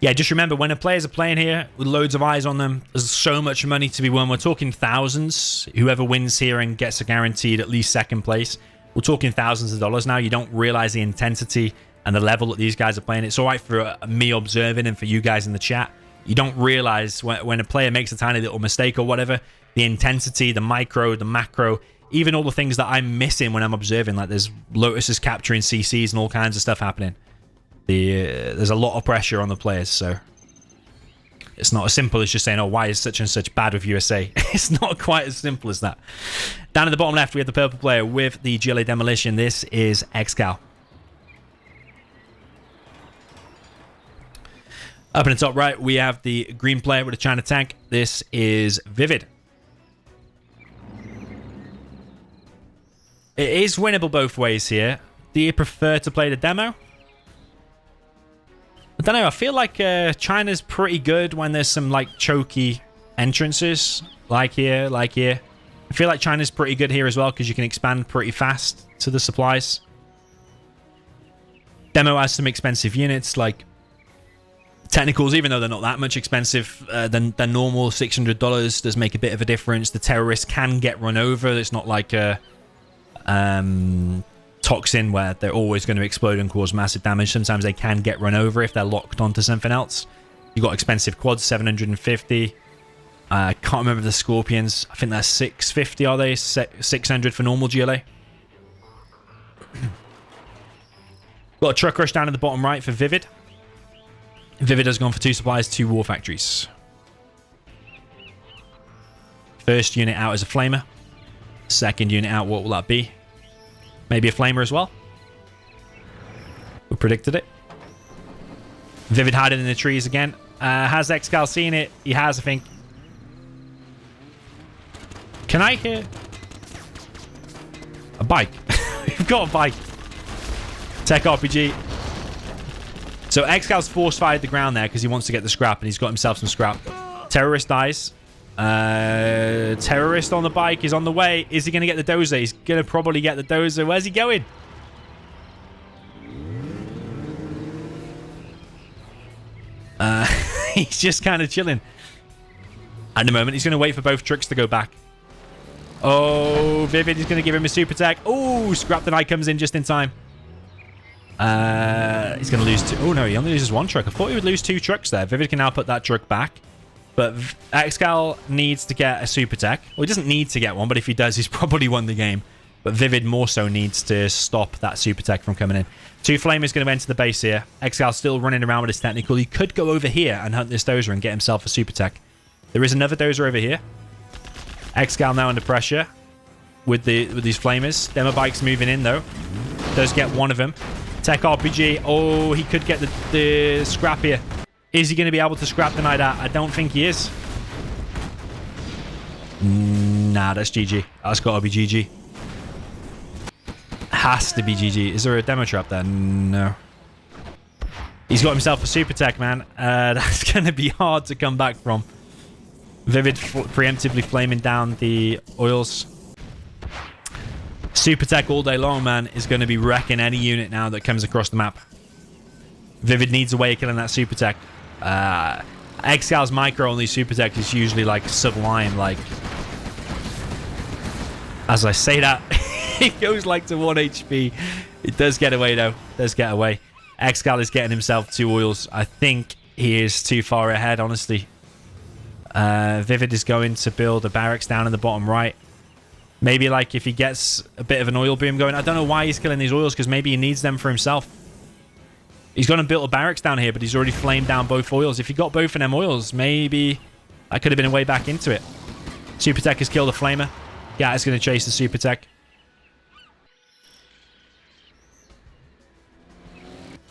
Yeah, just remember, when the players are playing here with loads of eyes on them, there's so much money to be won. We're talking thousands. Whoever wins here and gets a guaranteed at least second place. We're talking thousands of dollars now. You don't realize the intensity and the level that these guys are playing. It's all right for me observing and for you guys in the chat. You don't realize when a player makes a tiny little mistake or whatever, the intensity, the micro, the macro, even all the things that I'm missing when I'm observing. Like there's Lotuses capturing CCs and all kinds of stuff happening. There's a lot of pressure on the players, so it's not as simple as just saying, oh, why is such and such bad with USA? It's not quite as simple as that. Down in the bottom left, we have the purple player with the GLA Demolition. This is ExCaL. Up in the top right, we have the green player with a China tank. This is ViViD. It is winnable both ways here. Do you prefer to play the demo? I don't know. I feel like China's pretty good when there's some like choky entrances, like here, like here. I feel like China's pretty good here as well because you can expand pretty fast to the supplies. Demo has some expensive units like technicals, even though they're not that much expensive than normal. $600 does make a bit of a difference. The terrorists can get run over. It's not like a toxin where they're always going to explode and cause massive damage. Sometimes they can get run over if they're locked onto something else. You got expensive quads, 750. I can't remember the Scorpions. I think they're 650, are they? 600 for normal GLA. Got a truck rush down at the bottom right for ViViD. ViViD has gone for 2 supplies, 2 war factories. First unit out is a flamer. Second unit out, what will that be? Maybe a flamer as well. We predicted it. ViViD hiding in the trees again. Has ExCaL seen it? He has, I think. Can I hear a bike? We've got a bike. Tech RPG. So ExCal's force fired the ground there because he wants to get the scrap, and he's got himself some scrap. Terrorist dies. Terrorist on the bike is on the way. Is he going to get the dozer? He's going to probably get the dozer. Where's he going? He's just kind of chilling. At the moment, he's going to wait for both trucks to go back. Oh, ViViD is going to give him a super tech. Oh, Scrap the Knight comes in just in time. He's going to lose two. Oh, no, he only loses one truck. I thought he would lose two trucks there. ViViD can now put that truck back. But ExCaL needs to get a super tech. Well, he doesn't need to get one, but if he does, he's probably won the game. But ViViD more so needs to stop that super tech from coming in. Two Flamers going to enter the base here. ExCaL still running around with his technical. He could go over here and hunt this dozer and get himself a super tech. There is another dozer over here. ExCaL now under pressure with these Flamers. Demo Bike's moving in, though. Does get one of them. Tech RPG. Oh, he could get the scrap here. Is he going to be able to scrap the Knight out? I don't think he is. Nah, that's GG. That's got to be GG. Has to be GG. Is there a demo trap there? No. He's got himself a super tech, man. That's going to be hard to come back from. ViViD preemptively flaming down the oils. Super tech all day long, man, is going to be wrecking any unit now that comes across the map. ViViD needs a way of killing that super tech. ExCal's micro only super tech is usually like sublime. Like, as I say that, it goes like to 1 HP. It does get away though. Does get away. ExCaL is getting himself 2 oils. I think he is too far ahead, honestly. ViViD is going to build a barracks down in the bottom right. Maybe like if he gets a bit of an oil boom going. I don't know why he's killing these oils, because maybe he needs them for himself. He's going to build a barracks down here, but he's already flamed down both oils. If he got both of them oils, maybe that could have been a way back into it. Super tech has killed a flamer. Yeah, it's going to chase the super tech.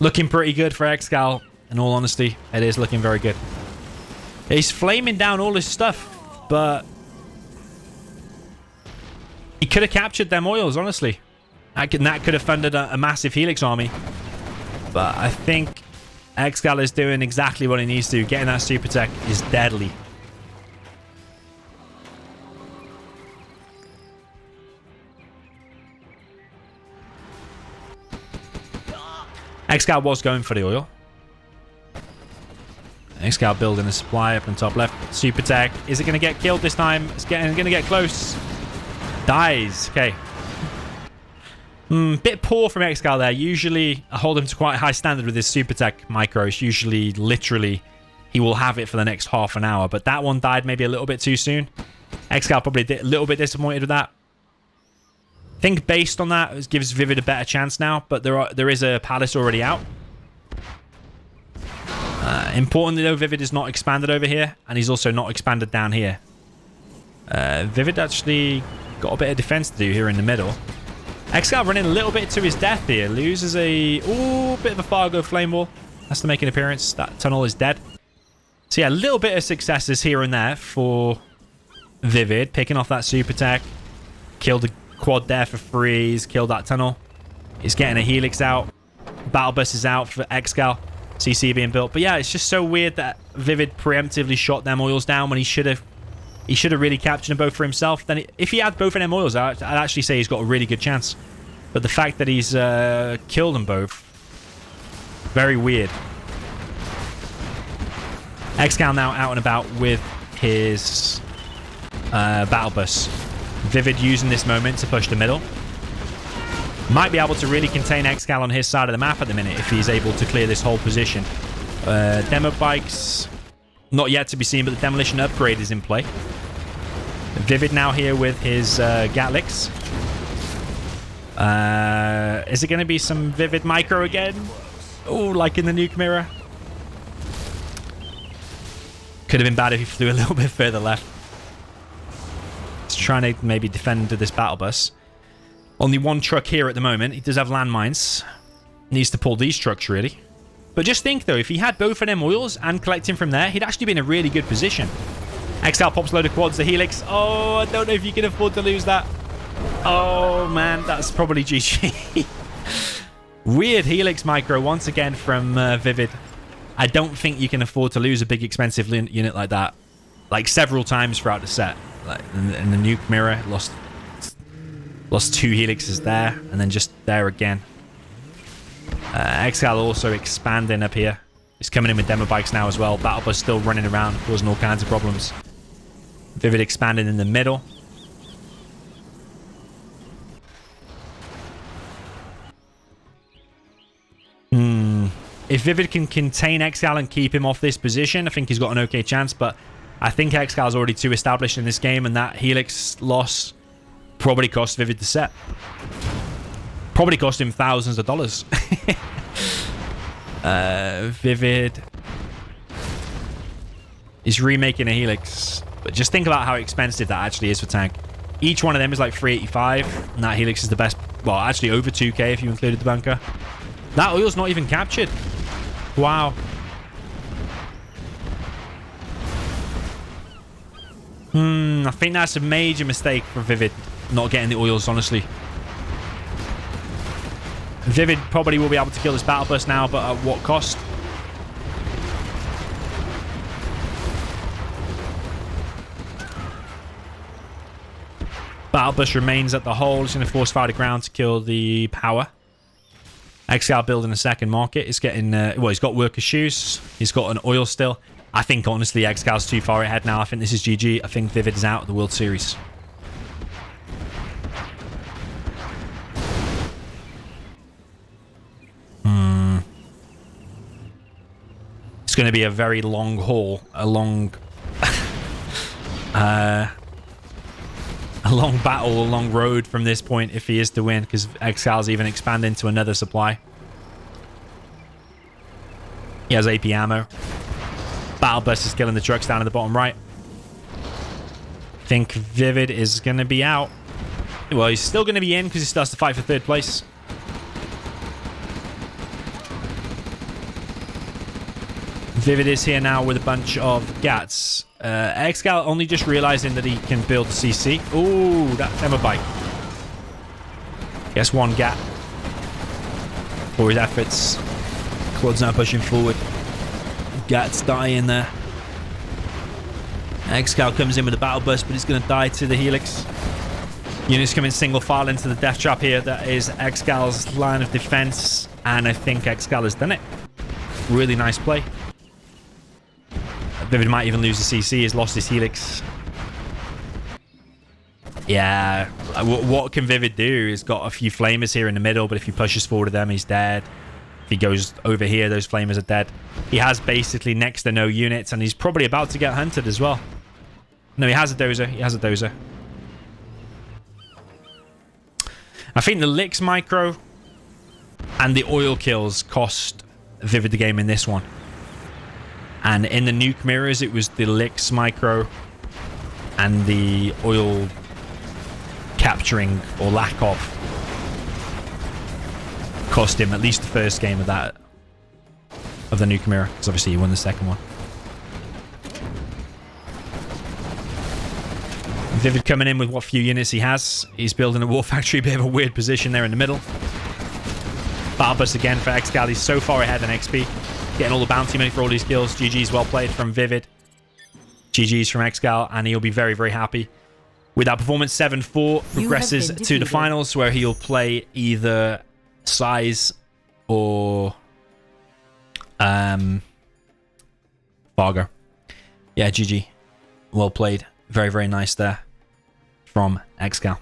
Looking pretty good for ExCaL, in all honesty. It is looking very good. He's flaming down all his stuff, but he could have captured them oils, honestly. That could have funded a massive Helix army. But I think ExCaL is doing exactly what he needs to. Getting that super tech is deadly. ExCaL was going for the oil. ExCaL building a supply up on top left. Super tech. Is it going to get killed this time? It's going to get close. Dies. Okay. Bit poor from ExCaL there. Usually, I hold him to quite a high standard with his super tech micros. Usually, literally, he will have it for the next half an hour. But that one died maybe a little bit too soon. ExCaL probably a little bit disappointed with that. I think based on that, it gives ViViD a better chance now. But there is a palace already out. Importantly, though, ViViD is not expanded over here. And he's also not expanded down here. ViViD actually got a bit of defense to do here in the middle. ExCaL running a little bit to his death here. Loses a bit of a Fargo flame wall. Has to make an appearance. That tunnel is dead. So yeah, a little bit of successes here and there for ViViD. Picking off that super tech. Killed the quad there for free. He's killed that tunnel. He's getting a Helix out. Battle bus is out for ExCaL. CC being built. But yeah, it's just so weird that ViViD preemptively shot them oils down when he should have really captured them both for himself. Then if he had both of them oils, I'd actually say he's got a really good chance. But the fact that he's killed them both, very weird. ExCaL now out and about with his battle bus. ViViD using this moment to push the middle. Might be able to really contain ExCaL on his side of the map at the minute if he's able to clear this whole position. Demo bikes, not yet to be seen, but the demolition upgrade is in play. ViViD now here with his Gatlix. Is it going to be some ViViD micro again? Oh, like in the nuke mirror. Could have been bad if he flew a little bit further left. He's trying to maybe defend this battle bus. Only one truck here at the moment. He does have landmines. Needs to pull these trucks, really. But just think, though, if he had both of them oils and collecting from there, he'd actually be in a really good position. ExCaL pops a load of quads, the Helix. Oh, I don't know if you can afford to lose that. Oh, man, that's probably GG. Weird Helix micro once again from ViViD. I don't think you can afford to lose a big, expensive unit like that. Like, several times throughout the set. Like, in the nuke mirror, lost 2 Helixes there, and then just there again. ExCaL also expanding up here. He's coming in with demo bikes now as well. Battle bus still running around, causing all kinds of problems. ViViD expanding in the middle. If ViViD can contain ExCaL and keep him off this position, I think he's got an okay chance, but I think ExCal's already too established in this game, and that Helix loss probably cost ViViD the set. Probably cost him thousands of dollars. ViViD is remaking a Helix, but just think about how expensive that actually is for tank. Each one of them is like 385, and that Helix is the best. Well, actually over 2k if you included the bunker. That oil's not even captured. Wow. I think that's a major mistake for ViViD, not getting the oils, honestly. ViViD probably will be able to kill this battle bus now, but at what cost? Battle bus remains at the hole. It's going to force fire to ground to kill the power. ExCaL building a second market. It's getting... well, he's got worker shoes. He's got an oil still. I think, honestly, ExCal's too far ahead now. I think this is GG. I think ViViD is out of the World Series. It's going to be a very long haul. A long... a long battle, a long road from this point if he is to win, because ExCal's even expanding to another supply. He has AP ammo. Battle bus is killing the trucks down in the bottom right. I think ViViD is going to be out. Well, he's still going to be in because he still has to fight for third place. ViViD is here now with a bunch of GATs. ExCaL only just realizing that he can build the CC. Ooh, that demo bike. Guess one GAT for his efforts. Quad's now pushing forward. GAT's dying there. ExCaL comes in with a battle bus, but he's going to die to the Helix. Units coming single file into the death trap here. That is ExCal's line of defense, and I think ExCaL has done it. Really nice play. ViViD might even lose the CC. He's lost his Helix. Yeah. What can ViViD do? He's got a few flamers here in the middle, but if he pushes forward to them, he's dead. If he goes over here, those flamers are dead. He has basically next to no units, and he's probably about to get hunted as well. No, he has a dozer. He has a dozer. I think the Licks micro and the oil kills cost ViViD the game in this one. And in the nuke mirrors, it was the Licks micro and the oil capturing or lack of cost him at least the first game of that, of the nuke mirror, because obviously he won the second one. ViViD coming in with what few units he has. He's building a war factory, bit of a weird position there in the middle. Battle bus again for ExCaL. He's so far ahead in XP. Getting all the bounty money for all these kills. GG's well played from ViViD. GG's from ExCaL, and he'll be very, very happy with that performance. 7-4 progresses to the finals, where he'll play either Size or Fargo. Yeah, GG. Well played. Very, very nice there from ExCaL.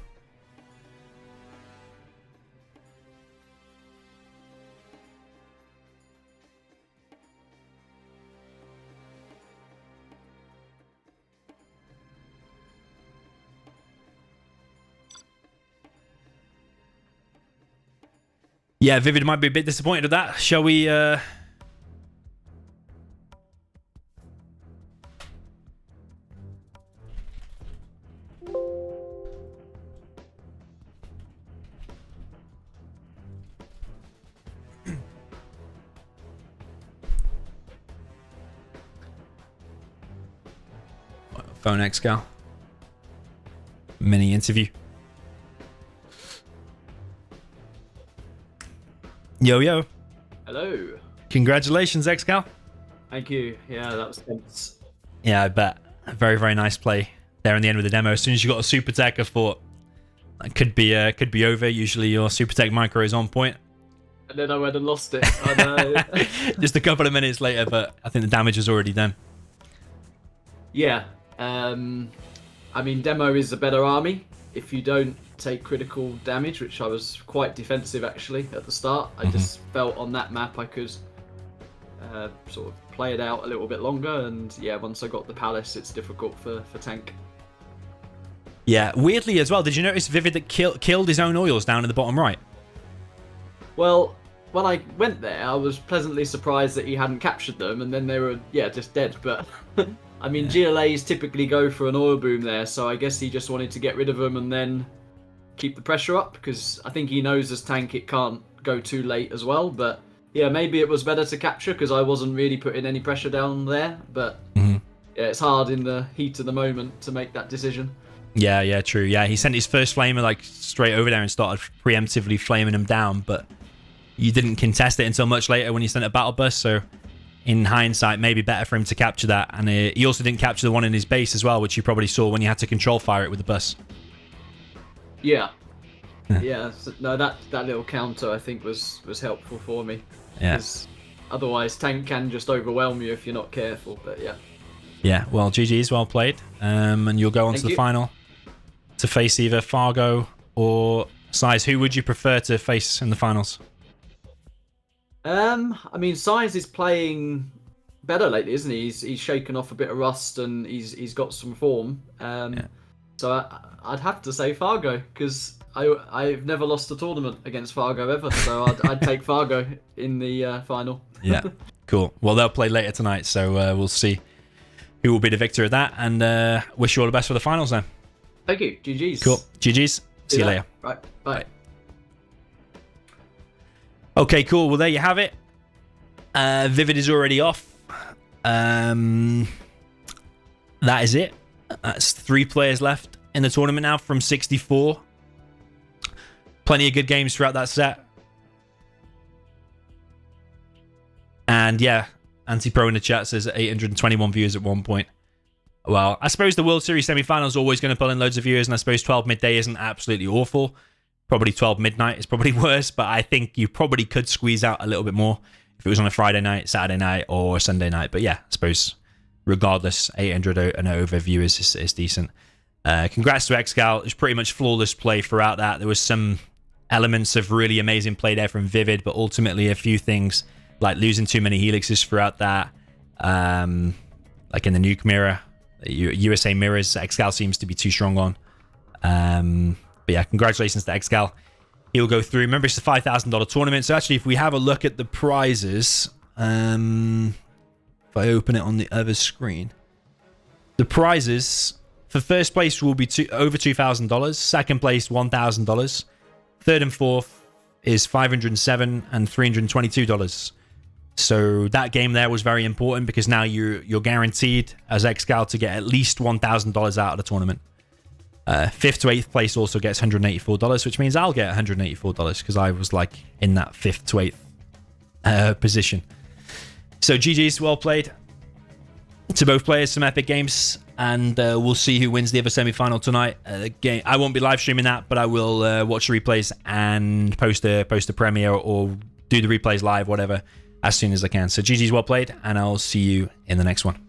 Yeah, ViViD might be a bit disappointed with that. Shall we... Phone ExCaL. Mini interview. Yo, yo. Hello. Congratulations, ExCaL. Thank you. Yeah, that was tense. Yeah, I bet. Very, very nice play there in the end with the demo. As soon as you got a super tech, I thought that could be over. Usually your super tech micro is on point. And then I went and lost it. I know. Just a couple of minutes later, but I think the damage was already done. Yeah. I mean, demo is a better army if you don't take critical damage, which I was quite defensive actually at the start. I just felt on that map I could sort of play it out a little bit longer. And yeah, once I got the palace, it's difficult for tank. Yeah, weirdly as well, did you notice ViViD that killed his own oils down in the bottom right? Well, when I went there, I was pleasantly surprised that he hadn't captured them, and then they were, just dead. But, I mean, GLAs typically go for an oil boom there, so I guess he just wanted to get rid of them and then keep the pressure up, because I think he knows as tank it can't go too late as well. But, yeah, maybe it was better to capture, because I wasn't really putting any pressure down there. But, yeah, it's hard in the heat of the moment to make that decision. Yeah, true. Yeah, he sent his first flamer like straight over there and started preemptively flaming him down, but you didn't contest it until much later when you sent a battle bus, so in hindsight, maybe better for him to capture that. And he also didn't capture the one in his base as well, which you probably saw when you had to control fire it with the bus. Yeah. So, no, that little counter I think was helpful for me. Yeah. Otherwise, tank can just overwhelm you if you're not careful, but yeah. Yeah, well, GG's, well played. And you'll go on to the final to face either Fargo or Size. Who would you prefer to face in the finals? I mean, Size is playing better lately, isn't he? He's shaken off a bit of rust and he's got some form. So I'd have to say Fargo, because I've never lost a tournament against Fargo ever. So I'd take Fargo in the final. Yeah, cool. Well, they'll play later tonight, so we'll see who will be the victor of that. And wish you all the best for the finals then. Thank you. GG's. Cool. GG's. See you later. Right. Bye. Okay, cool. Well, there you have it. ViViD is already off. That is it. That's 3 players left in the tournament now from 64. Plenty of good games throughout that set. And yeah, Anti-Pro in the chat says 821 viewers at one point. Well, I suppose the World Series semi-finals is always going to pull in loads of viewers, and I suppose 12 midday isn't absolutely awful. Probably 12 midnight is probably worse, but I think you probably could squeeze out a little bit more if it was on a Friday night, Saturday night, or Sunday night. But yeah, I suppose regardless, 800 and over viewers is decent. Congrats to ExCaL. It was pretty much flawless play throughout that. There was some elements of really amazing play there from ViViD, but ultimately a few things like losing too many helixes throughout that, like in the nuke mirror, USA mirrors, ExCaL seems to be too strong on. But yeah, congratulations to ExCaL. He'll go through. Remember, it's a $5,000 tournament. So actually, if we have a look at the prizes, if I open it on the other screen, the prizes for first place will be over $2,000. Second place, $1,000. Third and fourth is $507 and $322. So that game there was very important, because now you're guaranteed as ExCaL to get at least $1,000 out of the tournament. 5th to 8th place also gets $184, which means I'll get $184 because I was like in that 5th to 8th position. So GG's, well played to both players, some epic games, and we'll see who wins the other semi-final tonight. Game, I won't be live streaming that, but I will watch the replays and post a premiere or do the replays live, whatever, as soon as I can. So GG's, well played, and I'll see you in the next one.